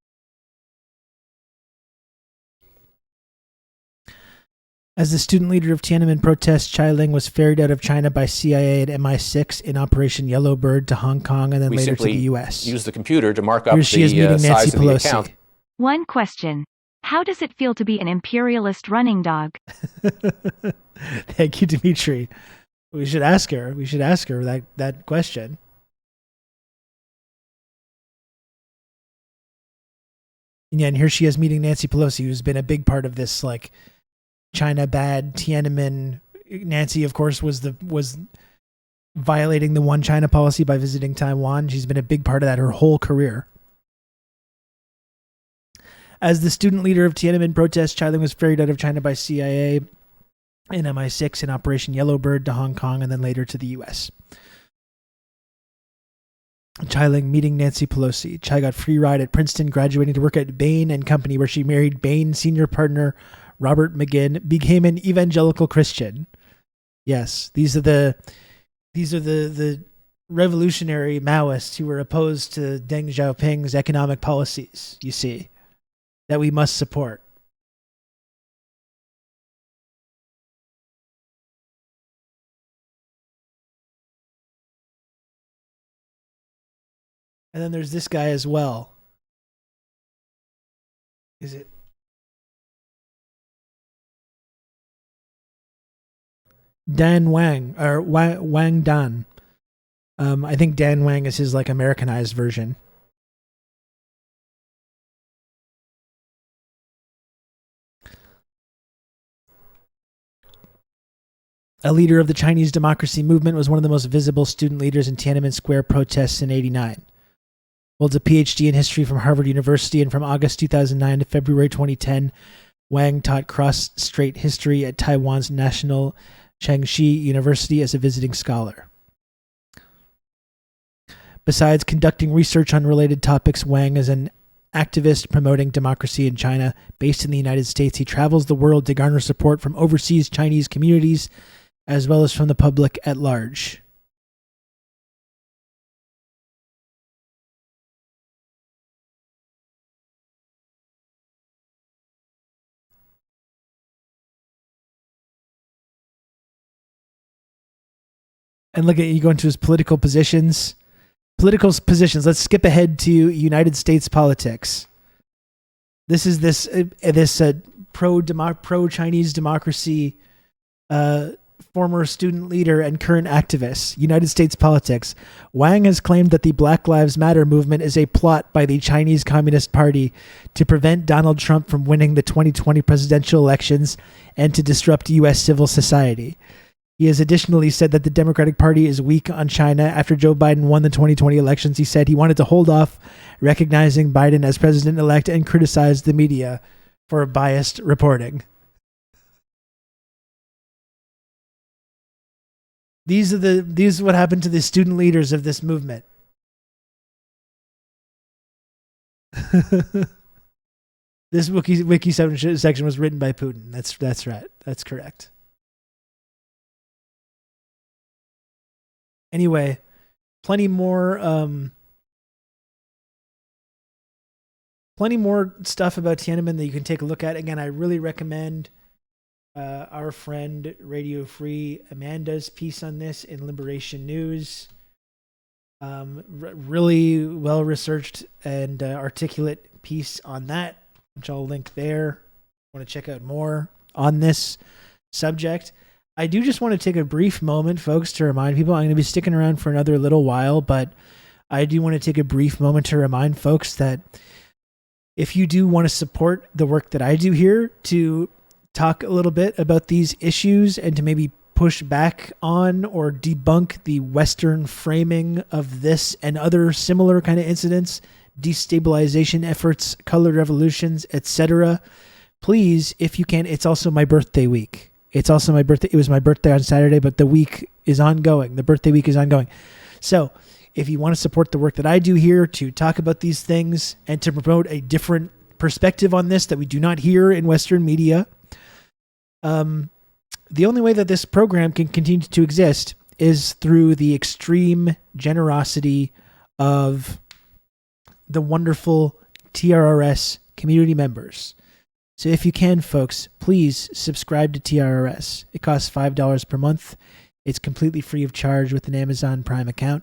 As the student leader of Tiananmen protests, Chai Ling was ferried out of China by CIA and MI6 in Operation Yellowbird to Hong Kong and then later to the U.S. Use the computer to mark up Here she is meeting the Nancy size of the Pelosi. account. One question. How does it feel to be an imperialist running dog? Thank you, Dimitri. We should ask her. We should ask her that question. And yeah, and here she is meeting Nancy Pelosi, who's been a big part of this, like, China bad, Tiananmen. Nancy, of course, was violating the one China policy by visiting Taiwan. She's been a big part of that her whole career. As the student leader of Tiananmen protests, Chai-Ling was ferried out of China by CIA and MI6 in Operation Yellowbird to Hong Kong and then later to the U.S. Chai-Ling meeting Nancy Pelosi. Chai got free ride at Princeton, graduating to work at Bain and Company, where she married Bain senior partner Robert McGinn, became an evangelical Christian. Yes, these are the revolutionary Maoists who were opposed to Deng Xiaoping's economic policies, you see, that we must support. And then there's this guy as well. Is it? Dan Wang, or Wang Dan. I think Dan Wang is his, like, Americanized version. A leader of the Chinese democracy movement, was one of the most visible student leaders in Tiananmen Square protests in '89. Holds a PhD in history from Harvard University, and from August 2009 to February 2010, Wang taught cross-strait history at Taiwan's National Chengxi University as a visiting scholar. Besides conducting research on related topics, Wang is an activist promoting democracy in China. Based in the United States, he travels the world to garner support from overseas Chinese communities as well as from the public at large. And look at, you go into his political positions. Political positions. Let's skip ahead to United States politics. This is this pro-Chinese democracy former student leader and current activist. United States politics. Wang has claimed that the Black Lives Matter movement is a plot by the Chinese Communist Party to prevent Donald Trump from winning the 2020 presidential elections and to disrupt U.S. civil society. He has additionally said that the Democratic Party is weak on China. After Joe Biden won the 2020 elections, he said he wanted to hold off recognizing Biden as president-elect and criticized the media for biased reporting. These are what happened to the student leaders of this movement. This wiki section was written by Putin. That's right. That's correct. Anyway, plenty more stuff about Tiananmen that you can take a look at. Again, I really recommend our friend Radio Free Amanda's piece on this in Liberation News. Really well researched and articulate piece on that, which I'll link there. Want to check out more on this subject. I do just want to take a brief moment, folks, to remind people, I'm going to be sticking around for another little while, but I do want to take a brief moment to remind folks that if you do want to support the work that I do here to talk a little bit about these issues and to maybe push back on or debunk the Western framing of this and other similar kind of incidents, destabilization efforts, colored revolutions, etc., please, if you can, it's also my birthday week. It's also my birthday. It was my birthday on Saturday, but the week is ongoing. The birthday week is ongoing. So if you want to support the work that I do here to talk about these things and to promote a different perspective on this that we do not hear in Western media, the only way that this program can continue to exist is through the extreme generosity of the wonderful TRRS community members. So if you can, folks, please subscribe to TRRS. It costs $5 per month. It's completely free of charge with an Amazon Prime account.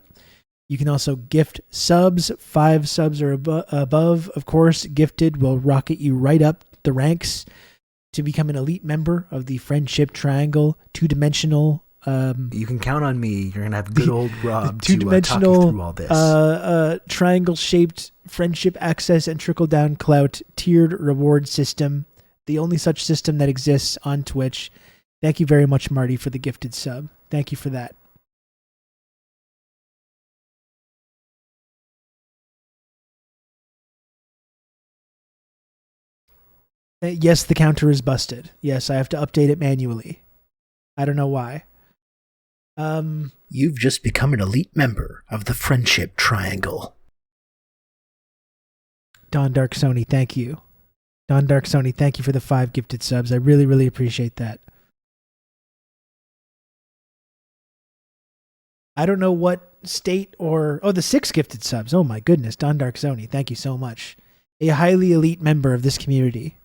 You can also gift subs. 5 subs or above, of course. Gifted will rocket you right up the ranks to become an elite member of the Friendship Triangle, two-dimensional. You can count on me. You're gonna have good old Rob to talk you two-dimensional through all this. triangle-shaped friendship access and trickle-down clout tiered reward system. The only such system that exists on Twitch. Thank you very much, Marty, for the gifted sub. Thank you for that. Yes, the counter is busted. Yes, I have to update it manually. I don't know why. You've just become an elite member of the Friendship Triangle. Don Dark Sony, thank you. Don Dark Sony, thank you for the 5 gifted subs. I really, really appreciate that. I don't know what state or... Oh, the 6 gifted subs. Oh my goodness. Don Dark Sony, thank you so much. A highly elite member of this community.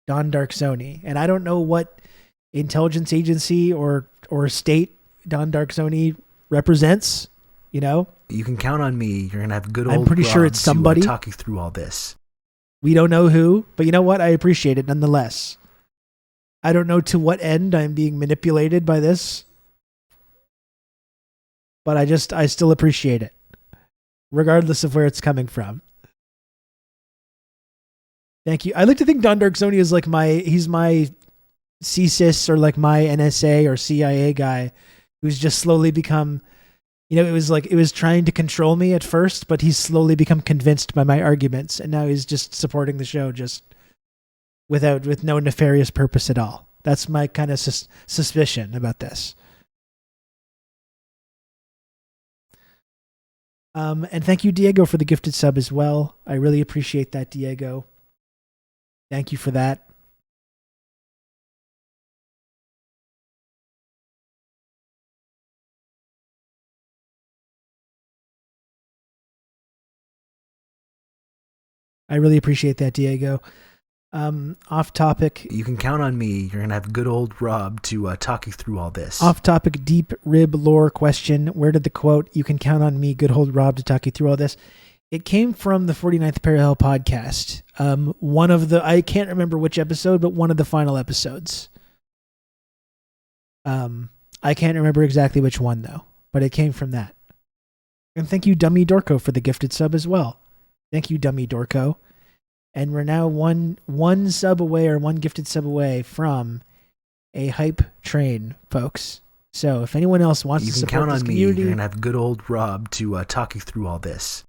Don Dark Sony. And I don't know what intelligence agency or state Don Dark Sony represents, you know? You can count on me. You're going to have good old I'm pretty Rob sure it's somebody. to talk you through all this. We don't know who, but you know what? I appreciate it nonetheless. I don't know to what end I'm being manipulated by this, but I still appreciate it, regardless of where it's coming from. Thank you. I like to think Don Dark Sony is like he's my CSIS or like my NSA or CIA guy who's just slowly become, you know, it was trying to control me at first, but he's slowly become convinced by my arguments, and now he's just supporting the show just with no nefarious purpose at all. That's my kind of suspicion about this. And thank you, Diego, for the gifted sub as well. I really appreciate that, Diego. Thank you for that. I really appreciate that, Diego. Off topic. You can count on me. You're going to have good old Rob to talk you through all this. Off topic, deep rib lore question. Where did the quote, "You can count on me, good old Rob, to talk you through all this"? It came from the 49th Parallel podcast. One of the, I can't remember which episode, but one of the final episodes. I can't remember exactly which one though, but it came from that. And thank you, Dummy Dorko, for the gifted sub as well. Thank you, Dummy Dorko. And we're now one sub away, or one gifted sub away from a hype train, folks. So if anyone else wants to support count this on community, me. You're going to have good old Rob to talk you through all this.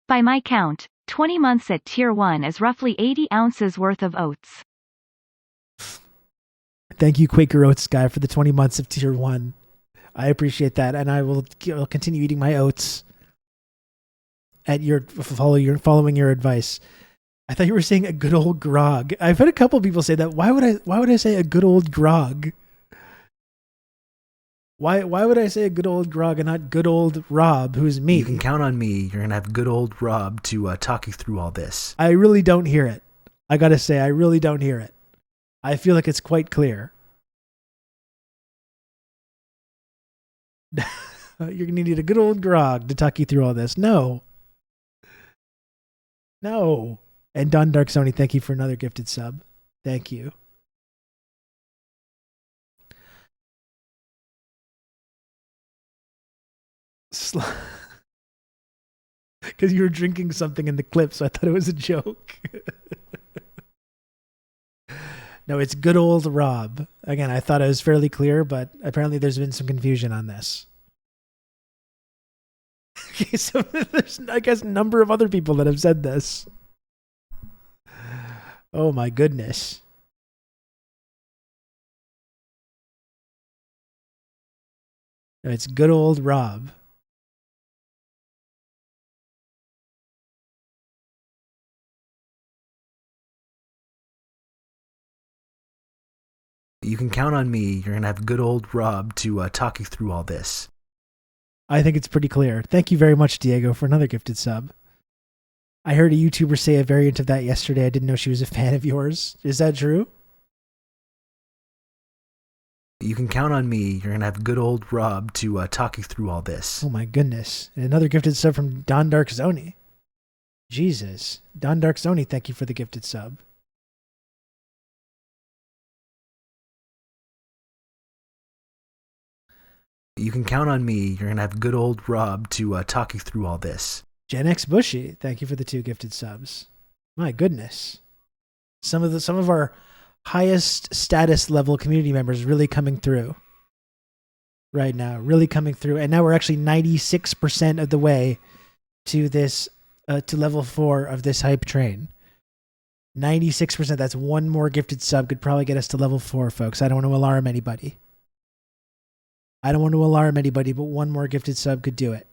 By my count, 20 months at Tier 1 is roughly 80 ounces worth of oats. Thank you, Quaker Oats guy, for the 20 months of Tier 1. I appreciate that, and I'll continue eating my oats at following your advice. I thought you were saying a good old grog. I've had a couple people say that. Why would I say a good old grog? Why would I say a good old grog and not good old Rob, who's me? You can count on me. You're going to have good old Rob to talk you through all this. I really don't hear it. I got to say, I really don't hear it. I feel like it's quite clear. You're going to need a good old grog to talk you through all this. No. And Don Dark Sony, thank you for another gifted sub. Thank you. Because you were drinking something in the clip, so I thought it was a joke. No, it's good old Rob. Again, I thought it was fairly clear, but apparently there's been some confusion on this. Okay, so there's, I guess, a number of other people that have said this. Oh my goodness. No, it's good old Rob. You can count on me. You're going to have good old Rob to talk you through all this. I think it's pretty clear. Thank you very much, Diego, for another gifted sub. I heard a YouTuber say a variant of that yesterday. I didn't know she was a fan of yours. Is that true? You can count on me. You're going to have good old Rob to talk you through all this. Oh my goodness. And another gifted sub from Don Dark Zoni. Jesus. Don Dark Zoni, thank you for the gifted sub. You can count on me. You're going to have good old Rob to talk you through all this. Gen X Bushy, thank you for the 2 gifted subs. My goodness. Some of our highest status level community members really coming through right now, really coming through. And now we're actually 96% of the way to this, to level 4 of this hype train. 96%. That's one more gifted sub could probably get us to level 4, folks. I don't want to alarm anybody. But one more gifted sub could do it.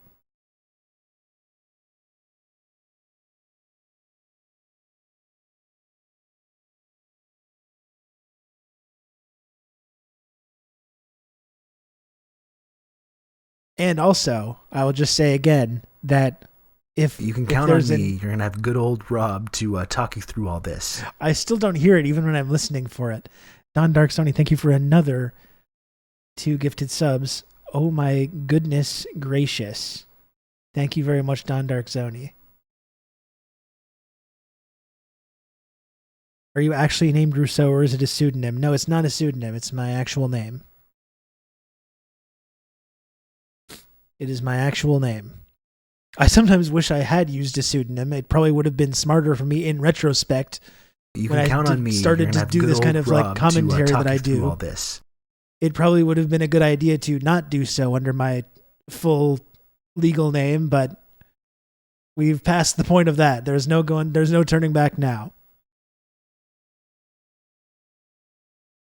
And also, I will just say again that if you can count on me, you're going to have good old Rob to talk you through all this. I still don't hear it even when I'm listening for it. Don Dark Sony, thank you for another 2 gifted subs. Oh my goodness gracious. Thank you very much, Don Dark Sony. Are you actually named Rousseau or is it a pseudonym? No, it's not a pseudonym. It's my actual name. It is my actual name. I sometimes wish I had used a pseudonym. It probably would have been smarter for me in retrospect. You can count on me. Started to do this kind of like commentary that I do. All this. It probably would have been a good idea to not do so under my full legal name, but we've passed the point of that. There's no turning back now.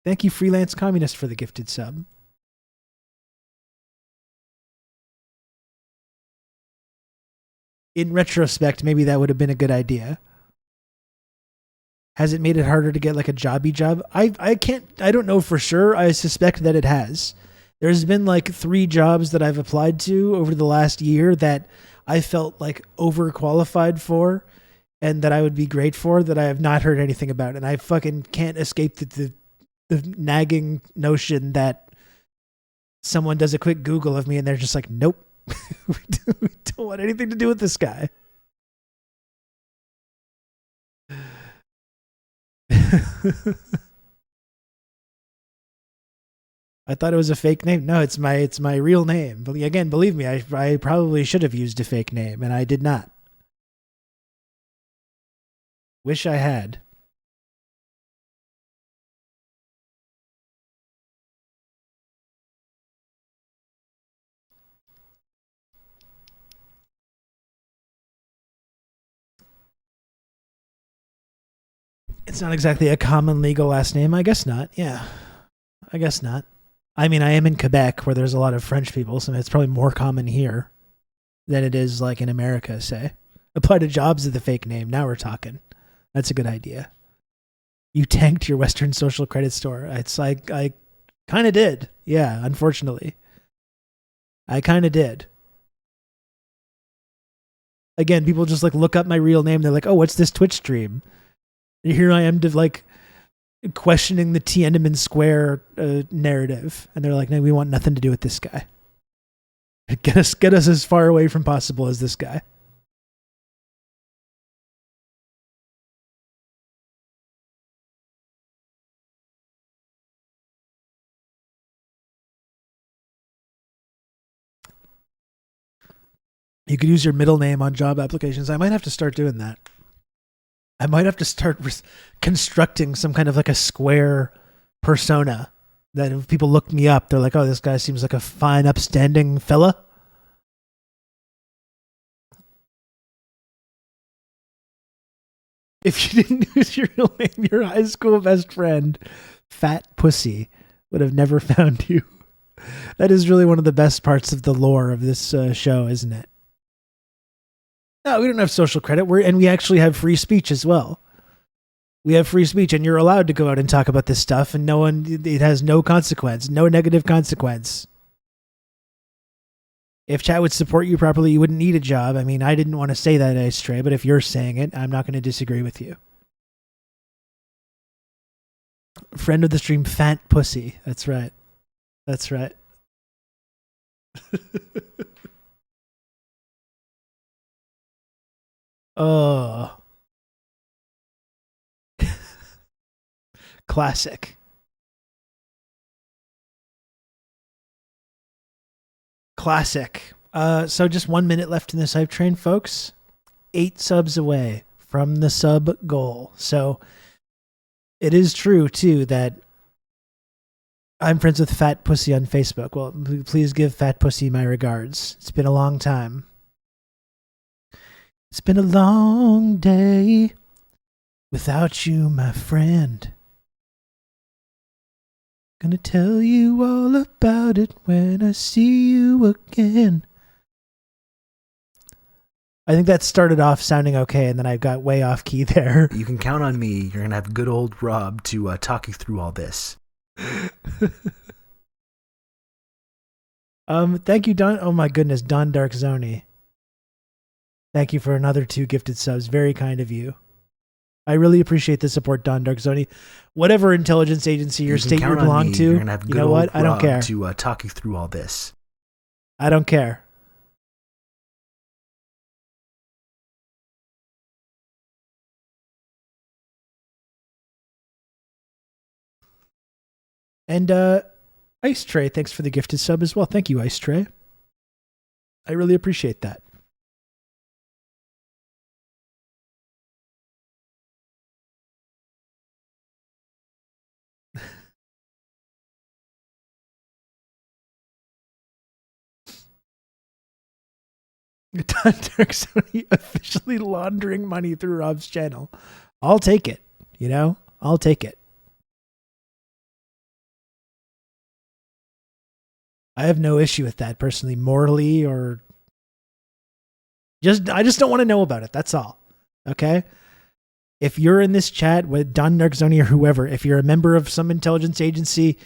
Thank you, Freelance Communist, for the gifted sub. In retrospect, maybe that would have been a good idea. Has it made it harder to get like a jobby job? I don't know for sure. I suspect that it has. There's been like 3 jobs that I've applied to over the last year that I felt like overqualified for and that I would be great for that I have not heard anything about. And I fucking can't escape the nagging notion that someone does a quick Google of me and they're just like, nope. we don't want anything to do with this guy. I thought it was a fake name. No, it's my real name. But again, believe me, I probably should have used a fake name, and I did not. Wish I had. It's not exactly a common legal last name. I guess not. Yeah. I guess not. I mean, I am in Quebec where there's a lot of French people, so it's probably more common here than it is like in America, say. Apply to jobs with a fake name. Now we're talking. That's a good idea. You tanked your Western social credit score. It's like, I kind of did. Yeah, unfortunately. I kind of did. Again, people just like look up my real name. They're like, oh, what's this Twitch stream? And here I am to like questioning the Tiananmen Square narrative. And they're like, no, we want nothing to do with this guy. Get us as far away from possible as this guy. You could use your middle name on job applications. I might have to start doing that. I might have to start constructing some kind of like a Square persona that if people look me up, they're like, oh, this guy seems like a fine, upstanding fella. If you didn't use your real name, your high school best friend, Fat Pussy, would have never found you. That is really one of the best parts of the lore of this show, isn't it? No, we don't have social credit. And we actually have free speech as well. We have free speech, and you're allowed to go out and talk about this stuff, and it has no consequence, no negative consequence. If chat would support you properly, you wouldn't need a job. I mean, I didn't want to say that, Astray, but if you're saying it, I'm not going to disagree with you. Friend of the stream, Fat Pussy. That's right. That's right. Oh. Classic. Classic. So just 1 minute left in this hype train, folks. 8 subs away from the sub goal. So it is true, too, that I'm friends with Fat Pussy on Facebook. Well, please give Fat Pussy my regards. It's been a long time. It's been a long day without you, my friend. Gonna tell you all about it when I see you again. I think that started off sounding okay, and then I got way off key there. You can count on me. You're going to have good old Rob to talk you through all this. Thank you, Don. Oh my goodness, Don Dark Zoni. Thank you for another 2 gifted subs. Very kind of you. I really appreciate the support, Don Dark Zoni. Whatever intelligence agency or state you belong to, You're gonna have you good know what? old I don't Rob care. To talk you through all this. I don't care. And Ice Tray, thanks for the gifted sub as well. Thank you, Ice Tray. I really appreciate that. Don Dark Sony officially laundering money through Rob's channel. I'll take it. You know, I'll take it. I have no issue with that personally, morally, or I just don't want to know about it. That's all. Okay. If you're in this chat with Don Dark Zoni or whoever, if you're a member of some intelligence agency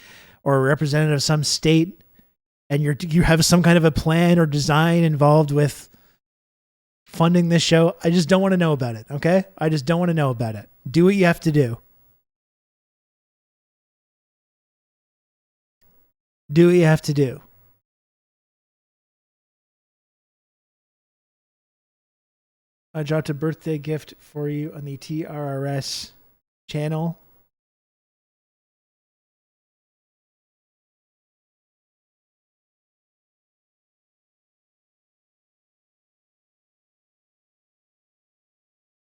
or a representative of some state, and you have some kind of a plan or design involved with funding this show, I just don't want to know about it. Okay. I just don't want to know about it. Do what you have to do. Do what you have to do. I dropped a birthday gift for you on the TRRS channel.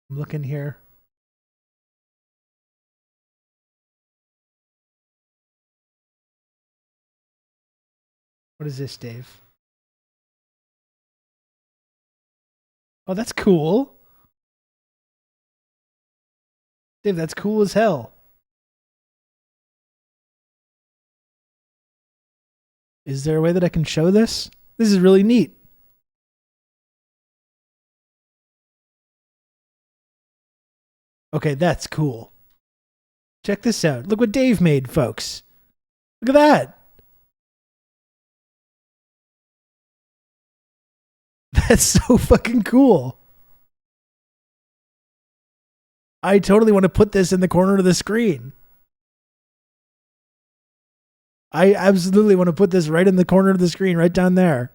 I'm looking here. What is this, Dave? Oh, that's cool. Dave, that's cool as hell. Is there a way that I can show this? This is really neat. Okay, that's cool. Check this out. Look what Dave made, folks. Look at that. That's so fucking cool. I totally want to put this in the corner of the screen. I absolutely want to put this right in the corner of the screen, right down there.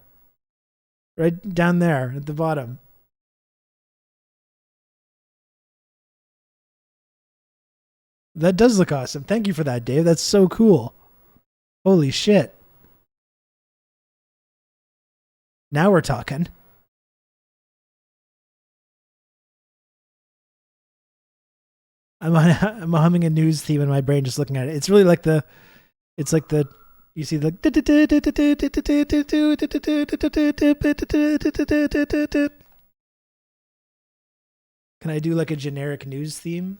Right down there at the bottom. That does look awesome. Thank you for that, Dave. That's so cool. Holy shit. Now we're talking. I'm humming a news theme in my brain just looking at it. It's really like you see the Can I do like a generic news theme?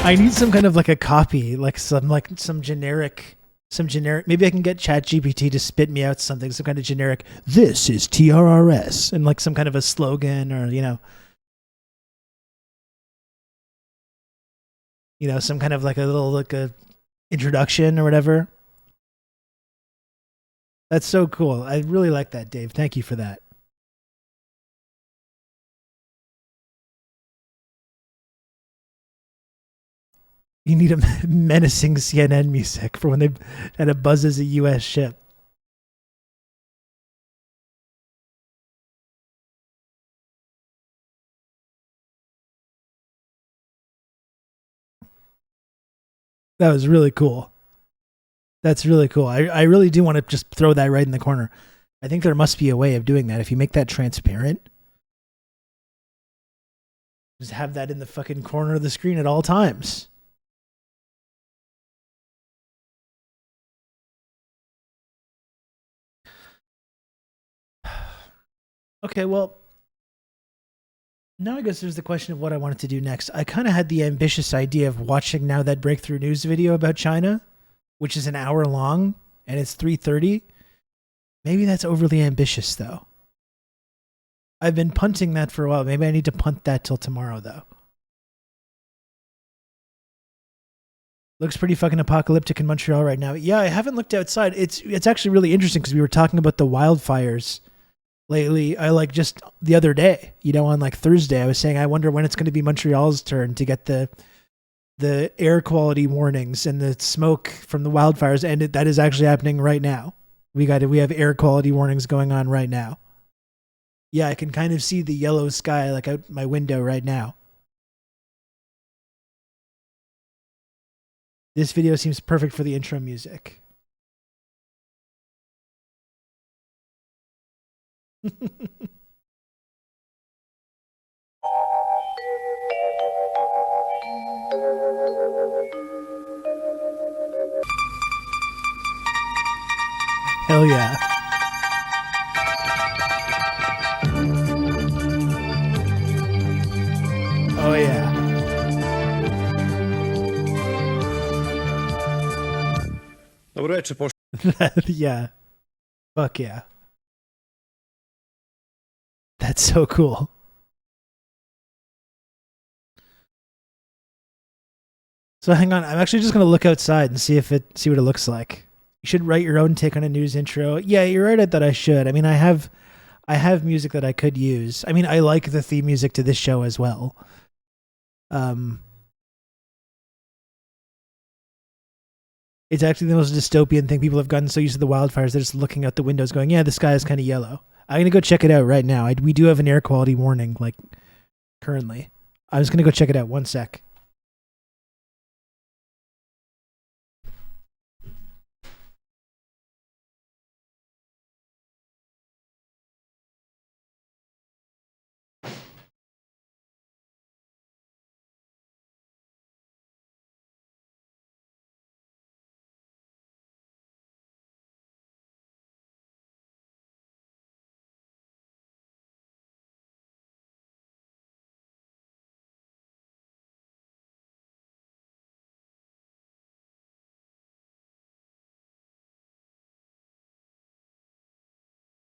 I need some kind of like a copy, like some generic, maybe I can get ChatGPT to spit me out something, some kind of generic, this is TRRS, and like some kind of a slogan or, you know, You know, some kind of like a little like a introduction or whatever. That's so cool. I really like that, Dave. Thank you for that. You need a menacing CNN music for when they and it buzzes a U.S. ship. That was really cool. That's really cool. I really do want to just throw that right in the corner. I think there must be a way of doing that. If you make that transparent, just have that in the fucking corner of the screen at all times. Okay, well, now I guess there's the question of what I wanted to do next. I kind of had the ambitious idea of watching now that breakthrough news video about China, which is an hour long and it's 3:30. Maybe that's overly ambitious though. I've been punting that for a while. Maybe I need to punt that till tomorrow though. Looks pretty fucking apocalyptic in Montreal right now. Yeah, I haven't looked outside. It's actually really interesting because we were talking about the wildfires lately. I like just the other day, you know, on like Thursday, I was saying I wonder when it's going to be Montreal's turn to get the air quality warnings and the smoke from the wildfires, and that is actually happening right now. We have air quality warnings going on right now. Yeah, I can kind of see the yellow sky like out my window right now. This video seems perfect for the intro music. Hell yeah. Oh yeah. Yeah. Fuck yeah. That's so cool. So hang on, I'm actually just gonna look outside and see what it looks like. You should write your own take on a news intro. Yeah, you're right at that. I should. I mean, I have music that I could use. I mean, I like the theme music to this show as well. It's actually the most dystopian thing. People have gotten so used to the wildfires, they're just looking out the windows going, yeah, the sky is kind of yellow. I'm going to go check it out right now. We do have an air quality warning, like, currently. I'm just going to go check it out. One sec.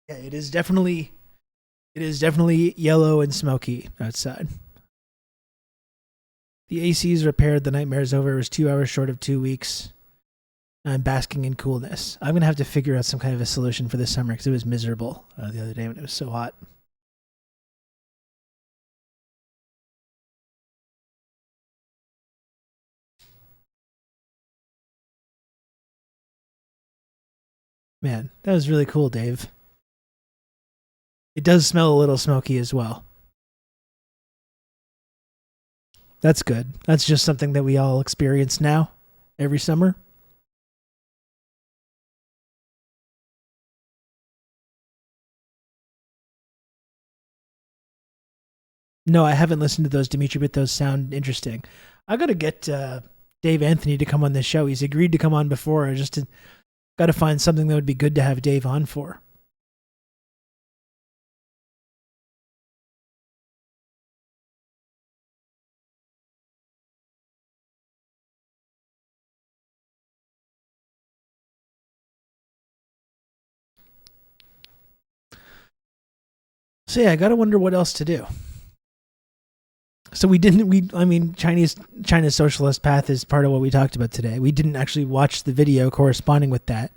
Yeah, it is definitely yellow and smoky outside. The AC is repaired. The nightmare is over. It was 2 hours short of 2 weeks. I'm basking in coolness. I'm going to have to figure out some kind of a solution for this summer because it was miserable the other day when it was so hot. Man, that was really cool, Dave. It does smell a little smoky as well. That's good. That's just something that we all experience now, every summer. No, I haven't listened to those, Dimitri, but those sound interesting. I got to get Dave Anthony to come on this show. He's agreed to come on before. I just got to find something that would be good to have Dave on for. So yeah, I gotta wonder what else to do. So China's socialist path is part of what we talked about today. We didn't actually watch the video corresponding with that.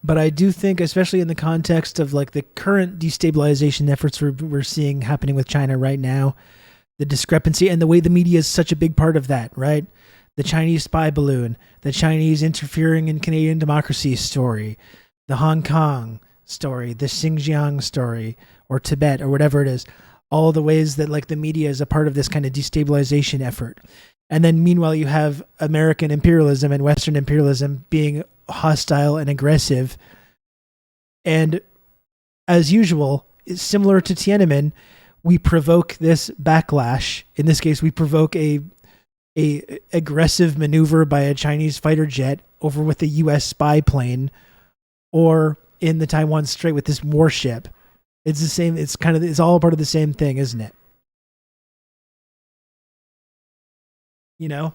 But I do think, especially in the context of like the current destabilization efforts we're seeing happening with China right now, the discrepancy and the way the media is such a big part of that, right? The Chinese spy balloon, the Chinese interfering in Canadian democracy story, the Hong Kong story, the Xinjiang story, or Tibet, or whatever it is. All the ways that like the media is a part of this kind of destabilization effort. And then meanwhile, you have American imperialism and Western imperialism being hostile and aggressive. And as usual, similar to Tiananmen, we provoke this backlash. In this case, we provoke a aggressive maneuver by a Chinese fighter jet over with a US spy plane, or in the Taiwan Strait with this warship. It's the same. It's all part of the same thing, isn't it? You know,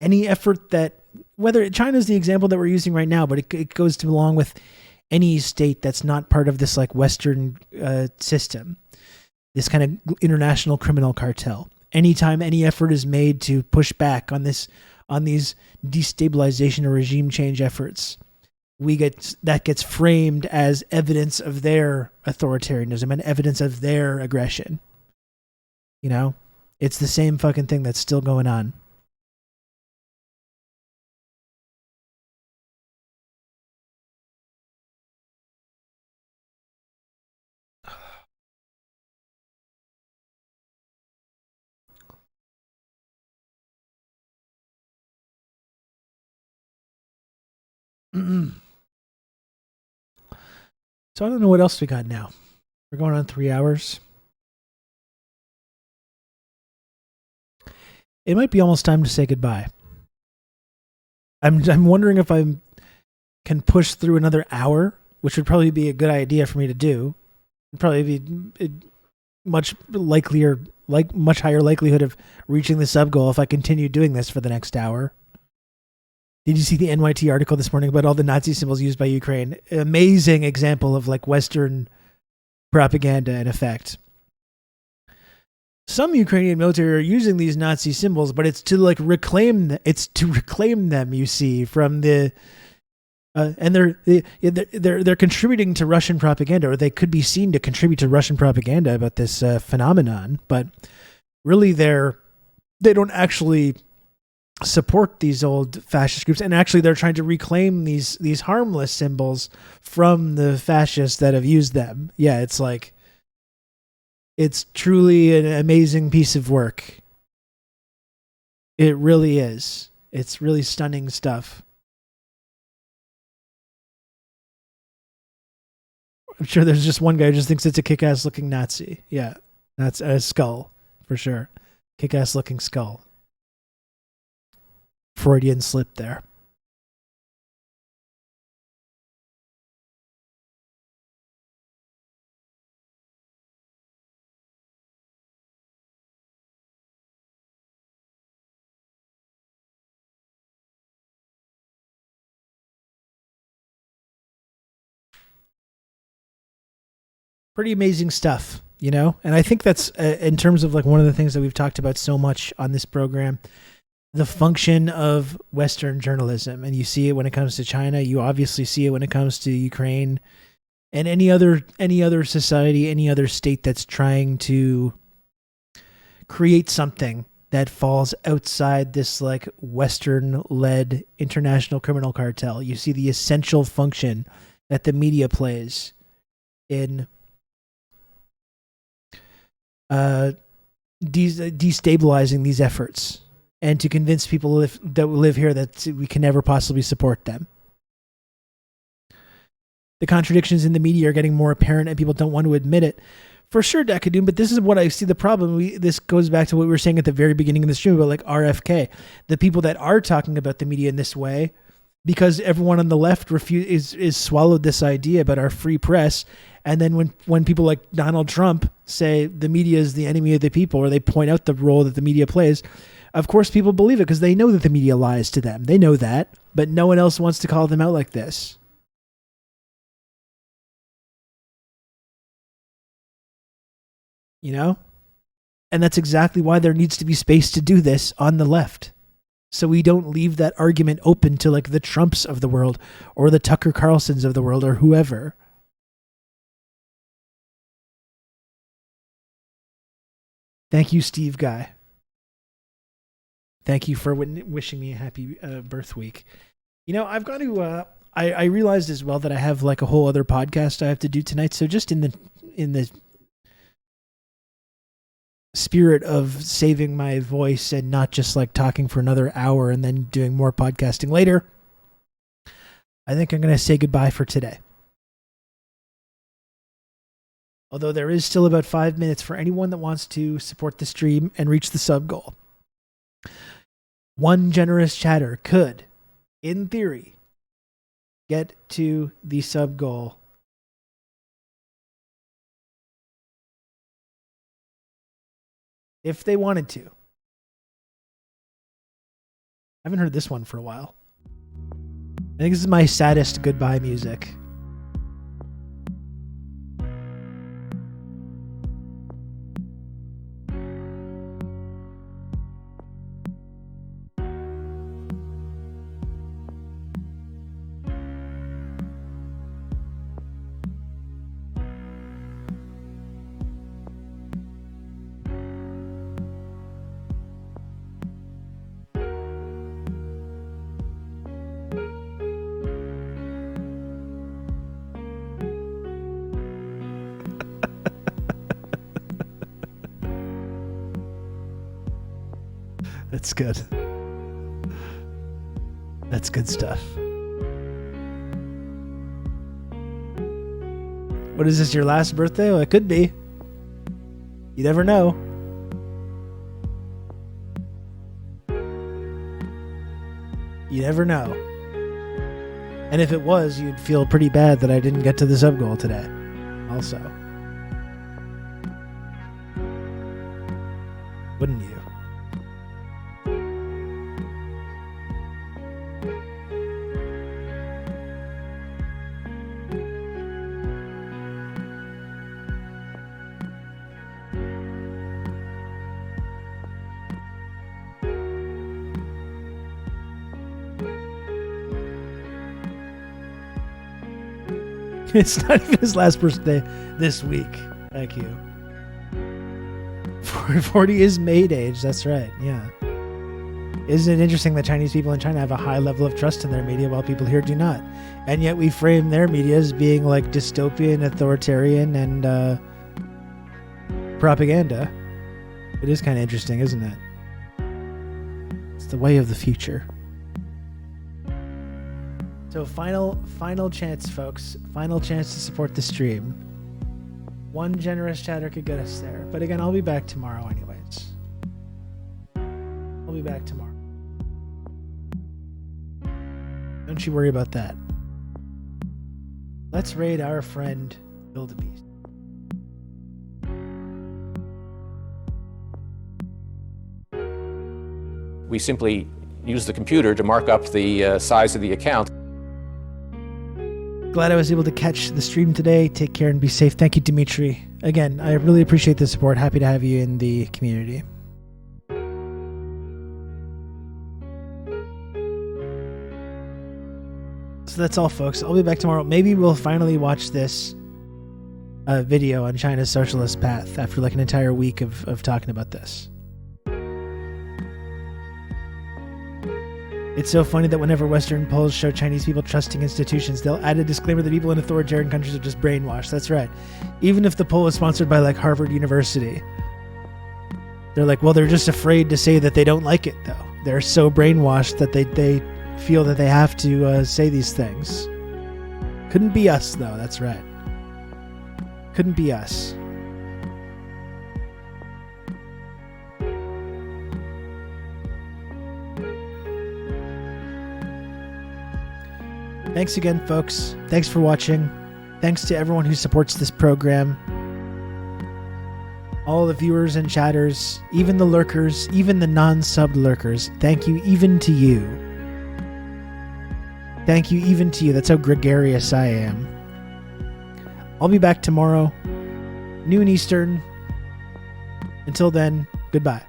any effort that, whether China's the example that we're using right now, but it goes to along with any state that's not part of this like Western system, this kind of international criminal cartel. Anytime any effort is made to push back on these destabilization or regime change efforts, that gets framed as evidence of their authoritarianism and evidence of their aggression. You know, it's the same fucking thing that's still going on. So I don't know what else we got now. We're going on 3 hours. It might be almost time to say goodbye. I'm wondering if I can push through another hour, which would probably be a good idea for me to do. It'd probably be much higher likelihood of reaching the sub goal if I continue doing this for the next hour. Did you see the NYT article this morning about all the Nazi symbols used by Ukraine? Amazing example of like Western propaganda in effect. Some Ukrainian military are using these Nazi symbols, but it's to like reclaim them, you see, from the and they're contributing to Russian propaganda, or they could be seen to contribute to Russian propaganda about this phenomenon, but really they don't actually support these old fascist groups, and actually they're trying to reclaim these harmless symbols from the fascists that have used them. Yeah, it's like, it's truly an amazing piece of work. It really is. It's really stunning stuff. I'm sure there's just one guy who just thinks it's a kick-ass looking Nazi. Yeah, that's a skull for sure. Kick-ass looking skull. Freudian slip there. Pretty amazing stuff, you know? And I think that's in terms of like one of the things that we've talked about so much on this program, the function of Western journalism. And you see it when it comes to China. You obviously see it when it comes to Ukraine and any other society, any other state that's trying to create something that falls outside this like Western-led international criminal cartel. You see the essential function that the media plays in destabilizing these efforts, and to convince people that live here that we can never possibly support them. The contradictions in the media are getting more apparent, and people don't want to admit it. For sure, Decadoon, but this is what I see the problem. This goes back to what we were saying at the very beginning of the stream about like RFK. The people that are talking about the media in this way, because everyone on the left is swallowed this idea about our free press. And then when people like Donald Trump say the media is the enemy of the people, or they point out the role that the media plays, of course people believe it because they know that the media lies to them. They know that, but no one else wants to call them out like this. You know? And that's exactly why there needs to be space to do this on the left. So we don't leave that argument open to like the Trumps of the world or the Tucker Carlsons of the world or whoever. Thank you, Steve Guy. Thank you for wishing me a happy birth week. You know, I've got to, I realized as well that I have like a whole other podcast I have to do tonight. So just in the spirit of saving my voice and not just like talking for another hour and then doing more podcasting later, I think I'm going to say goodbye for today. Although there is still about 5 minutes for anyone that wants to support the stream and reach the sub goal. One generous chatter could, in theory, get to the sub goal. If they wanted to. I haven't heard this one for a while. I think this is my saddest goodbye music. That's good. That's good stuff. What is this, your last birthday? Well, it could be. You never know. You never know. And if it was, you'd feel pretty bad that I didn't get to the sub goal today. Also. Wouldn't you? It's not even his last birthday this week. Thank you. 40 is maid age. That's right. Yeah. Isn't it interesting that Chinese people in China have a high level of trust in their media while people here do not? And yet we frame their media as being like dystopian, authoritarian, and propaganda. It is kind of interesting, isn't it? It's the way of the future. So final chance, folks. Final chance to support the stream. One generous chatter could get us there. But again, I'll be back tomorrow anyways. I'll be back tomorrow. Don't you worry about that. Let's raid our friend Wildebeest. We simply use the computer to mark up the size of the account. Glad I was able to catch the stream today. Take care and be safe. Thank you, Dimitri. Again, I really appreciate the support. Happy to have you in the community. So that's all, folks. I'll be back tomorrow. Maybe we'll finally watch this video on China's socialist path after like an entire week of talking about this. It's so funny that whenever Western polls show Chinese people trusting institutions, they'll add a disclaimer that people in authoritarian countries are just brainwashed. That's right. Even if the poll is sponsored by like Harvard University, they're like, well, they're just afraid to say that they don't like it, though. They're so brainwashed that they feel that they have to say these things. Couldn't be us, though. That's right. Couldn't be us. Thanks again, folks. Thanks for watching. Thanks to everyone who supports this program. All the viewers and chatters, even the lurkers, even the non-sub lurkers. Thank you even to you. Thank you even to you. That's how gregarious I am. I'll be back tomorrow, noon Eastern, Until then, goodbye.